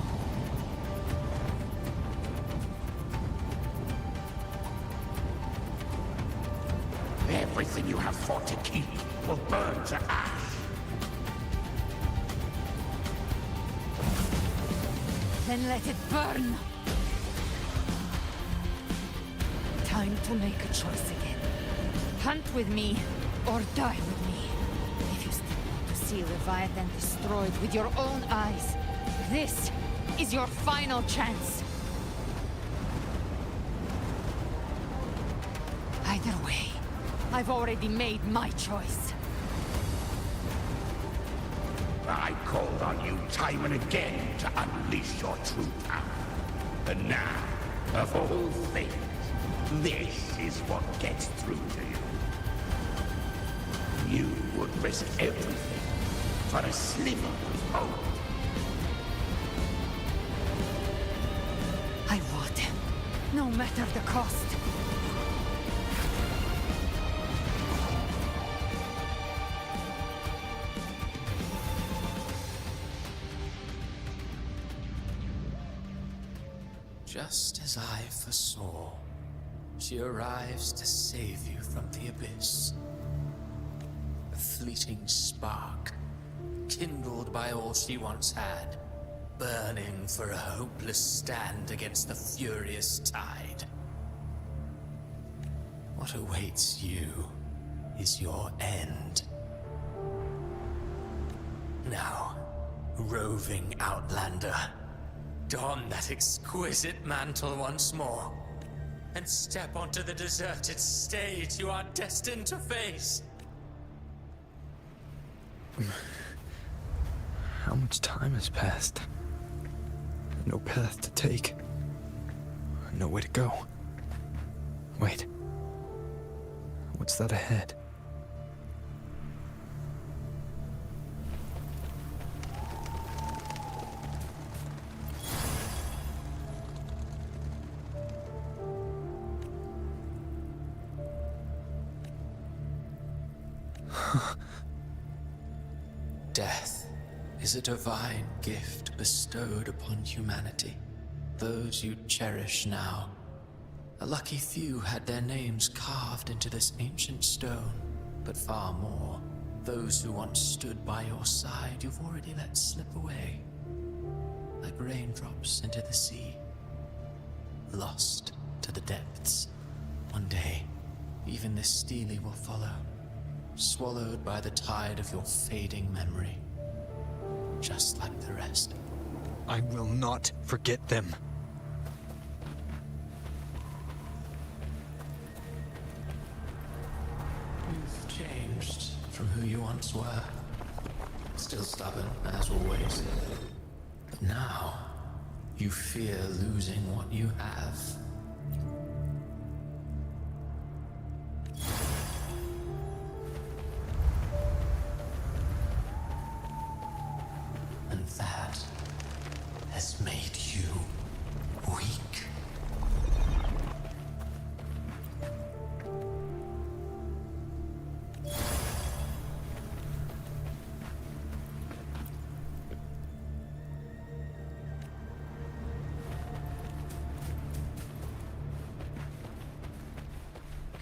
Everything you have fought to keep will burn to ash. Then let it burn! Time to make a choice again. Hunt with me, or die with me. If you still want to see Leviathan destroyed with your own eyes, this is your final chance. Either way, I've already made my choice. I called on you time and again to unleash your true power. And now, of all things, this is what gets through to you. You would risk everything for a sliver of hope. I would, no matter the cost. Just as I foresaw, she arrives to save you from the abyss. A fleeting spark, kindled by all she once had, burning for a hopeless stand against the furious tide. What awaits you is your end. Now, roving outlander, don that exquisite mantle once more, and step onto the deserted stage you are destined to face. How much time has passed? No path to take. Nowhere to go. Wait. What's that ahead? Death is a divine gift bestowed upon humanity. Those you cherish now, a lucky few had their names carved into this ancient stone, but far more, those who once stood by your side you've already let slip away, like raindrops into the sea, lost to the depths. One day, even this stele will follow, swallowed by the tide of your fading memory, just like the rest. I will not forget them. You've changed from who you once were. Still stubborn, as always. But now, you fear losing what you have. And that has made you weak.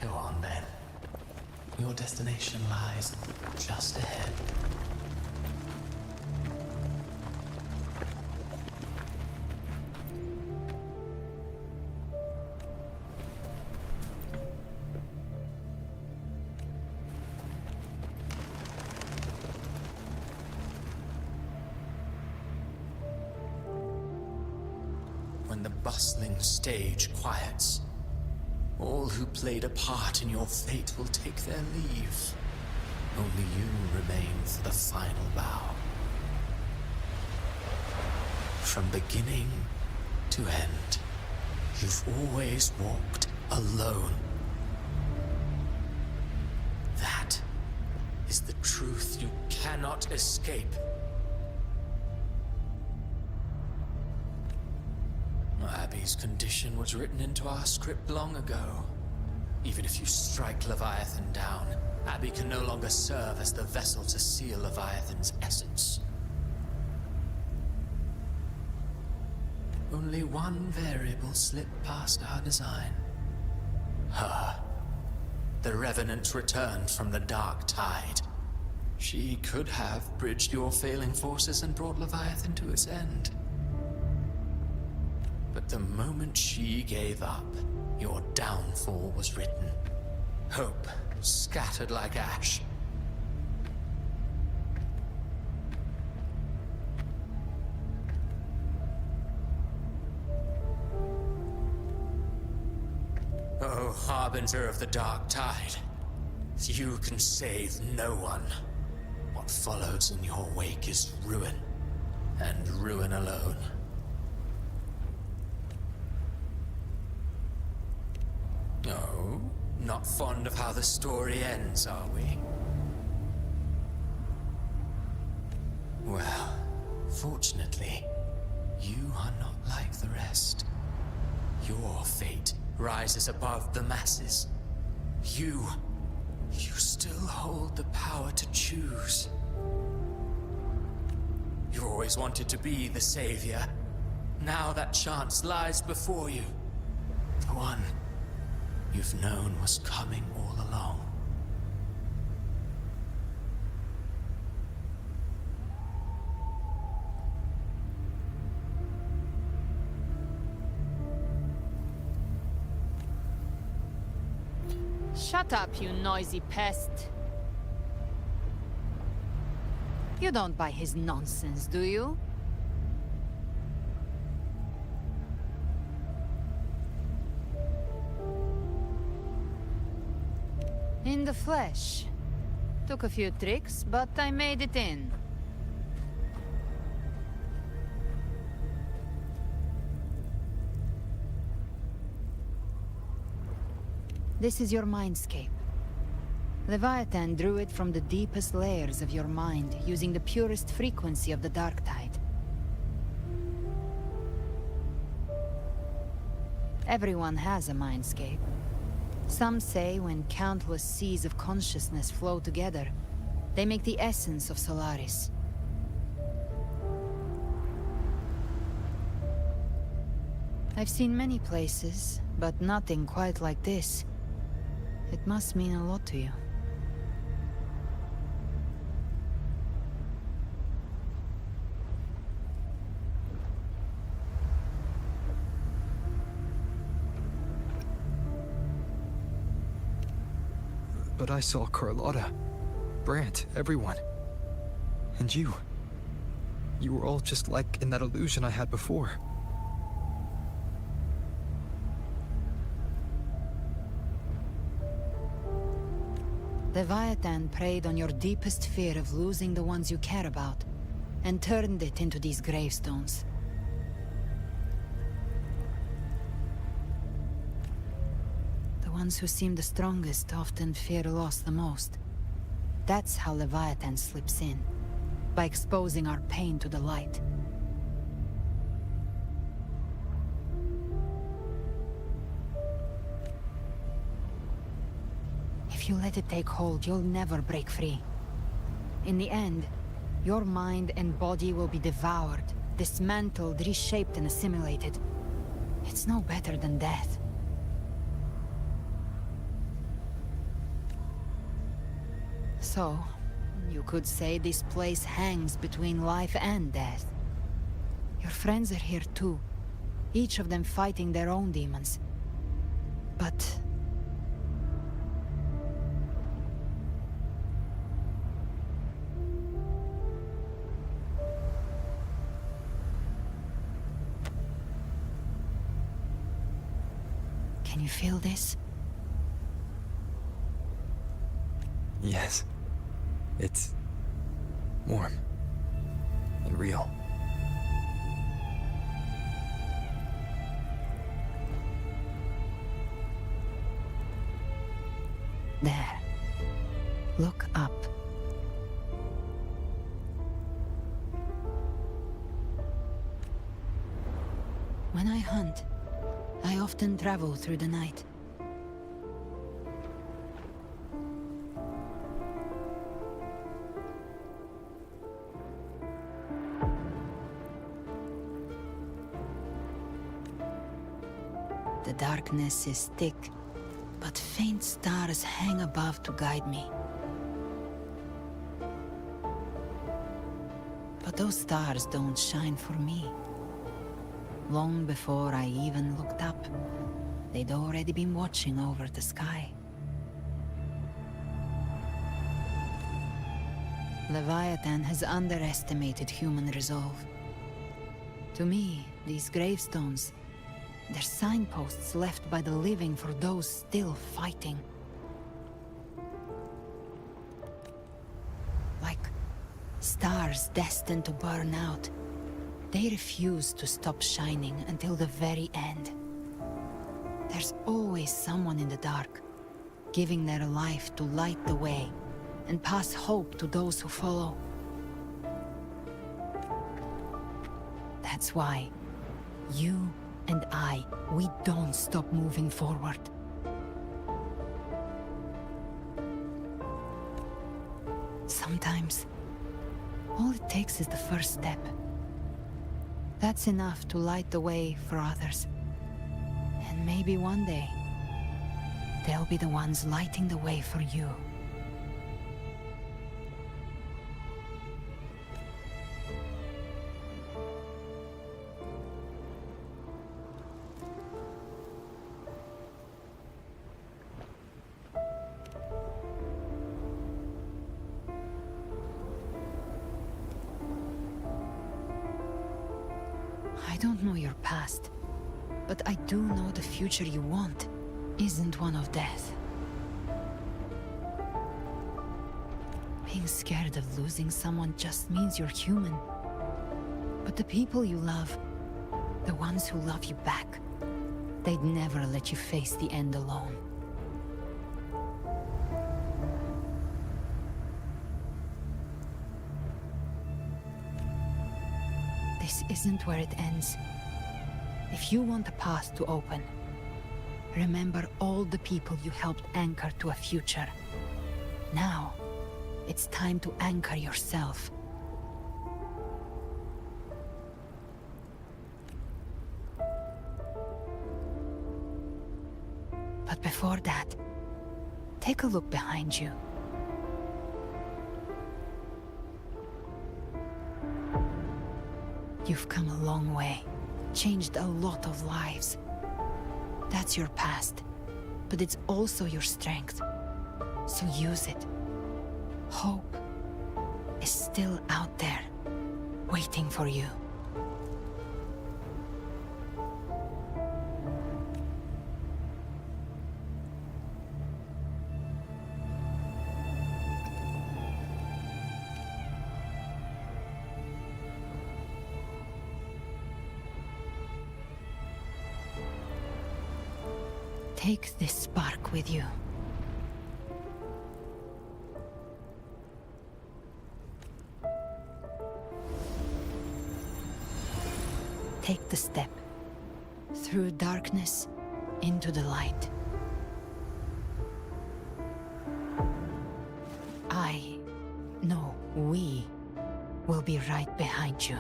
Go on then. Your destination lies just ahead. When the bustling stage quiets, all who played a part in your fate will take their leave. Only you remain for the final bow. From beginning to end, you've always walked alone. That is the truth you cannot escape. Abby's condition was written into our script long ago. Even if you strike Leviathan down, Abby can no longer serve as the vessel to seal Leviathan's essence. Only one variable slipped past our design. Her. The Revenant returned from the Dark Tide. She could have bridged your failing forces and brought Leviathan to its end. But the moment she gave up, your downfall was written. Hope scattered like ash. Oh, harbinger of the Dark Tide. You can save no one. What follows in your wake is ruin, and ruin alone. No, not fond of how the story ends, are we? Well, fortunately, you are not like the rest. Your fate rises above the masses. You still hold the power to choose. You always wanted to be the savior. Now that chance lies before you. The one you've known was coming all along. Shut up, you noisy pest. You don't buy his nonsense, do you? In the flesh. Took a few tricks, but I made it in. This is your mindscape. Leviathan drew it from the deepest layers of your mind, using the purest frequency of the Dark Tide. Everyone has a mindscape. Some say when countless seas of consciousness flow together, they make the essence of Solaris. I've seen many places, but nothing quite like this. It must mean a lot to you. But I saw Carlotta, Brant, everyone. And you. You were all just like in that illusion I had before. Leviathan preyed on your deepest fear of losing the ones you care about, and turned it into these gravestones. The ones who seem the strongest often fear loss the most. That's how Leviathan slips in, by exposing our pain to the light. If you let it take hold, you'll never break free. In the end, your mind and body will be devoured, dismantled, reshaped, and assimilated. It's no better than death. So, you could say this place hangs between life and death. Your friends are here too, each of them fighting their own demons. But can you feel this? Yes. It's warm and real. There. Look up. When I hunt, I often travel through the night. The darkness is thick, but faint stars hang above to guide me. But those stars don't shine for me. Long before I even looked up, they'd already been watching over the sky. Leviathan has underestimated human resolve. To me, these gravestones, they're signposts left by the living for those still fighting. Like stars destined to burn out. They refuse to stop shining until the very end. There's always someone in the dark, giving their life to light the way and pass hope to those who follow. That's why you and I, we don't stop moving forward. Sometimes, all it takes is the first step. That's enough to light the way for others. And maybe one day, they'll be the ones lighting the way for you. I don't know your past, but I do know the future you want isn't one of death. Being scared of losing someone just means you're human. But the people you love, the ones who love you back, they'd never let you face the end alone. This isn't where it ends. If you want a path to open, remember all the people you helped anchor to a future. Now, it's time to anchor yourself. But before that, take a look behind you. You've come a long way, changed a lot of lives. That's your past, but it's also your strength. So use it. Hope is still out there, waiting for you. Take this spark with you. Take the step through darkness into the light. We will be right behind you.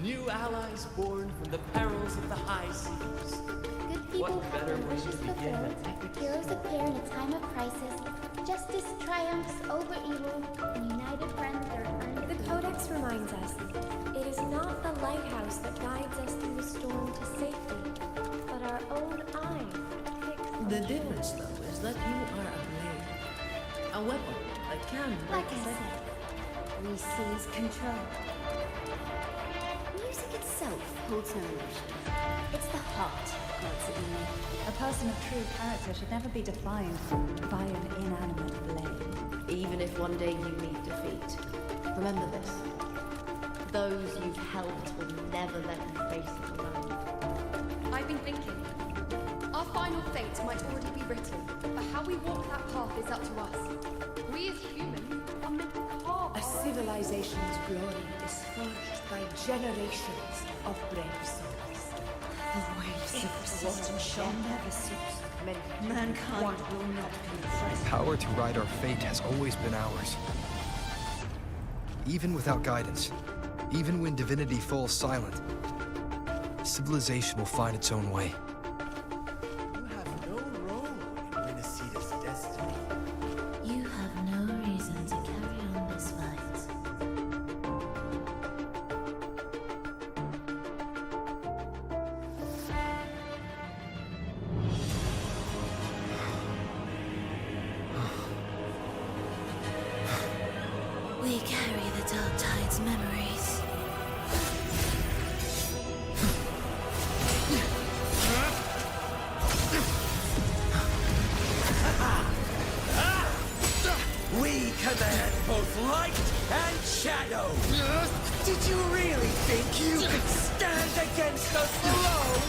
New allies born from the perils of the high seas. Good people What have better their way wishes to begin fulfilled. Heroes appear in a time of crisis. Justice triumphs over evil, and united friends are earned. The Codex reminds us, it is not the lighthouse that guides us through the storm to safety, but our own eye. The difference, though, is that you are a blade. A weapon that can... Like I said, we seize control. Music itself holds no emotion. It's the heart that makes it unique. A person of true character should never be defined by an inanimate blade. Even if one day you meet defeat, remember this. Those you've helped will never let you face it alone. I've been thinking. After final fate might already be written, but how we walk that path is up to us. We as humans are meant to carve A civilization's glory is forged by generations of brave souls. The waves of rotten shall never cease. Mankind will not be oppressed. Power to ride our fate has always been ours. Even without guidance, even when divinity falls silent, civilization will find its own way. You have no role in Renacita's destiny. You have no reason to carry on this fight. We carry the Dark Tide's memories. We command both light and shadow! Did you really think you could stand against us alone?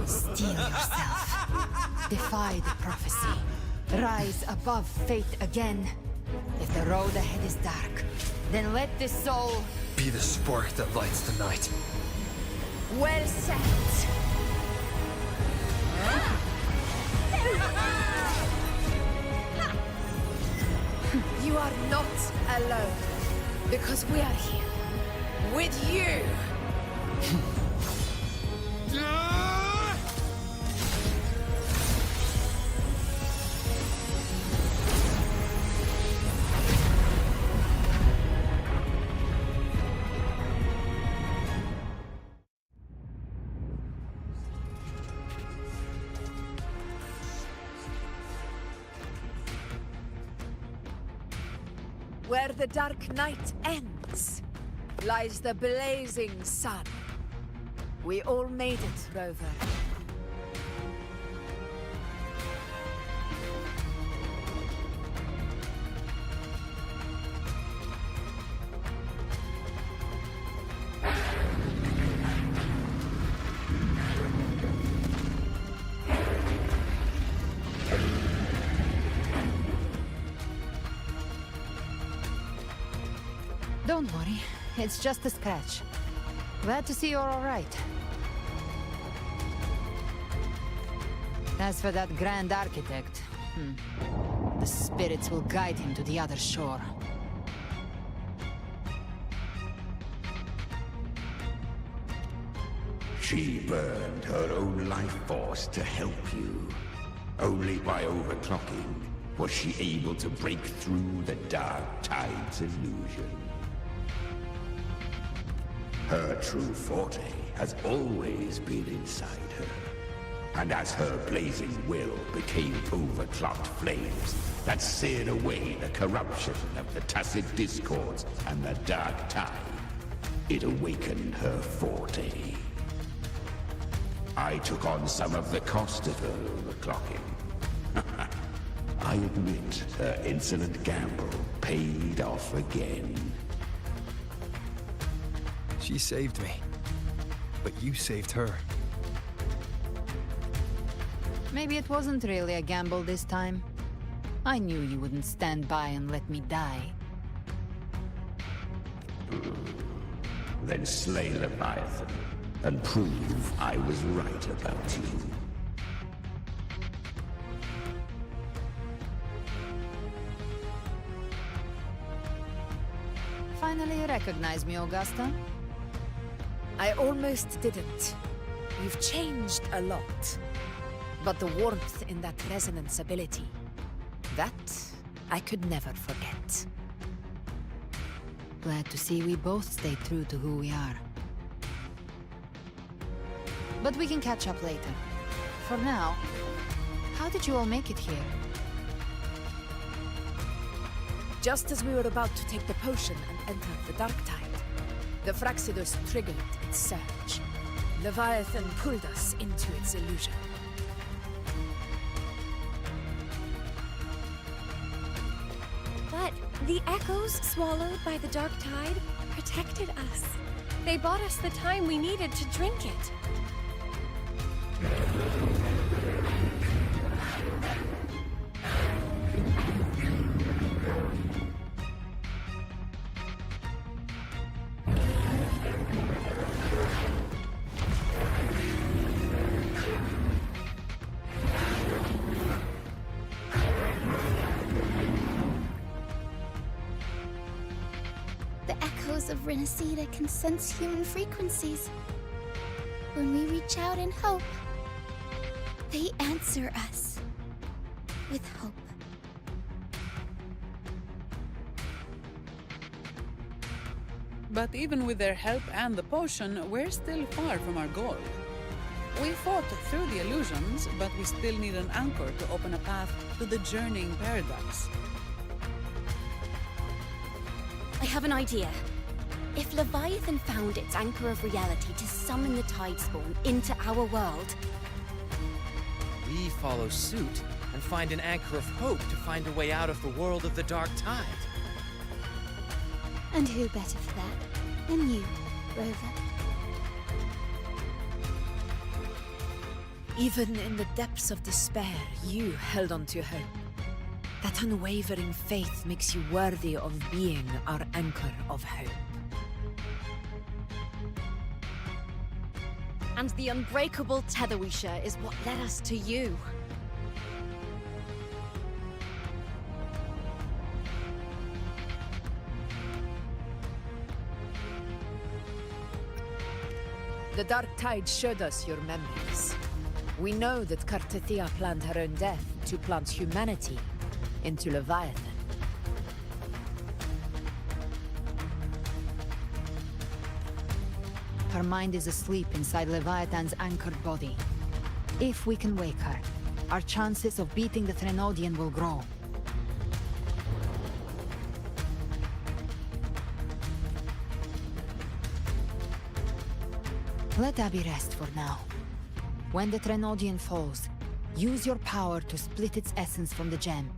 Steel yourself. Defy the prophecy. Rise above fate again. If the road ahead is dark, then let this soul Be the spark that lights the night. Well said. You are not alone, because we are here with you. Where the dark night ends, lies the blazing sun. We all made it, Rover. Don't worry, it's just a scratch. Glad to see you're all right. As for that Grand Architect, the spirits will guide him to the other shore. She burned her own life force to help you. Only by overclocking was she able to break through the Dark Tide's illusion. Her true forte has always been inside her. And as her blazing will became overclocked flames that seared away the corruption of the Tacit Discords and the Dark Tide, it awakened her forte. I took on some of the cost of her overclocking. I admit her insolent gamble paid off again. She saved me, but you saved her. Maybe it wasn't really a gamble this time. I knew you wouldn't stand by and let me die. Then slay Leviathan, and prove I was right about you. Finally you recognize me, Augusta? I almost didn't. You've changed a lot. But the warmth in that resonance ability, that I could never forget. Glad to see we both stayed true to who we are. But we can catch up later. For now, how did you all make it here? Just as we were about to take the potion and enter the Dark Tide, the Fraxidus triggered its surge. Leviathan pulled us into its illusion. But the echoes swallowed by the dark tide protected us. They bought us the time we needed to drink it. The echoes of Renacida can sense human frequencies. When we reach out in hope, they answer us with hope. But even with their help and the potion, we're still far from our goal. We fought through the illusions, but we still need an anchor to open a path to the journeying paradise. I have an idea. If Leviathan found its anchor of reality to summon the Tidespawn into our world, We follow suit and find an anchor of hope to find a way out of the world of the dark tide. And who better for that than you, Rover? Even in the depths of despair, you held on to hope. That unwavering faith makes you worthy of being our anchor of hope. And the unbreakable tether we share is what led us to you. The dark tide showed us your memories. We know that Kartathea planned her own death to plant humanity into Leviathan. Her mind is asleep inside Leviathan's anchored body. If we can wake her, our chances of beating the Threnodian will grow. Let Abby rest for now. When the Threnodian falls, use your power to split its essence from the gem,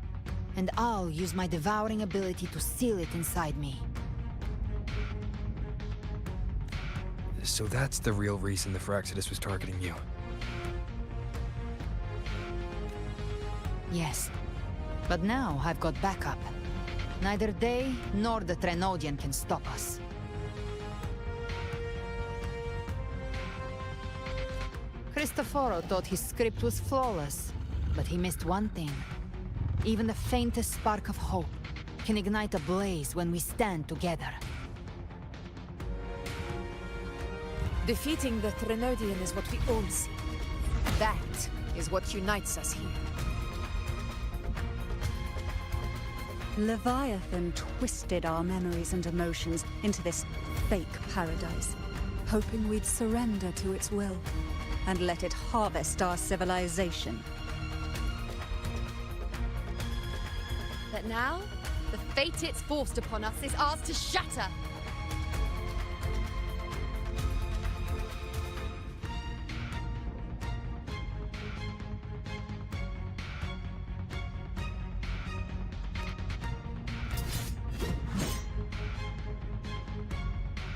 and I'll use my devouring ability to seal it inside me. So that's the real reason the Phyraxidus was targeting you. Yes, but now I've got backup. Neither they nor the Threnodian can stop us. Cristoforo thought his script was flawless, but he missed one thing. Even the faintest spark of hope can ignite a blaze when we stand together. Defeating the Threnodian is what we all see. That is what unites us here. Leviathan twisted our memories and emotions into this fake paradise, hoping we'd surrender to its will and let it harvest our civilization. But now, the fate it's forced upon us is ours to shatter.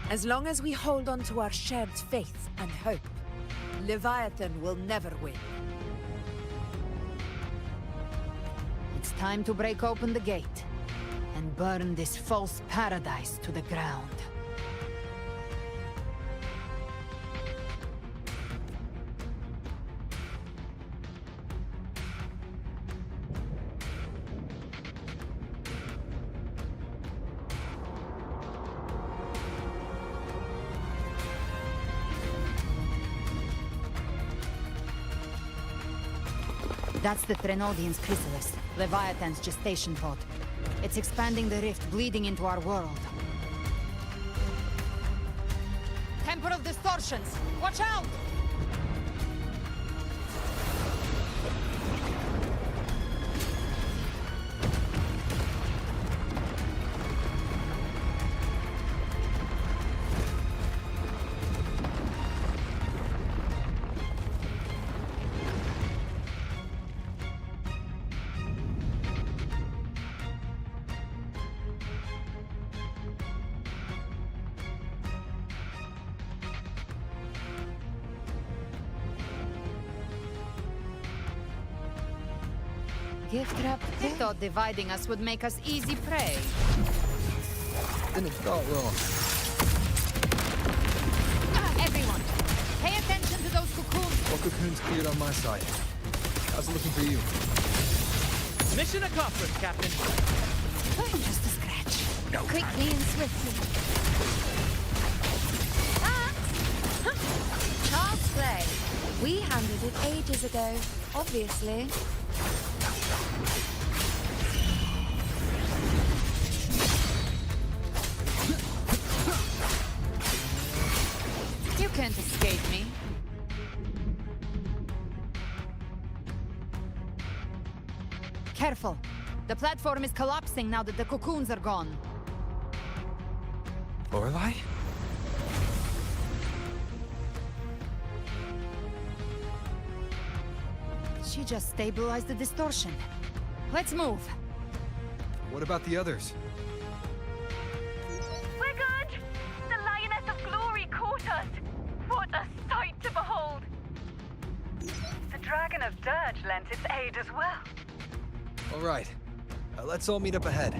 As long as we hold on to our shared faith and hope, Leviathan will never win. It's time to break open the gate and burn this false paradise to the ground. That's the Threnodian's chrysalis, Leviathan's gestation pod. It's expanding the rift, bleeding into our world. Temper of distortions! Watch out! gift wrap. They thought dividing us would make us easy prey. Didn't start wrong. Everyone, pay attention to those cocoons. What cocoons cleared on my side? How's it looking for you? Mission accomplished, Captain. Just a scratch. No. Quickly and swiftly. Child's play. We handled it ages ago, obviously. You can't escape me. Careful. The platform is collapsing now that the cocoons are gone. Lorelei? She just stabilized the distortion. Let's move. What about the others? We're good! The Lioness of Glory caught us! What a sight to behold! The Dragon of Dirge lent its aid as well. All right. Let's all meet up ahead.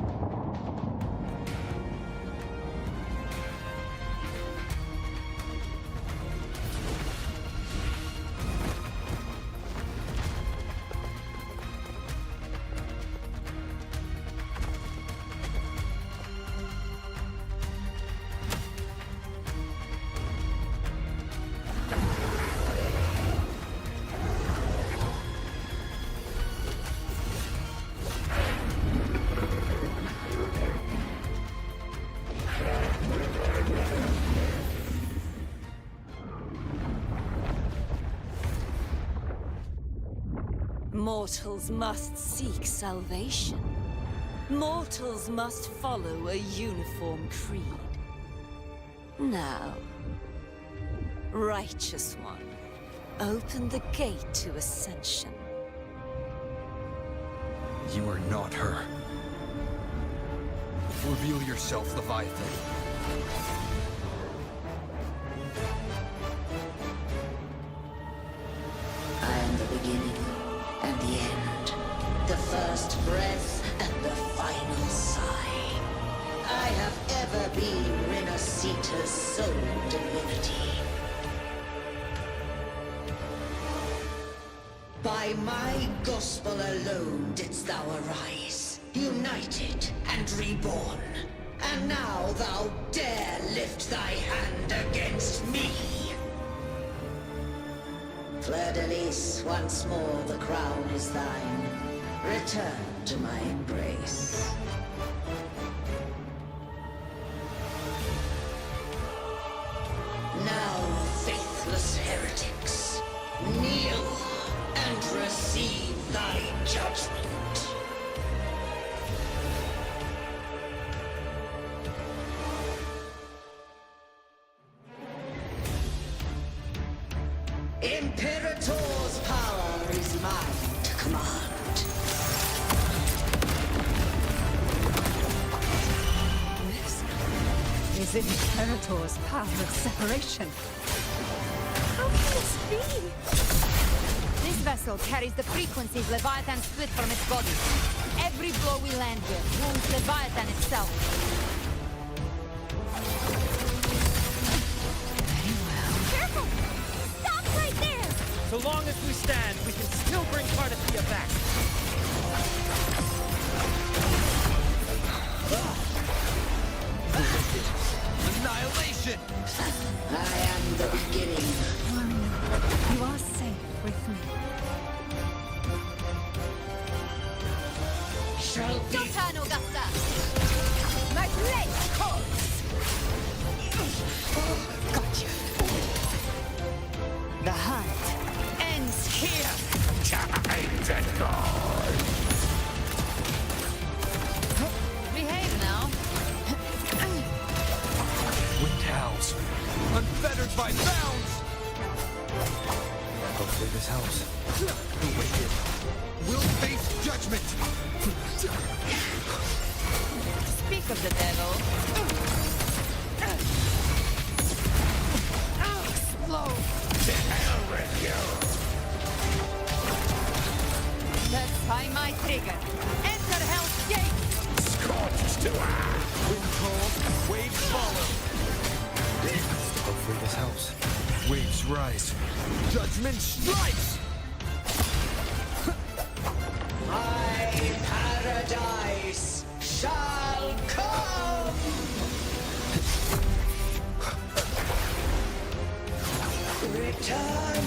Mortals must seek salvation. Mortals must follow a uniform creed. Now, Righteous One, open the gate to ascension. You are not her. Reveal yourself, Leviathan. I am the beginning and the end, the first breath and the final sigh. I have ever been Renacita's sole divinity. By my gospel alone didst thou arise, united and reborn. And now thou dare lift thy hand against me. Fleur-de-Lis, once more the crown is thine. Return to my embrace. Now, faithless heretics, kneel and receive thy judgment. Imperator's power is mine to command. This is Imperator's power of separation. How can this be? This vessel carries the frequencies Leviathan split from its body. Every blow we land with wounds Leviathan itself. Careful! Stop right there! So long as we stand, we can still bring Cardathia back. Annihilation! I am the beginning. You are safe with me. Shall be. Your turn, Augusta! My blade calls! Gotcha! The hunt ends here! Behave now. Wind howls, unfettered by bounds! Hopefully this helps. The wicked will face judgment! Speak of the devil. Explode! To hell with you! Satisfy my trigger. Enter Hell's Gate! Scorched to wind cold, waves follow. Hopefully this helps. Waves rise. Judgment strikes! My paradise shall come! Return!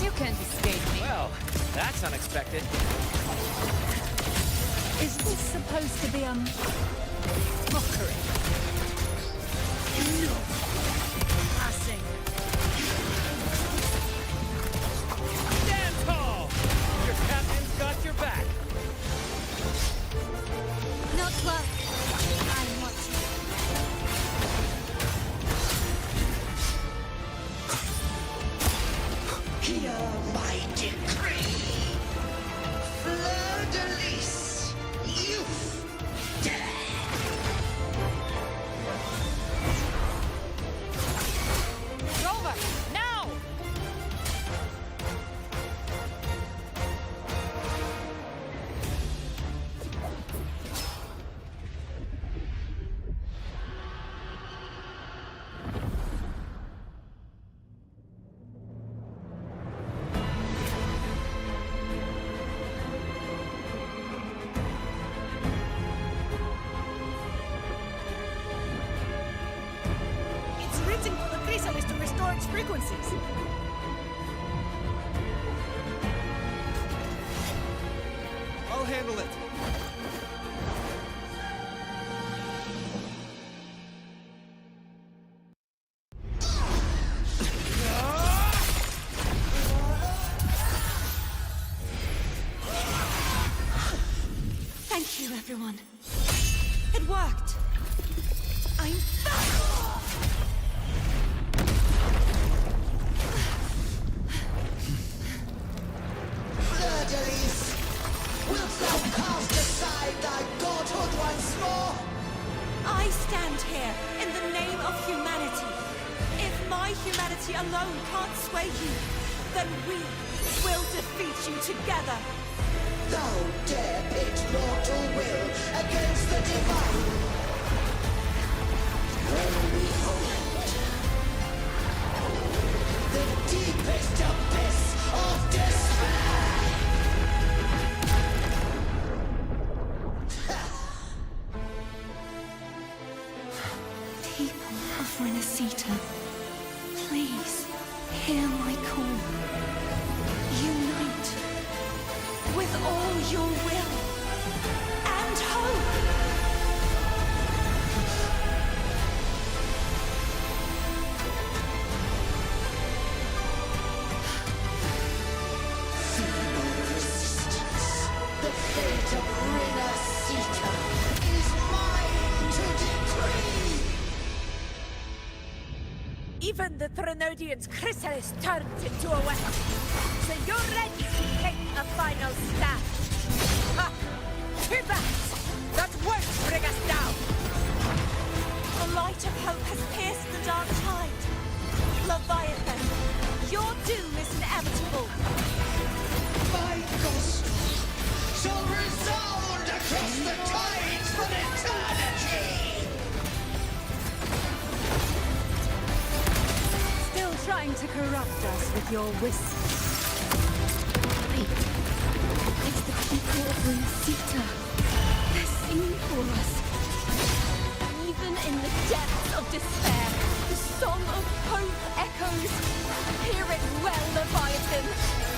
You can't escape me. Well, that's unexpected. Is this supposed to be a mockery? No! Passing. Stand tall! Your captain's got your back. Not luck. I'm watching. Hear my decree! Fleur de lis! Youth! Rover! Now! It's written for the chrysalis to restore its frequencies. I'll handle it. Thank you, everyone. It worked. I'm back! Fleur de lis! Wilt thou cast aside thy godhood once more? I stand here in the name of humanity. If my humanity alone can't sway you, then we will defeat you together. Thou dare pit mortal will against the divine! Well, behold, the deepest abyss of despair! People of Renacita, please hear my call. Unite with all your will and hope. Feeble resistance, the fate of Renacita is mine to decree! Even the Threnodian's chrysalis turned into a weapon. So you're ready to take a final stand. Ha! Too bad! That won't bring us down! The light of hope has pierced the dark tide. Leviathan, your doom is inevitable. My gospel shall resound across the tides for eternity! Still trying to corrupt us with your whispers. Wait. It's the people of Renacita. They're singing for us. Even in the depths of despair, the song of hope echoes. Hear it well, Leviathan.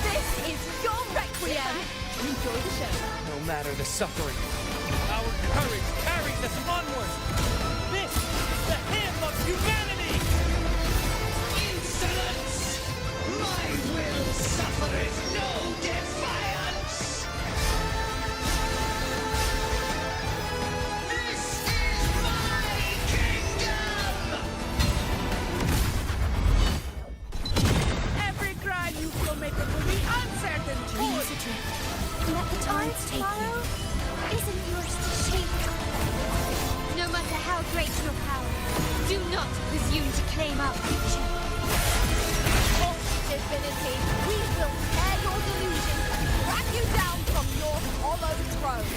This is your requiem. Enjoy the show. No matter the suffering, our courage carries us onward. This is the hymn of humanity! Insolence! My will suffereth no defiance! This is my kingdom! Every crime you committed will be answered in court. Let the tides take you. Isn't yours to shake? No matter how great your power, do not presume to claim our future. divinity, we will tear your delusions and drag you down from your hollow throne.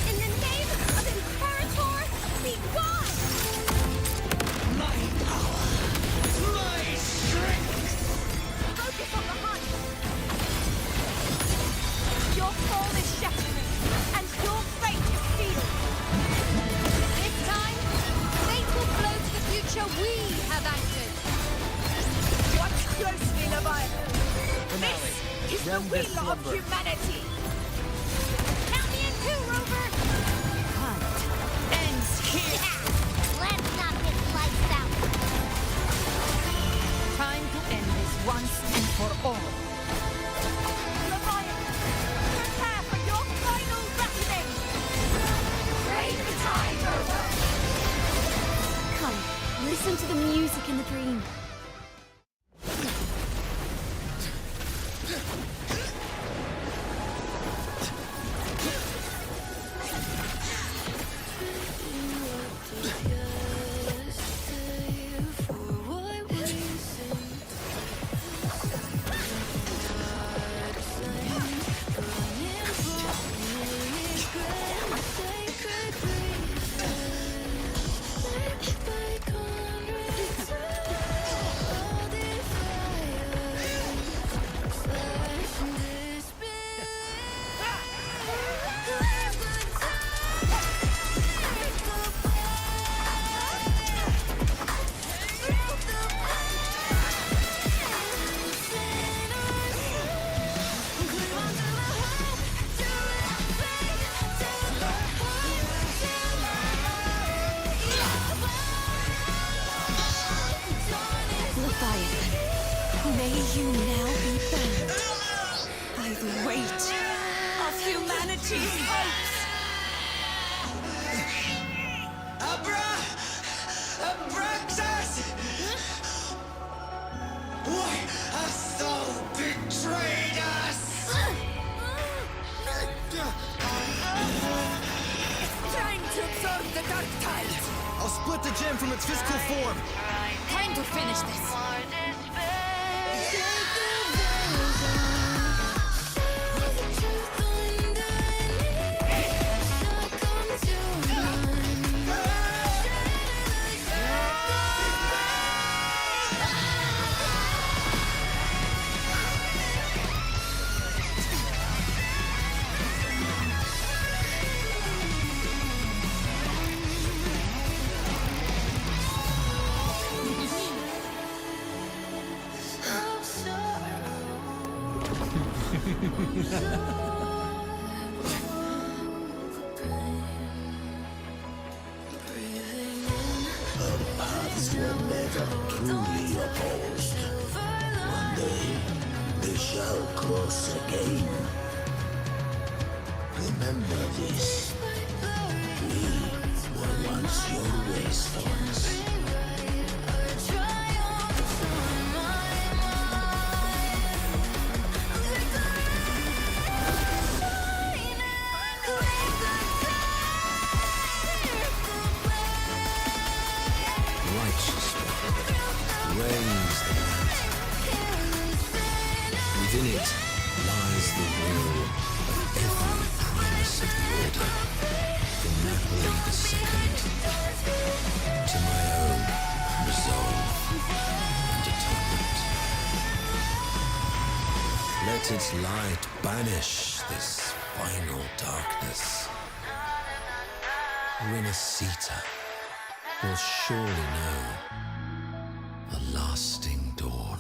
In the name of Imperator, be gone! My power, my strength! Focus on the hunt! Your fall is shattering, and your fate is sealed. This time, fate will flow to the future we have anchored. Watch closely, Leviathan. Finale. This is the End this will of slumber. humanity. Count me in two, Rover. Hunt ends here. Let's not get lights out. Time to end this once and for all. Leviathan, prepare for your final reckoning. Raise the tide, Rover. Come, listen to the music in the dream. May you now be bound by the weight of humanity's hopes. Abraxas! Why hast thou betrayed us? It's time to absorb the dark tide. I'll split the gem from its physical form. Time to finish this. Our paths were never truly opposed. One day, they shall cross again. Remember this. We were once your wastelands. Righteous one, raise the land. Within it lies the will of every primus of the Order, from Napoli II to my own resolve and atonement. Let its light banish this final darkness. Renacita will surely know a lasting dawn.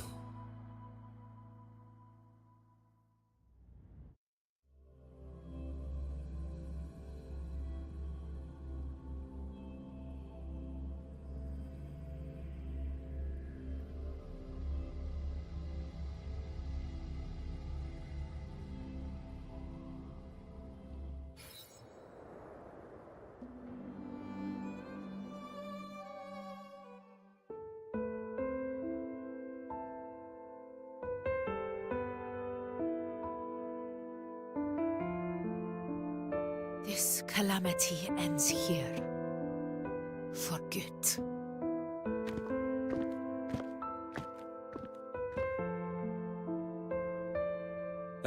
This calamity ends here. For good.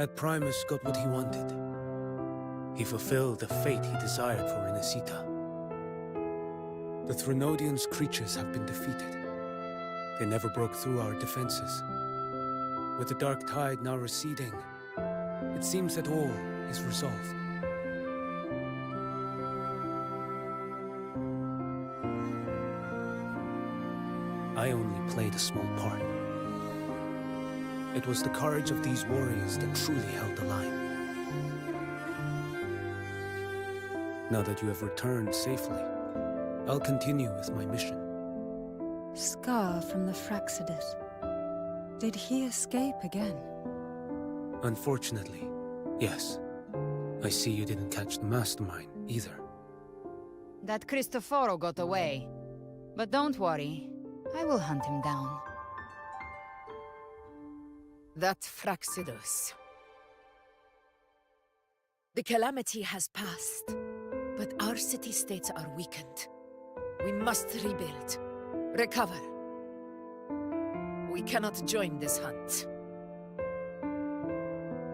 That Primus got what he wanted. He fulfilled the fate he desired for Inesita. The Threnodians' creatures have been defeated. They never broke through our defenses. With the dark tide now receding, it seems that all is resolved. I only played a small part. It was the courage of these warriors that truly held the line. Now that you have returned safely, I'll continue with my mission. Scar from the Fraxidus. Did he escape again? Unfortunately, yes. I see you didn't catch the mastermind either. That Cristoforo got away. But don't worry, I will hunt him down. That Fraxidus. The calamity has passed, but our city-states are weakened. We must rebuild, recover. We cannot join this hunt.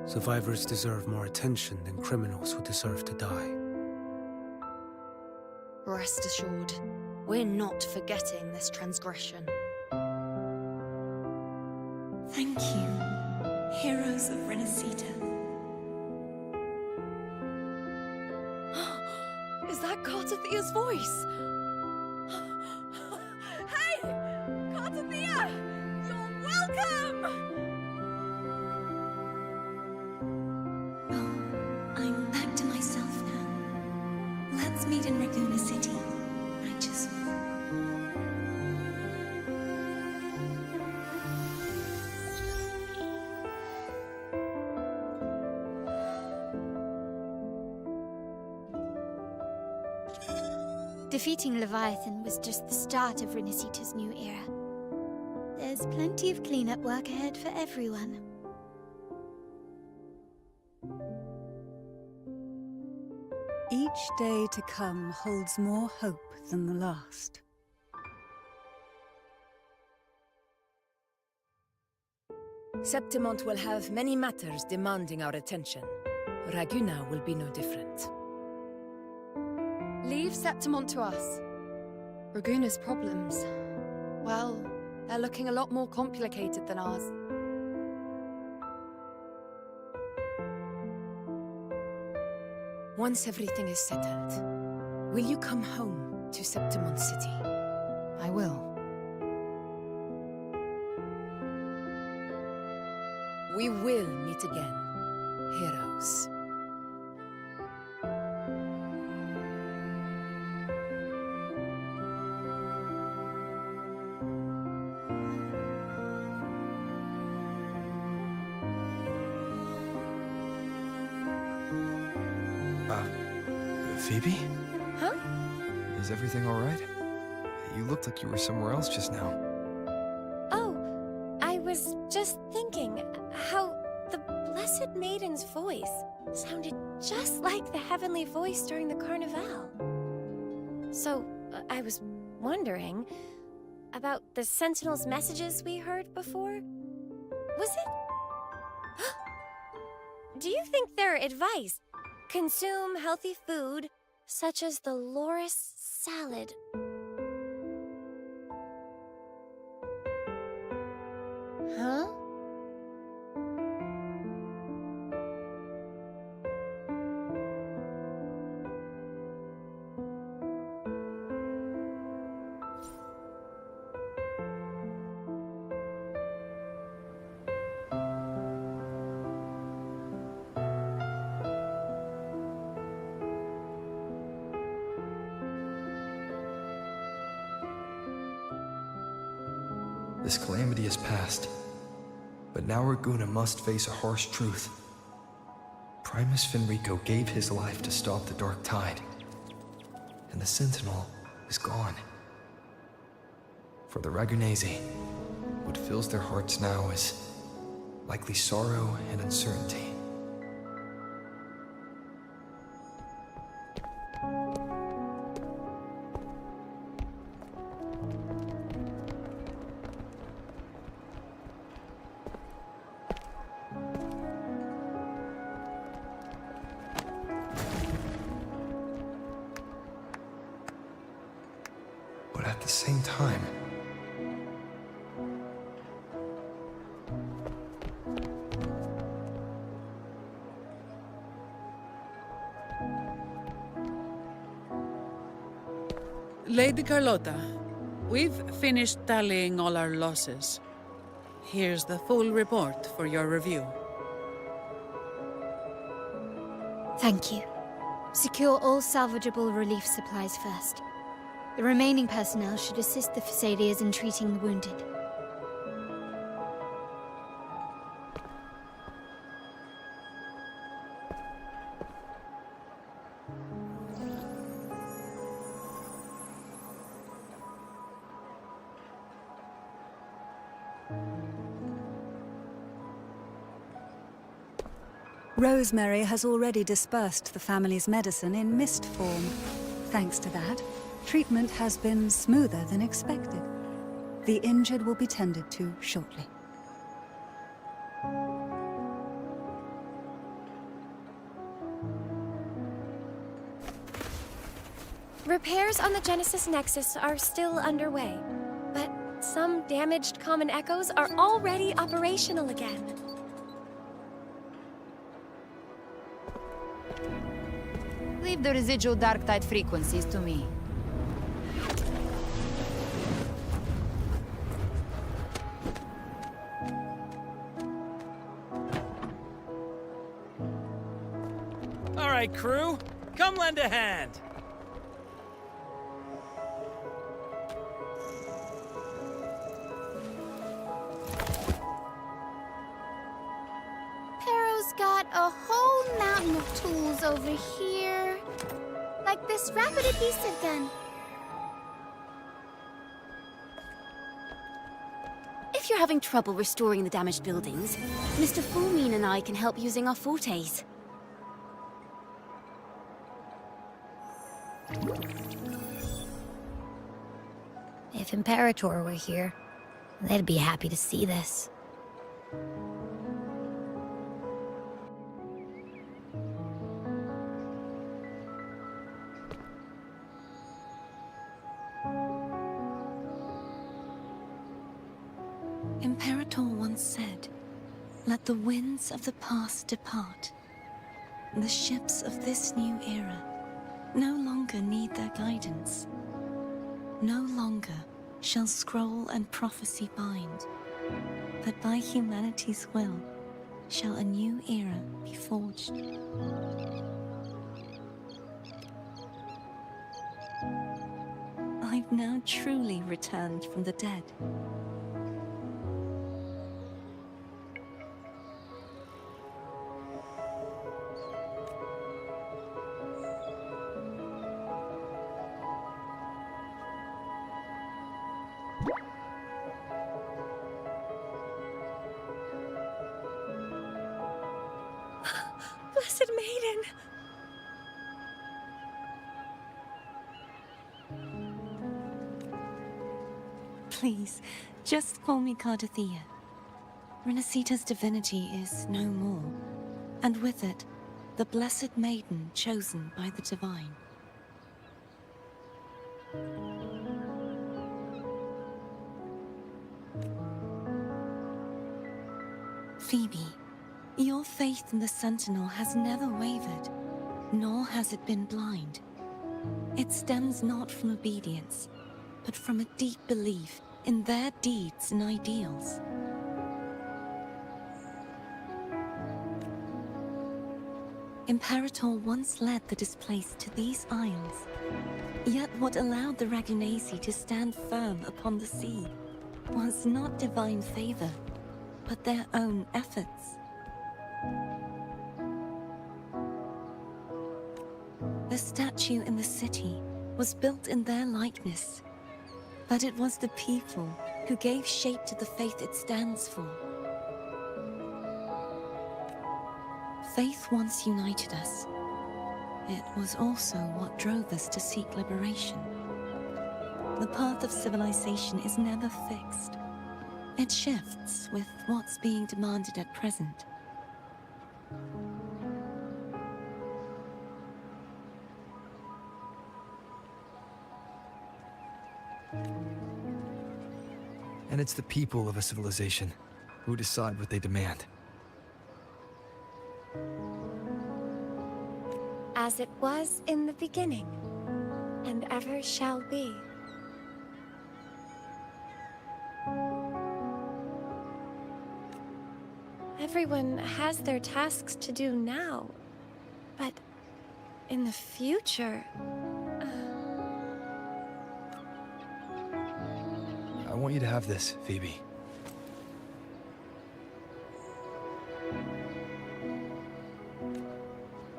Survivors deserve more attention than criminals who deserve to die. Rest assured, we're not forgetting this transgression. Thank you, heroes of Renesita. Is that Cartathia's voice? Hey! Cartathia! You're welcome! I'm back to myself now. Let's meet in Raguna City, righteous one. Defeating Leviathan was just the start of Renesita's new era. There's plenty of cleanup work ahead for everyone. Each day to come holds more hope than the last. Septimont will have many matters demanding our attention. Raguna will be no different. Leave Septimont to us. Raguna's problems, well, they're looking a lot more complicated than ours. Once everything is settled, will you come home to Septimont City? I will. We will meet again, heroes. Phoebe? Huh? Is everything all right? You looked like you were somewhere else just now. Oh, I was just thinking how the Blessed Maiden's voice sounded just like the heavenly voice during the Carnival. So, I was wondering about the Sentinel's messages we heard before. Was it? Do you think their advice, consume healthy food, such as the Loris salad? Huh? This calamity is past, but now Raguna must face a harsh truth. Primus Finrico gave his life to stop the Dark Tide, and the Sentinel is gone. For the Ragunesi, what fills their hearts now is likely sorrow and uncertainty. at the same time. Lady Carlotta, we've finished tallying all our losses. Here's the full report for your review. Thank you. Secure all salvageable relief supplies first. The remaining personnel should assist the Phasaelians in treating the wounded. Rosemary has already dispersed the family's medicine in mist form. Thanks to that, treatment has been smoother than expected. The injured will be tended to shortly. Repairs on the Genesis Nexus are still underway, but some damaged common echoes are already operational again. Leave the residual dark tide frequencies to me. All right, crew, come lend a hand. Pero's got a whole mountain of tools over here. Like this rapid adhesive gun. If you're having trouble restoring the damaged buildings, Mr. Fulmine and I can help using our fortes. If Imperator were here, they'd be happy to see this. Imperator once said, "Let the winds of the past depart. The ships of this new era no longer need their guidance. No longer shall scroll and prophecy bind, but by humanity's will shall a new era be forged." I've now truly returned from the dead. Blessed Maiden! Please, just call me Cardothea. Renacita's divinity is no more, and with it, the Blessed Maiden chosen by the Divine. Phoebe, your faith in the Sentinel has never wavered, nor has it been blind. It stems not from obedience, but from a deep belief in their deeds and ideals. Imperator once led the displaced to these isles, yet what allowed the Ragunasi to stand firm upon the sea was not divine favor, but their own efforts. The statue in the city was built in their likeness, but it was the people who gave shape to the faith it stands for. Faith once united us. It was also what drove us to seek liberation. The path of civilization is never fixed. It shifts with what's being demanded at present. And it's the people of a civilization who decide what they demand. As it was in the beginning, and ever shall be. Everyone has their tasks to do now, but in the future... I want you to have this, Phoebe.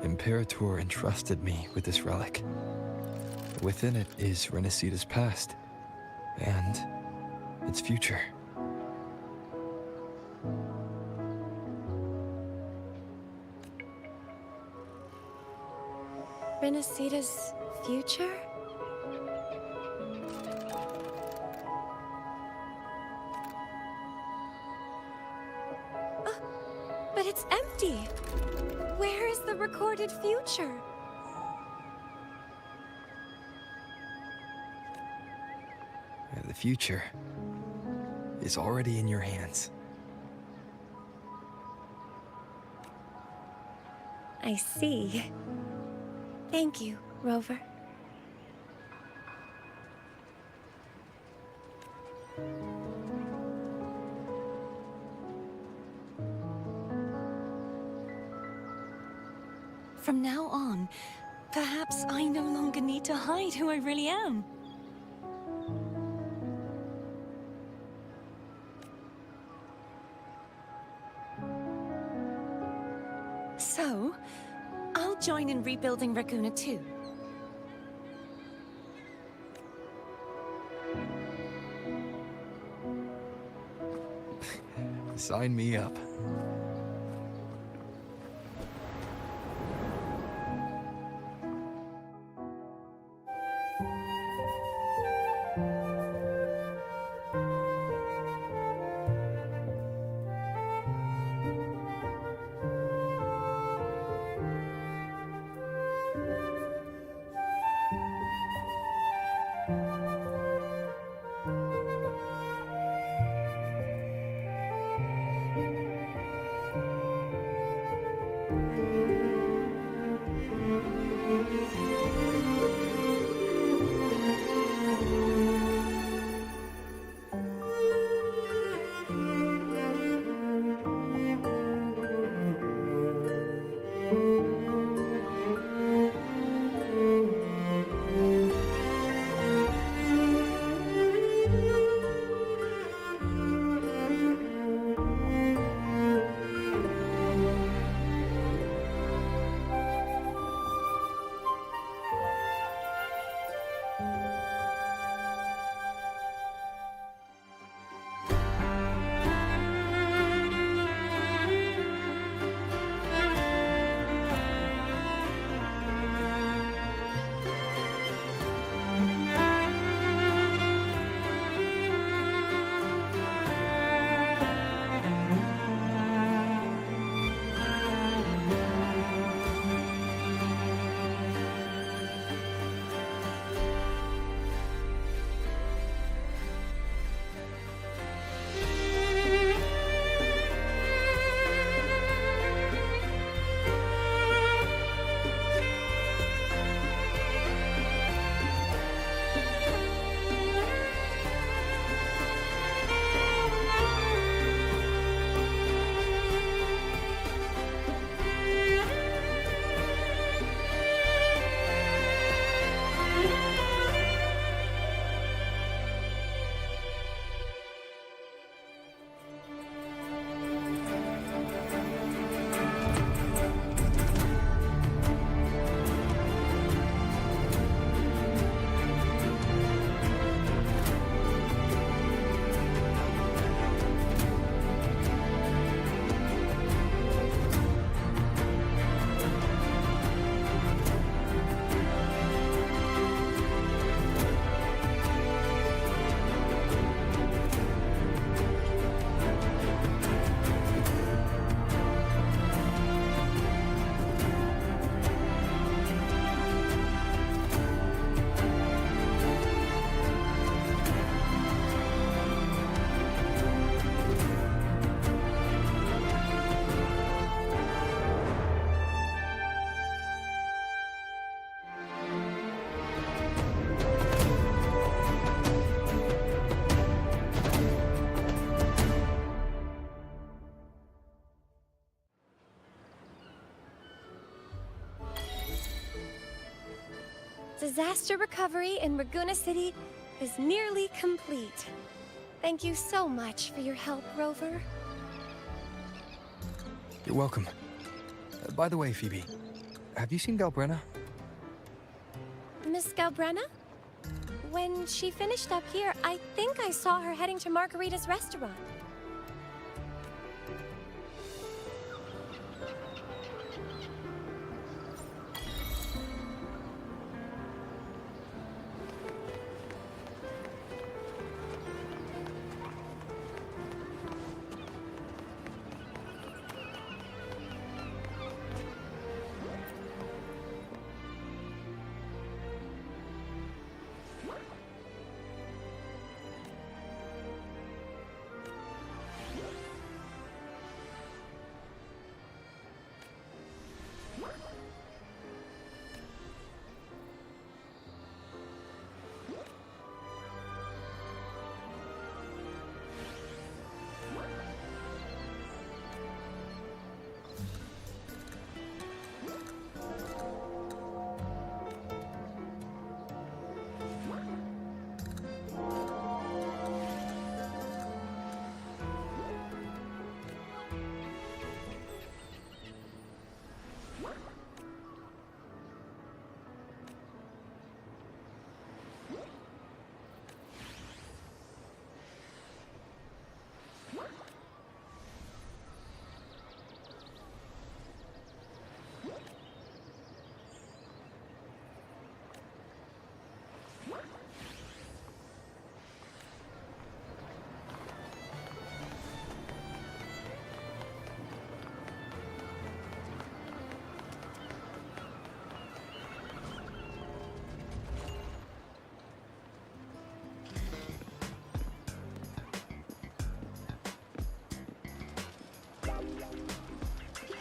Imperator entrusted me with this relic. Within it is Renacita's past, and its future. Renacita's future? But it's empty! Where is the recorded future? The future is already in your hands. I see. Thank you, Rover. From now on, perhaps I no longer need to hide who I really am. So, I'll join in rebuilding Raguna too. Sign me up. Disaster recovery in Raguna City is nearly complete. Thank you so much for your help, Rover. You're welcome. By the way, Phoebe, have you seen Galbrenna? Miss Galbrenna? When she finished up here, I think I saw her heading to Margarita's restaurant.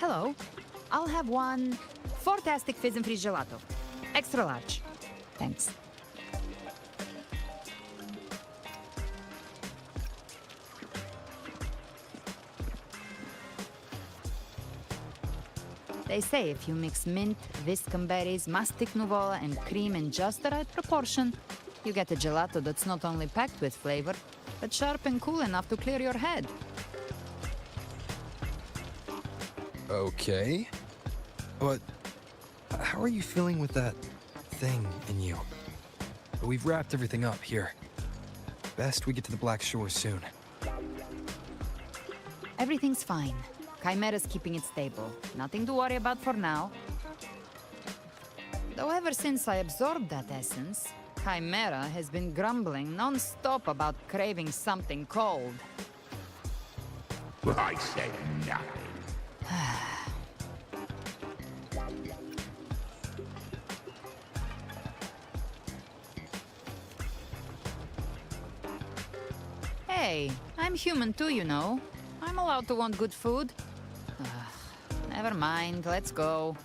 Hello. I'll have one fantastic fizz and freeze gelato. Extra large. Thanks. They say if you mix mint, viscum berries, mastic nuvola, and cream in just the right proportion, you get a gelato that's not only packed with flavor, but sharp and cool enough to clear your head. Okay. But how are you feeling with that thing in you? We've wrapped everything up here. Best we get to the Black Shore soon. Everything's fine. Chimera's keeping it stable. Nothing to worry about for now. Though ever since I absorbed that essence, Chimera has been grumbling non-stop about craving something cold. I said nothing. Hey, I'm human too, you know. I'm allowed to want good food. Never mind, let's go.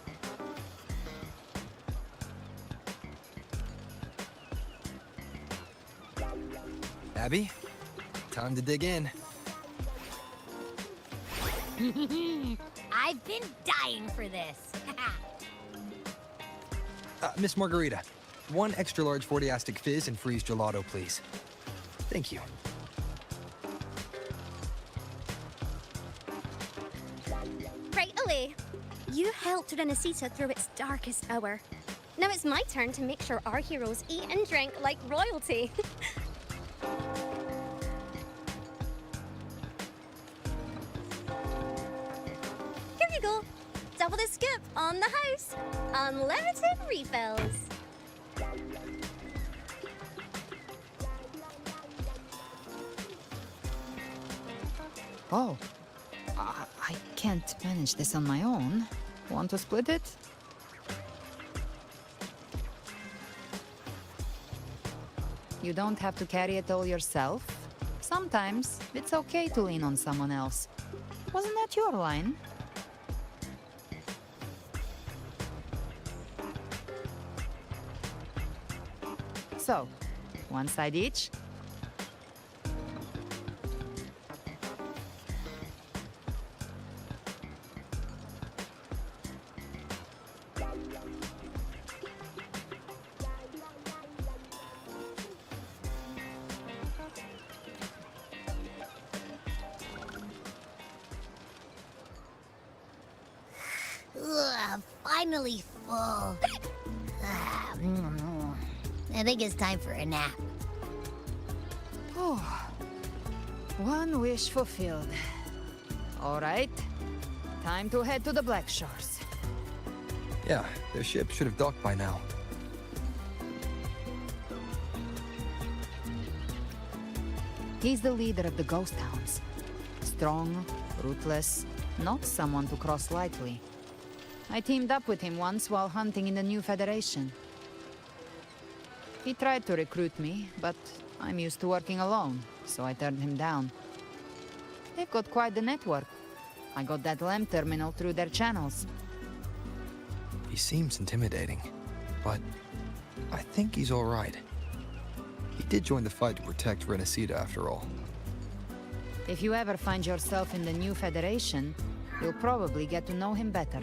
Abby, time to dig in. I've been dying for this. Miss Margarita, one extra large 40-astic fizz and freeze gelato, please. Thank you. Right away. You helped Renesita through its darkest hour. Now it's my turn to make sure our heroes eat and drink like royalty. Here you go. Double the skip on the house. Unlimited refills. Oh, I can't manage this on my own. Want to split it? You don't have to carry it all yourself. Sometimes it's okay to lean on someone else. Wasn't that your line? So, one side each. finally full. I think it's time for a nap. Oh, one wish fulfilled. All right, time to head to the Black Shores. Yeah, their ship should have docked by now. He's the leader of the Ghost Hounds. Strong, ruthless, not someone to cross lightly. I teamed up with him once while hunting in the New Federation. He tried to recruit me, but I'm used to working alone, so I turned him down. They've got quite the network. I got that LEM terminal through their channels. He seems intimidating, but I think he's all right. He did join the fight to protect Renacida after all. If you ever find yourself in the New Federation, you'll probably get to know him better.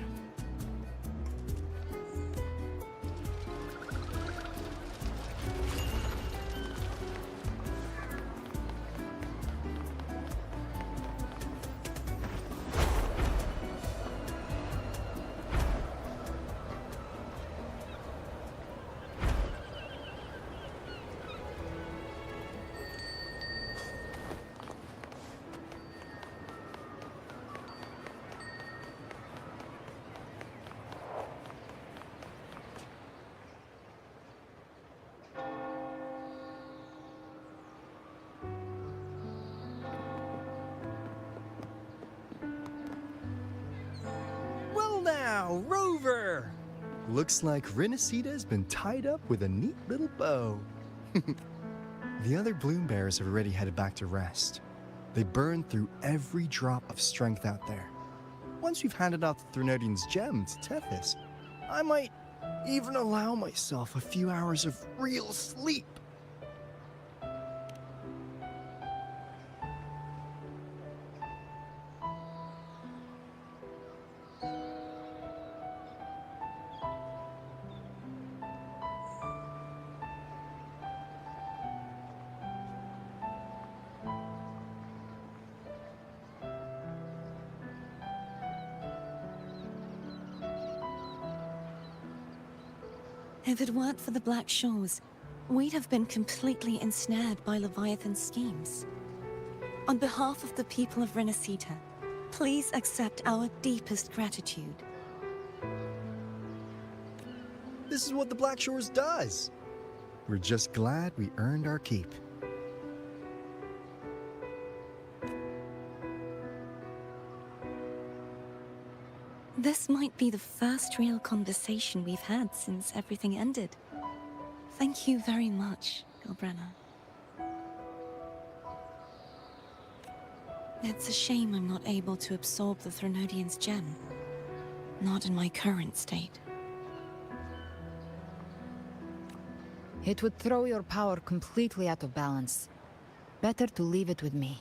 Well now, Rover! Looks like Renacita's been tied up with a neat little bow. The other Bloom Bearers have already headed back to rest. They burned through every drop of strength out there. Once we've handed out the Threnodian's gem to Tethys, I might even allow myself a few hours of real sleep. If it weren't for the Black Shores, we'd have been completely ensnared by Leviathan's schemes. On behalf of the people of Renacita, please accept our deepest gratitude. This is what the Black Shores does. We're just glad we earned our keep. This might be the first real conversation we've had since everything ended. Thank you very much, Galbrenna. It's a shame I'm not able to absorb the Threnodian's gem. Not in my current state. It would throw your power completely out of balance. Better to leave it with me.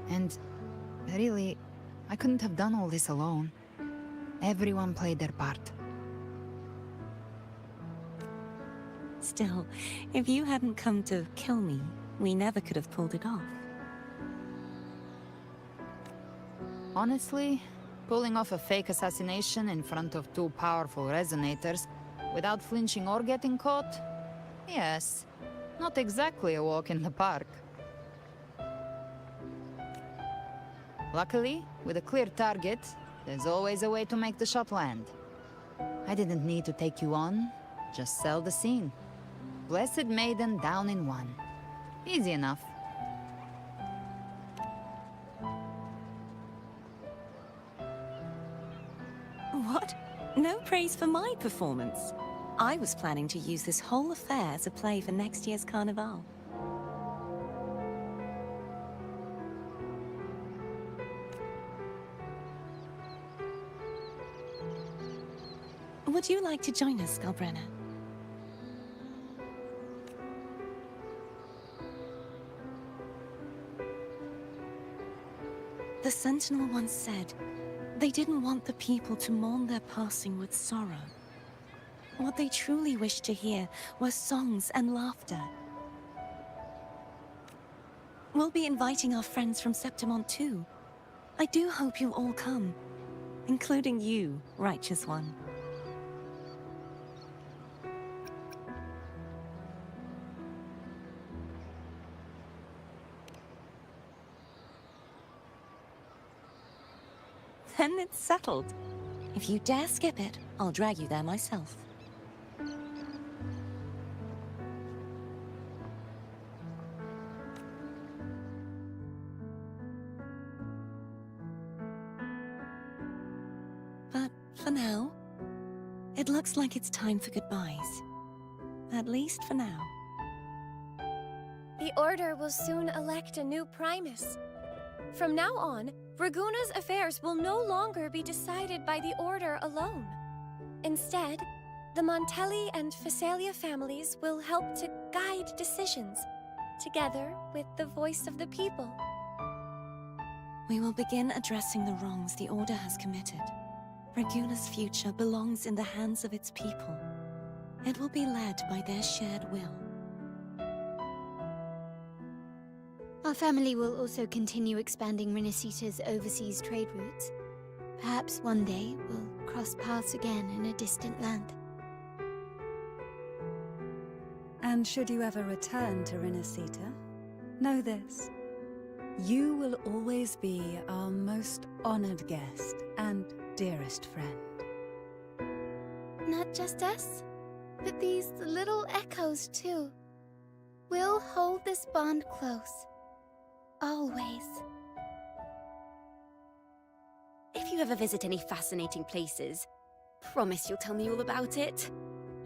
And really, I couldn't have done all this alone. Everyone played their part. Still, if you hadn't come to kill me, we never could have pulled it off. Honestly, pulling off a fake assassination in front of two powerful resonators without flinching or getting caught? Yes, not exactly a walk in the park. Luckily, with a clear target, there's always a way to make the shot land. I didn't need to take you on, just sell the scene. Blessed Maiden down in one. Easy enough. What? No praise for my performance. I was planning to use this whole affair as a play for next year's Carnival. Would you like to join us, Galbrenna? The Sentinel once said, they didn't want the people to mourn their passing with sorrow. What they truly wished to hear were songs and laughter. We'll be inviting our friends from Septimont too. I do hope you'll all come. including you, righteous one. Then it's settled. If you dare skip it, I'll drag you there myself. But for now, it looks like it's time for goodbyes. At least for now. The Order will soon elect a new Primus. From now on, Raguna's affairs will no longer be decided by the Order alone. Instead, the Montelli and Phasalia families will help to guide decisions, together with the voice of the people. We will begin addressing the wrongs the Order has committed. Raguna's future belongs in the hands of its people. It will be led by their shared will. Our family will also continue expanding Rinasita's overseas trade routes. Perhaps one day we'll cross paths again in a distant land. And should you ever return to Rinasita, know this. You will always be our most honored guest and dearest friend. Not just us, but these little echoes too. We'll hold this bond close. Always. If you ever visit any fascinating places, promise you'll tell me all about it.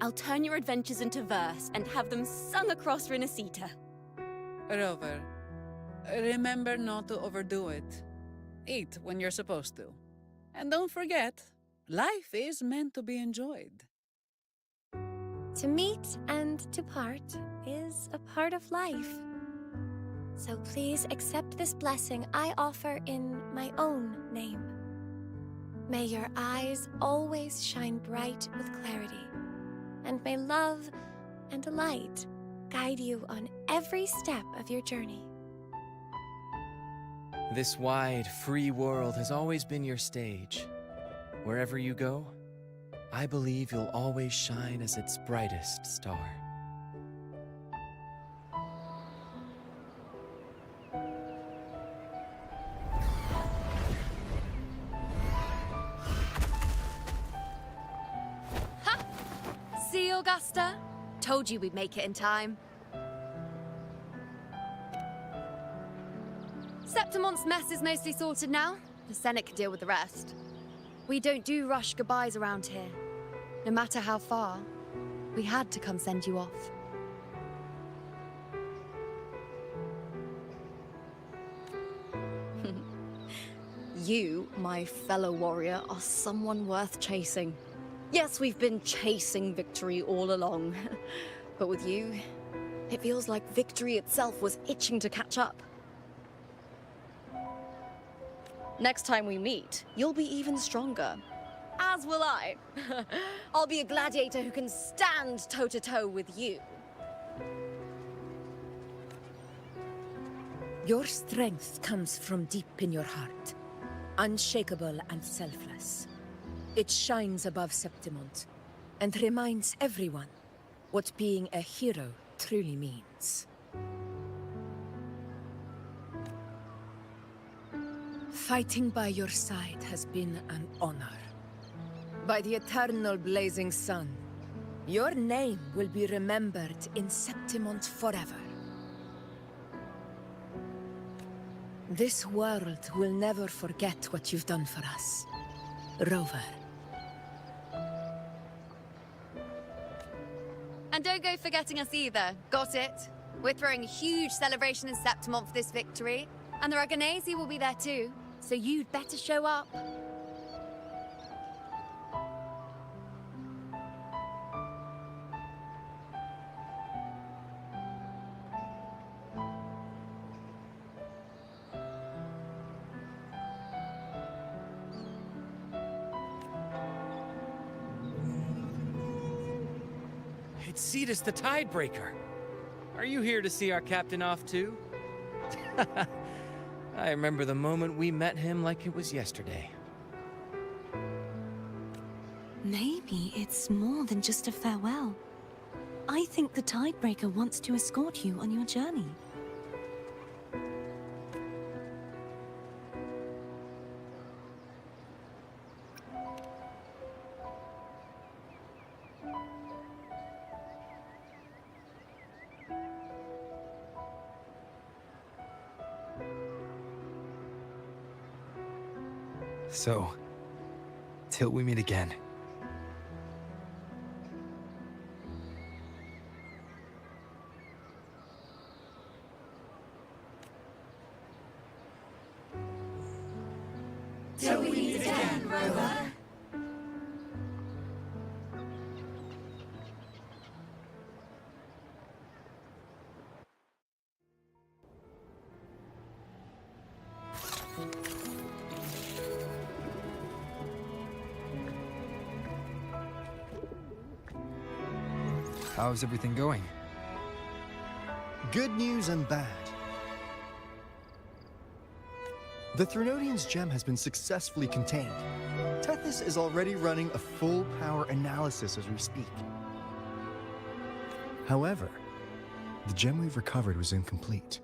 I'll turn your adventures into verse and have them sung across Rinasita. Rover, remember not to overdo it. Eat when you're supposed to. And don't forget, life is meant to be enjoyed. To meet and to part is a part of life. So please accept this blessing I offer in my own name. May your eyes always shine bright with clarity, and may love and light guide you on every step of your journey. This wide, free world has always been your stage. Wherever you go, I believe you'll always shine as its brightest star. See, Augusta? Told you we'd make it in time. Septimont's mess is mostly sorted now. The Senate can deal with the rest. We don't do rush goodbyes around here. No matter how far, we had to come send you off. You, my fellow warrior, are someone worth chasing. Yes, we've been chasing victory all along. But with you, it feels like victory itself was itching to catch up. Next time we meet, you'll be even stronger. As will I. I'll be a gladiator who can stand toe-to-toe with you. Your strength comes from deep in your heart, unshakable and selfless. It shines above Septimont, and reminds everyone what being a hero truly means. Fighting by your side has been an honor. By the eternal blazing sun, your name will be remembered in Septimont forever. This world will never forget what you've done for us, Rover. And don't go forgetting us either. Got it? We're throwing a huge celebration in Septimont for this victory, and the Raganesi will be there too, so you'd better show up. It's Cetus the Tidebreaker. Are you here to see our captain off too? I remember the moment we met him like it was yesterday. Maybe it's more than just a farewell. I think the Tidebreaker wants to escort you on your journey. So, till we meet again. Till we meet again, Rover. How's everything going? Good news and bad. The Threnodian's gem has been successfully contained. Tethys is already running a full power analysis as we speak. However, the gem we've recovered was incomplete.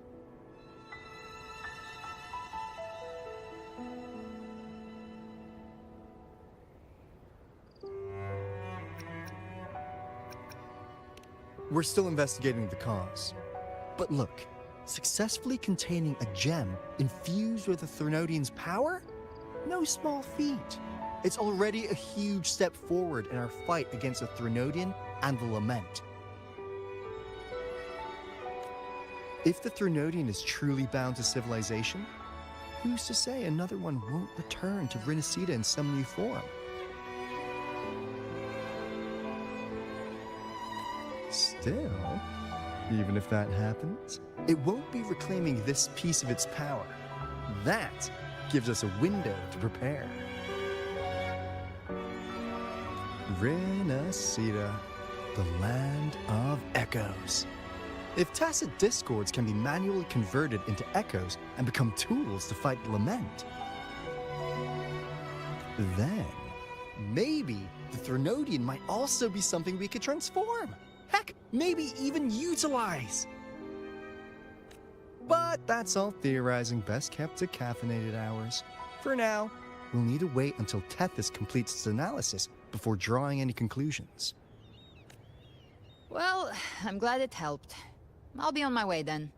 We're still investigating the cause. But look, successfully containing a gem infused with the Threnodian's power? No small feat. It's already a huge step forward in our fight against the Threnodian and the Lament. If the Threnodian is truly bound to civilization, who's to say another one won't return to Rinasida in some new form? Still, even if that happens, it won't be reclaiming this piece of its power. That gives us a window to prepare. Rinasida, the land of echoes. If tacit discords can be manually converted into echoes and become tools to fight Lament, then maybe the Threnodian might also be something we could transform. Heck, maybe even utilize. But that's all theorizing best kept to caffeinated hours. For now, we'll need to wait until Tethys completes its analysis before drawing any conclusions. Well, I'm glad it helped. I'll be on my way then.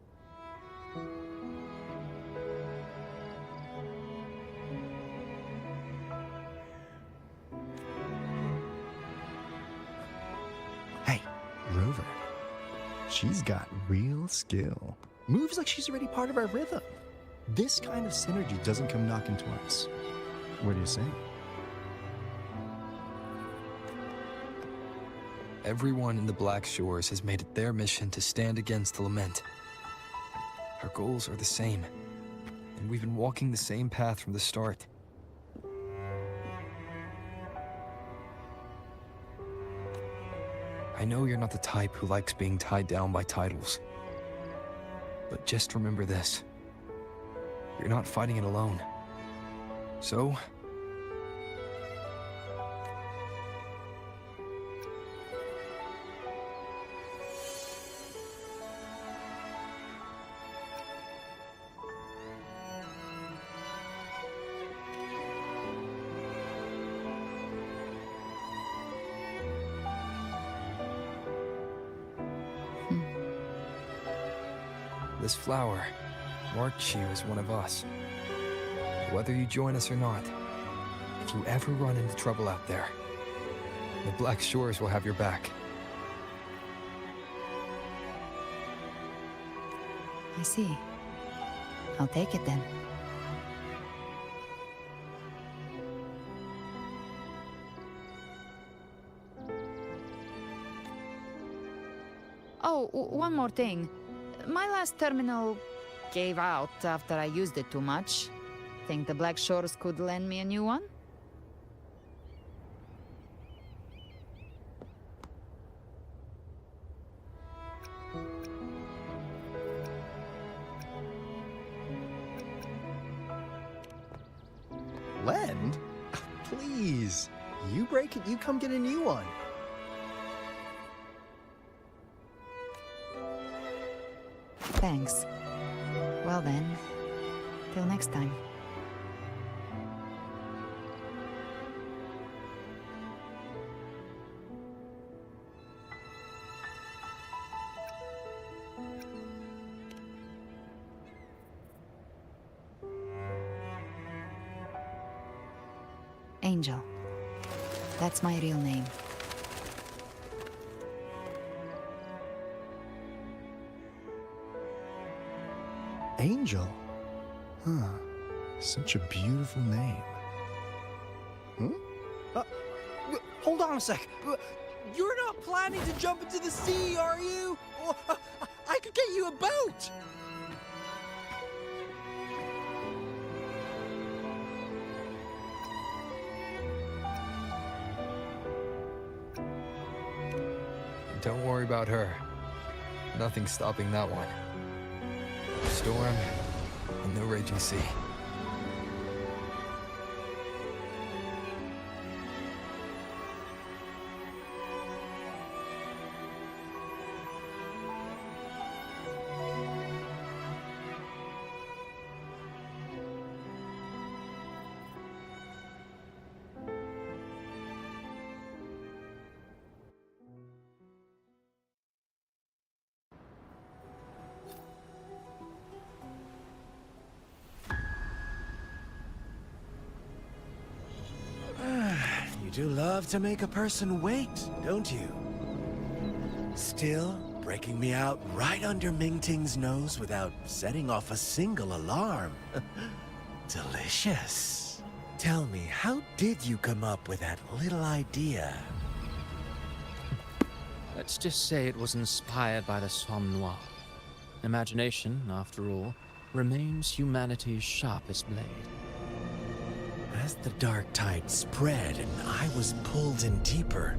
Hey, Rover. She's got real skill. Moves like she's already part of our rhythm. This kind of synergy doesn't come knocking twice. What do you say? Everyone in the Black Shores has made it their mission to stand against the Lament. Our goals are the same, and we've been walking the same path from the start. I know you're not the type who likes being tied down by titles. But just remember this. You're not fighting it alone. So, this flower marks you as one of us. Whether you join us or not, if you ever run into trouble out there, the Black Shores will have your back. I see. I'll take it then. Oh, one more thing. My last terminal gave out after I used it too much. Think the Black Shores could lend me a new one? Lend? Please. You break it, you come get a new one. Thanks. Well then, till next time. Angel. That's my real name. Angel? Huh. Such a beautiful name. Hold on a sec. You're not planning to jump into the sea, are you? I could get you a boat! Don't worry about her. Nothing's stopping that one. Storm and no raging sea. You do love to make a person wait, don't you? Still breaking me out right under Mingting's nose without setting off a single alarm. Delicious. Tell me, how did you come up with that little idea? Let's just say it was inspired by the Somme Noir. Imagination, after all, remains humanity's sharpest blade. As the dark tide spread and I was pulled in deeper,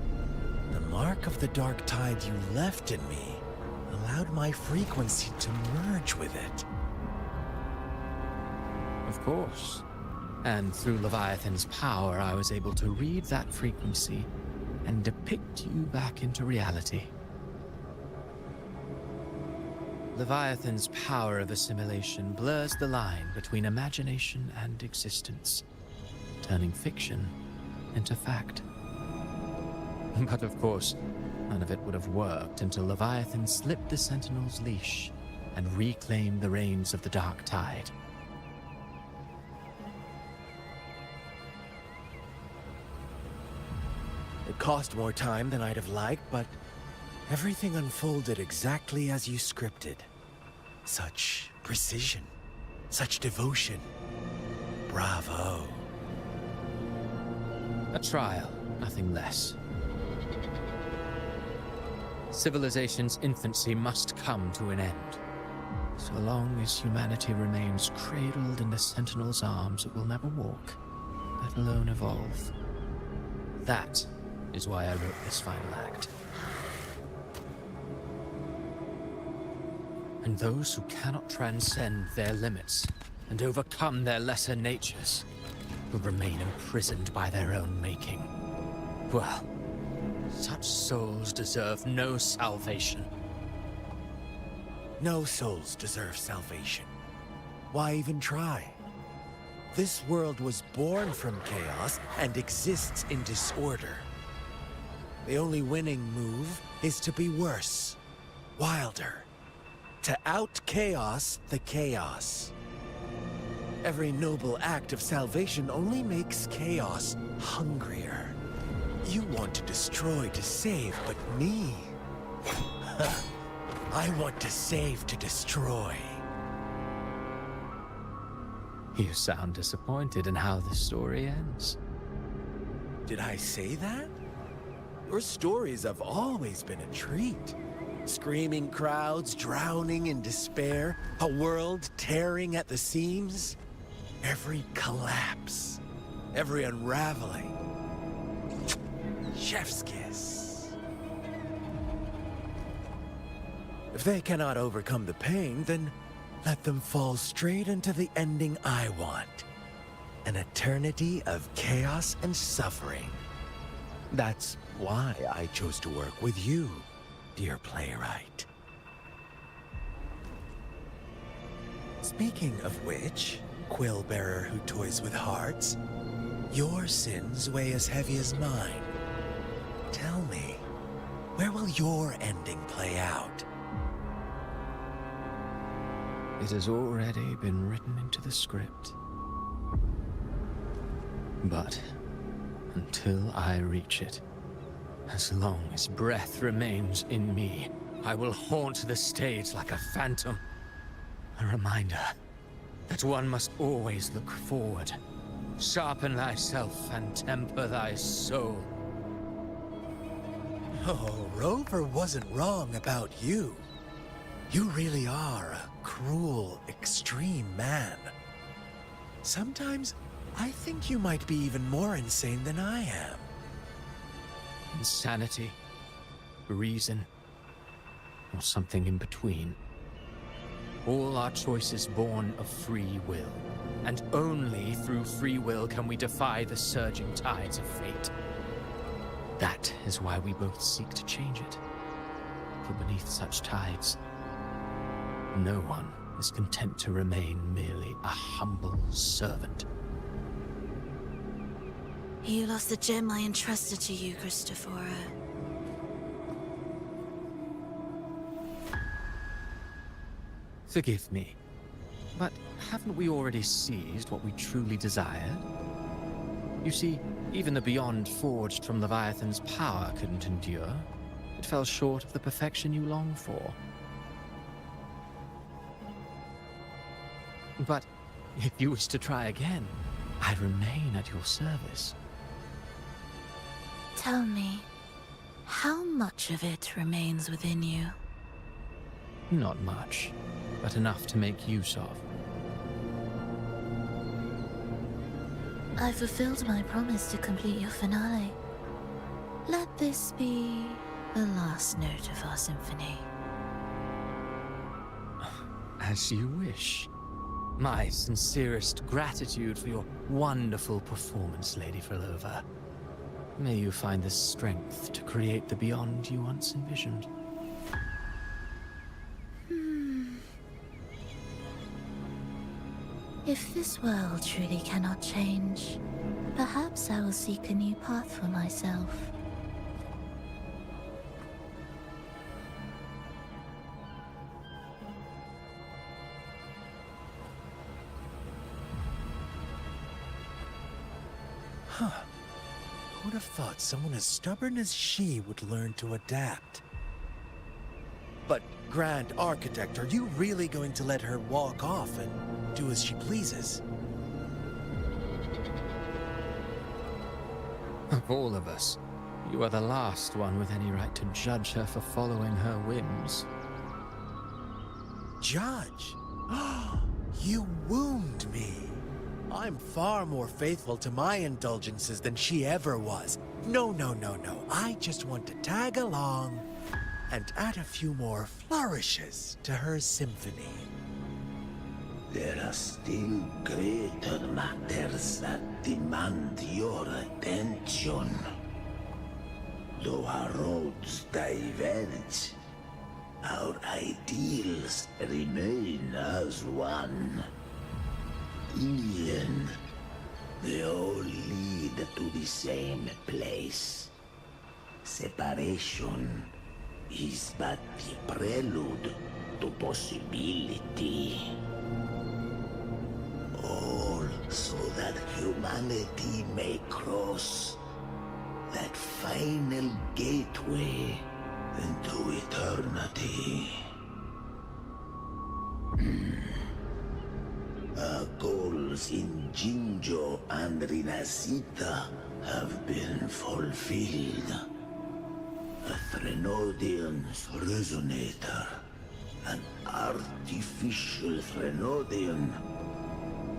the mark of the dark tide you left in me allowed my frequency to merge with it. Of course. And through Leviathan's power, I was able to read that frequency and depict you back into reality. Leviathan's power of assimilation blurs the line between imagination and existence, turning fiction into fact. But of course, none of it would have worked until Leviathan slipped the Sentinel's leash and reclaimed the reins of the Dark Tide. It cost more time than I'd have liked, but everything unfolded exactly as you scripted. Such precision, such devotion. Bravo. A trial, nothing less. Civilization's infancy must come to an end. So long as humanity remains cradled in the Sentinel's arms, it will never walk, let alone evolve. That is why I wrote this final act. And those who cannot transcend their limits and overcome their lesser natures will remain imprisoned by their own making. Well, such souls deserve no salvation. No souls deserve salvation. Why even try? This world was born from chaos and exists in disorder. The only winning move is to be worse, wilder, to out-chaos the chaos. Every noble act of salvation only makes chaos hungrier. You want to destroy to save, but me? I want to save to destroy. You sound disappointed in how the story ends. Did I say that? Your stories have always been a treat. Screaming crowds drowning in despair, a world tearing at the seams. Every collapse, every unraveling. Chef's kiss. If they cannot overcome the pain, then let them fall straight into the ending I want. An eternity of chaos and suffering. That's why I chose to work with you, dear playwright. Speaking of which, quill bearer who toys with hearts, your sins weigh as heavy as mine. Tell me, where will your ending play out? It has already been written into the script. But until I reach it, as long as breath remains in me, I will haunt the stage like a phantom. A reminder that one must always look forward. Sharpen thyself and temper thy soul. Oh, Rover wasn't wrong about you. You really are a cruel, extreme man. Sometimes I think you might be even more insane than I am. Insanity, reason, or something in between. All our choices born of free will, and only through free will can we defy the surging tides of fate. That is why we both seek to change it. For beneath such tides, no one is content to remain merely a humble servant. You lost the gem I entrusted to you, Christopher. Forgive me, but haven't we already seized what we truly desired? You see, even the beyond forged from Leviathan's power couldn't endure. It fell short of the perfection you long for. But if you wish to try again, I remain at your service. Tell me, how much of it remains within you? Not much, but enough to make use of. I fulfilled my promise to complete your finale. Let this be the last note of our symphony. As you wish. My sincerest gratitude for your wonderful performance, Lady Frolova. May you find the strength to create the beyond you once envisioned. If this world truly cannot change, perhaps I will seek a new path for myself. Huh. Who would have thought someone as stubborn as she would learn to adapt? But, Grand Architect, are you really going to let her walk off and do as she pleases? Of all of us, you are the last one with any right to judge her for following her whims. Judge? You wound me. I'm far more faithful to my indulgences than she ever was. No. I just want to tag along and add a few more flourishes to her symphony. There are still greater matters that demand your attention. Though our roads diverge, our ideals remain as one. In the end, they all lead to the same place. Separation is but the prelude to possibility. All so that humanity may cross that final gateway into eternity. Our goals in Jinjo and Rinasita have been fulfilled. A Threnodian's resonator, an artificial Threnodian,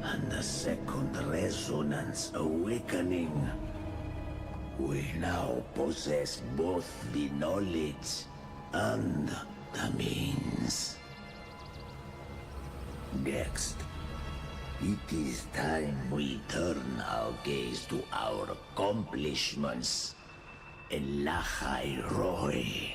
and a second resonance awakening. We now possess both the knowledge and the means. Next, it is time we turn our gaze to our accomplishments Elachai Roy.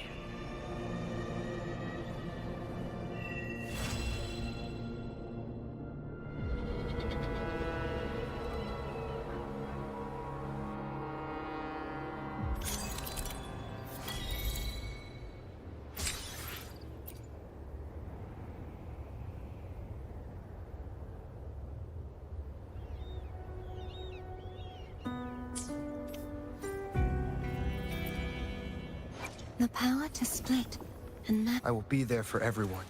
The power to split and map. I will be there for everyone.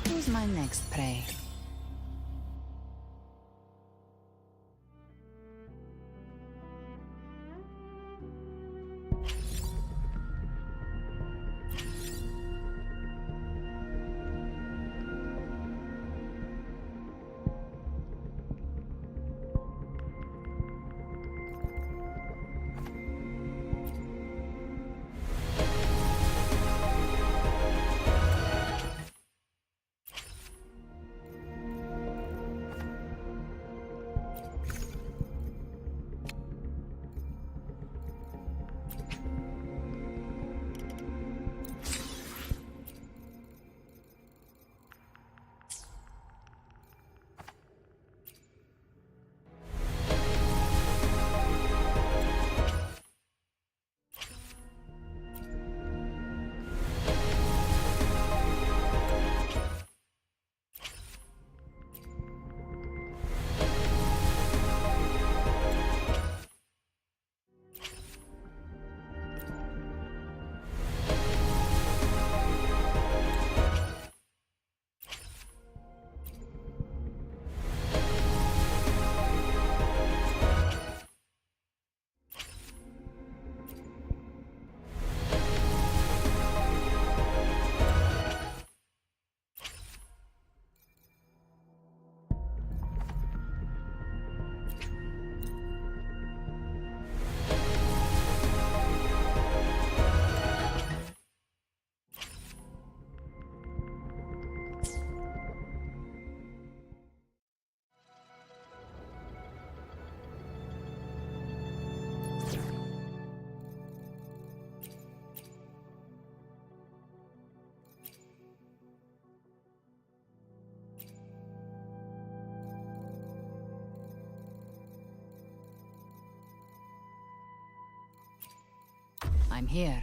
Who's my next prey? I'm here.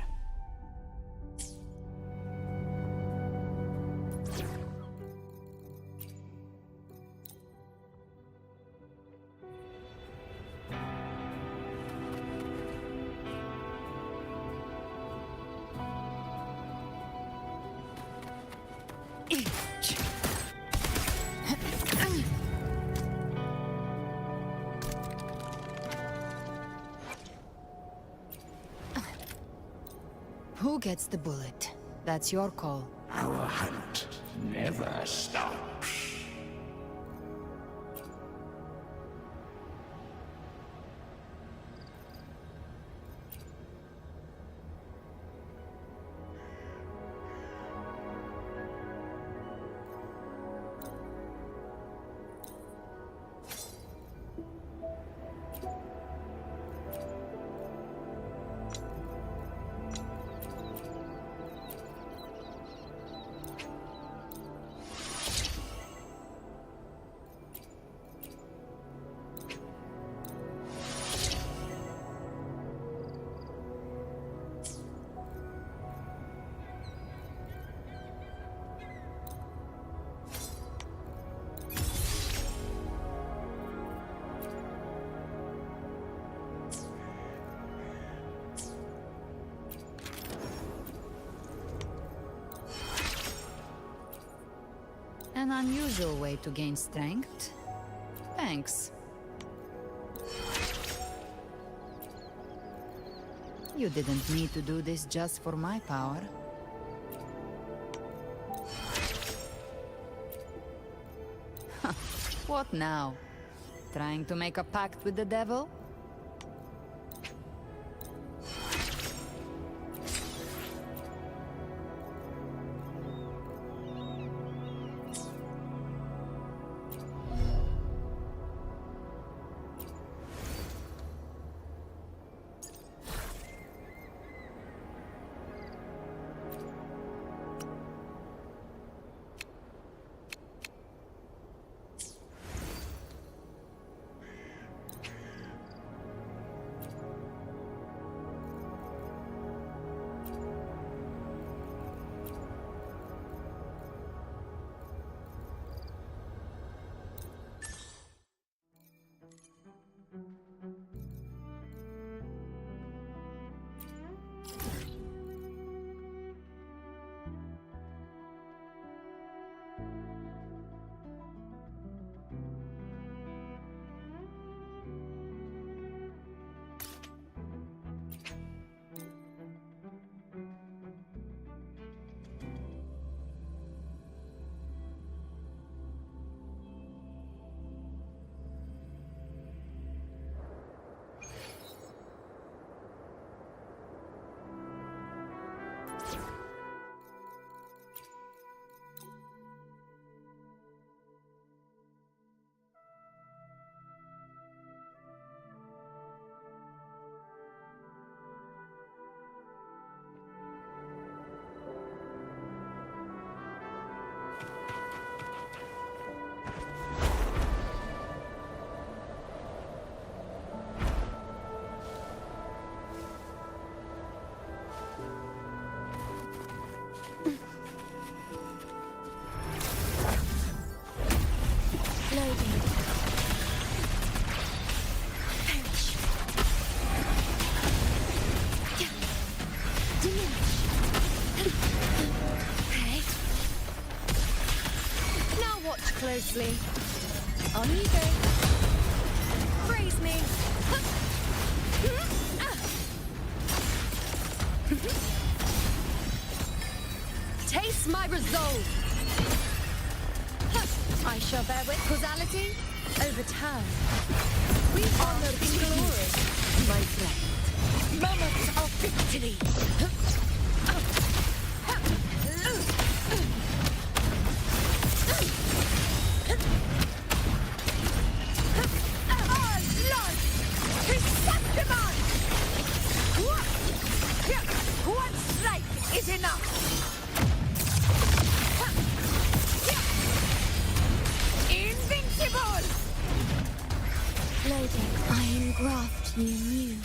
Who gets the bullet? That's your call. Our hunt never stops. An unusual way to gain strength. Thanks. You didn't need to do this just for my power. What now? Trying to make a pact with the devil? Closely. On you go. Praise me. Taste my resolve. I shall bear with causality over time. We honor glory, my friend. Moments of victory. One strike is enough! Invincible! Lady, I engraft you new.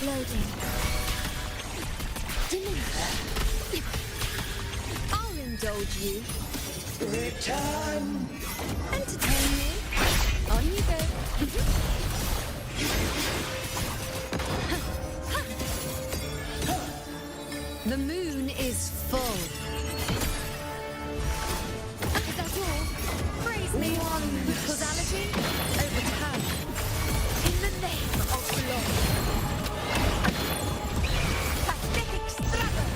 Loading. I'll indulge you. Return. Entertain me. On you go. The moon is full. Is that all? Praise me. Causality? Overturn. In the name of the Lord. Pathetic struggle.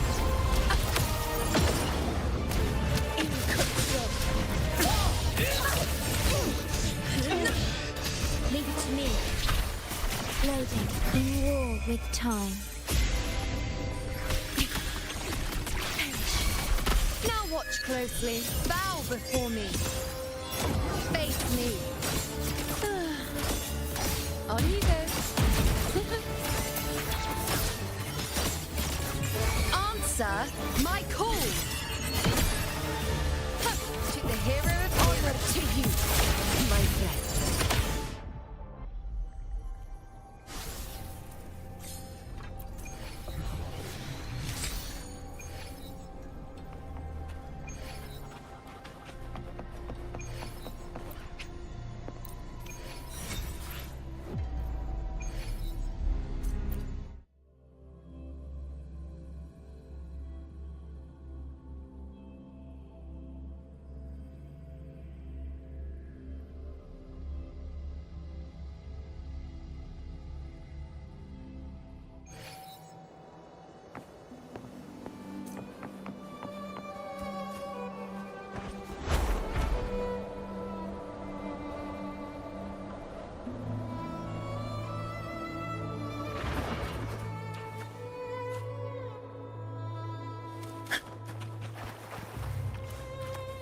In control. Leave it to me. Loading. In war with time. Now watch closely. Bow before me. Face me. On you go. Answer my call. To the hero of honor to you, my friend.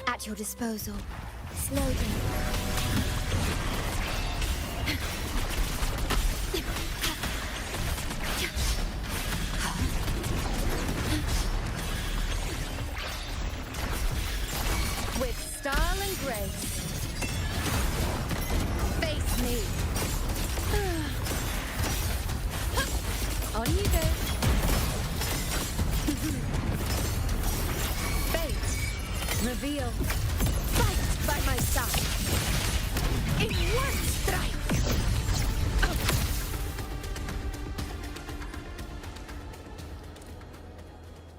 At your disposal. Loading. With style and grace. Face me. On you go. Fate. Reveal. Fight by my side. In one strike.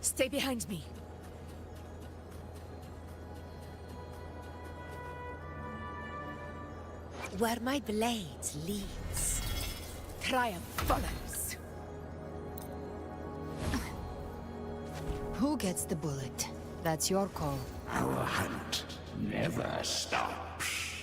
Stay behind me. Where my blade leads, triumph follows. Who gets the bullet? That's your call. Our hunt never stops.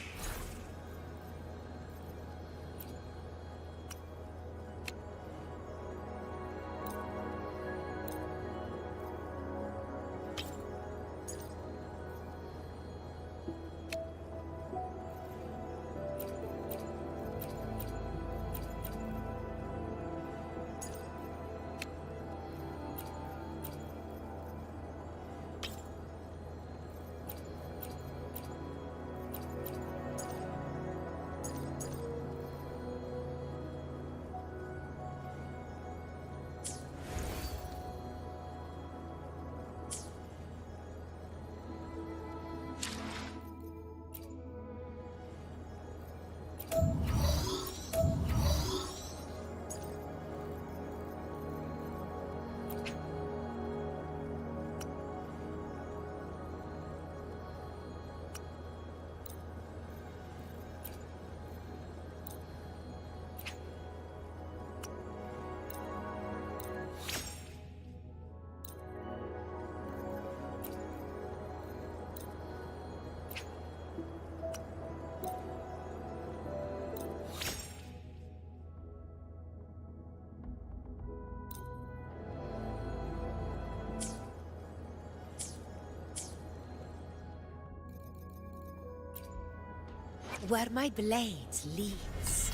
Where my blade leads,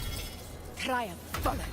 triumph follows.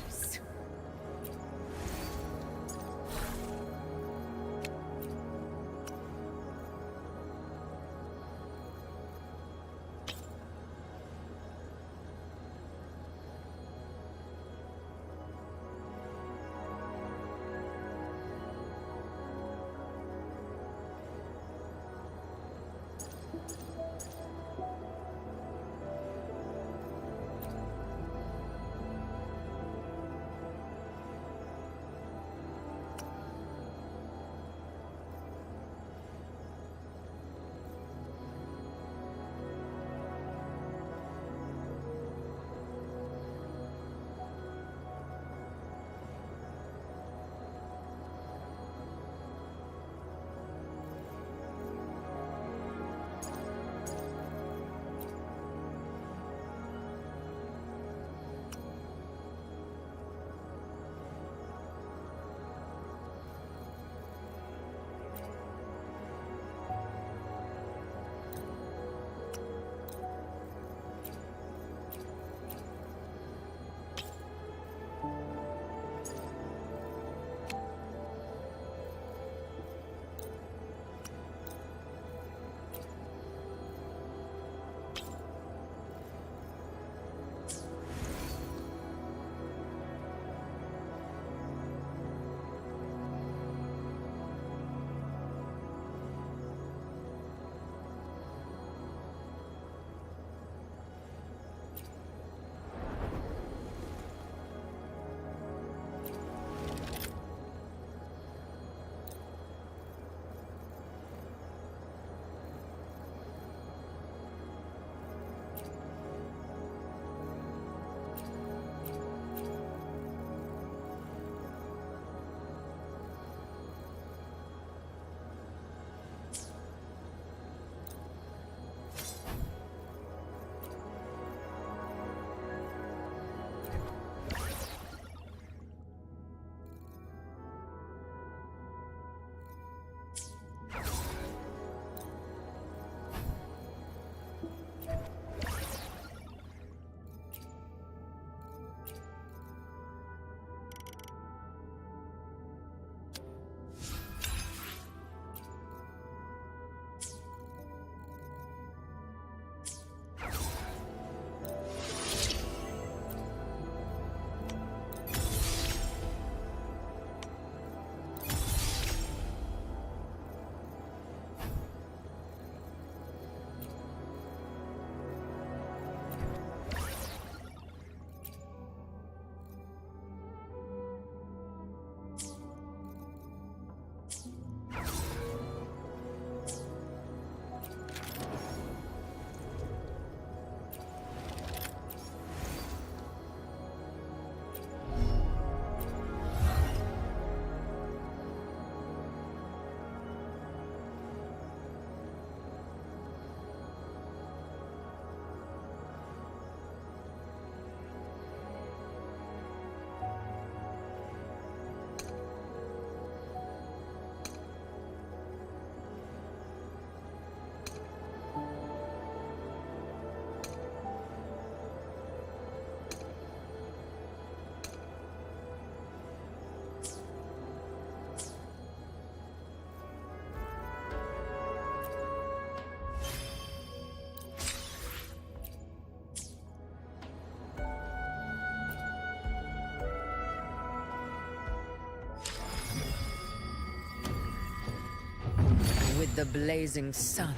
With the blazing sun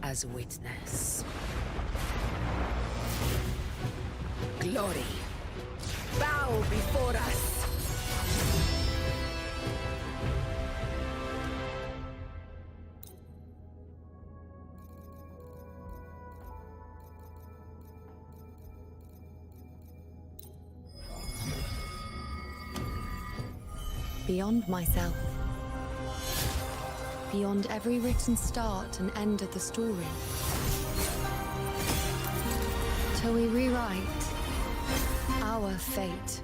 as witness. Glory, bow before us! Beyond myself. Beyond every written start and end of the story. Till we rewrite our fate.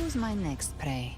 Who's my next prey?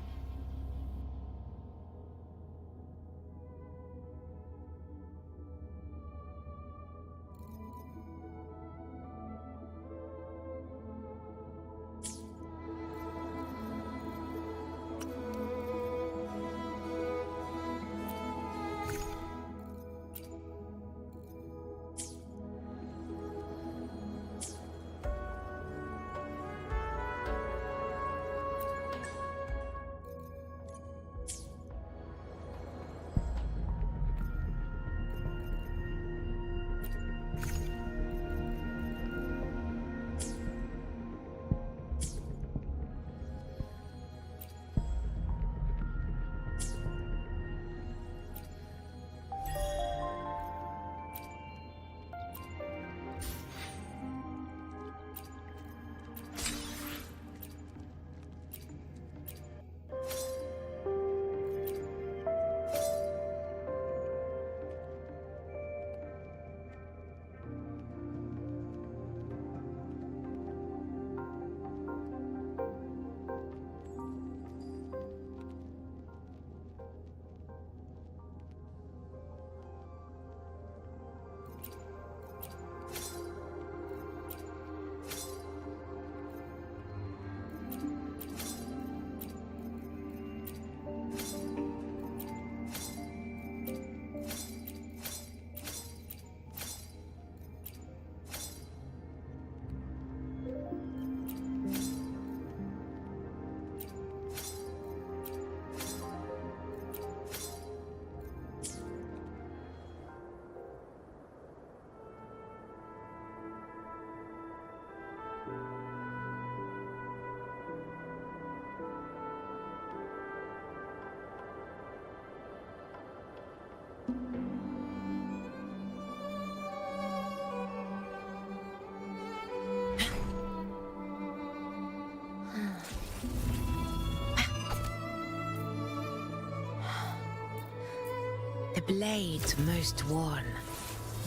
The blade most worn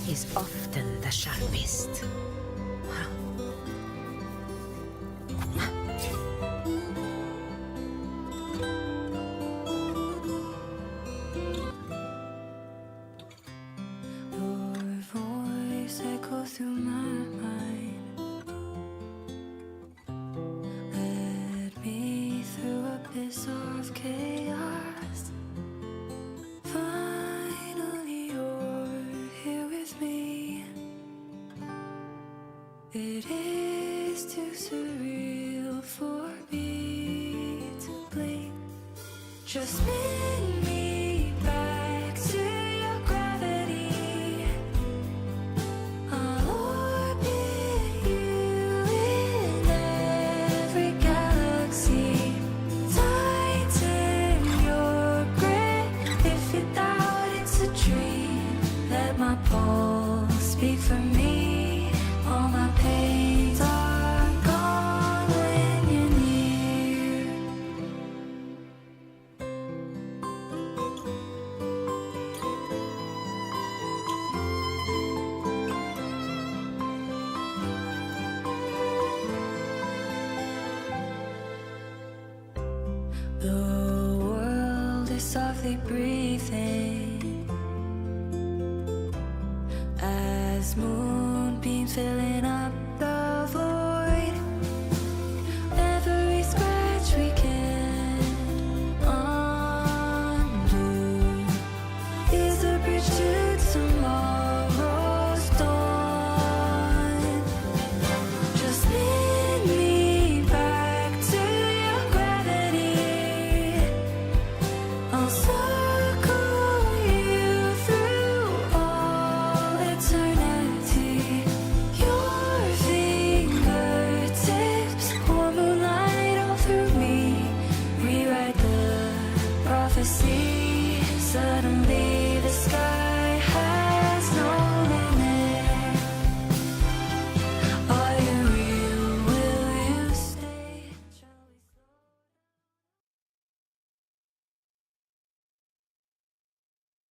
is often the sharpest. Your voice echoes through my mind. Led me through abyss of chaos. Finally, you're here with me. It is too surreal for me to blink. Just spin me back to your gravity. I'll orbit you in every galaxy. Tighten your grip. If you doubt it's a dream, let my pulse speak for me. All my pains are gone when you're near. The world is softly breathing as moonbeams fill in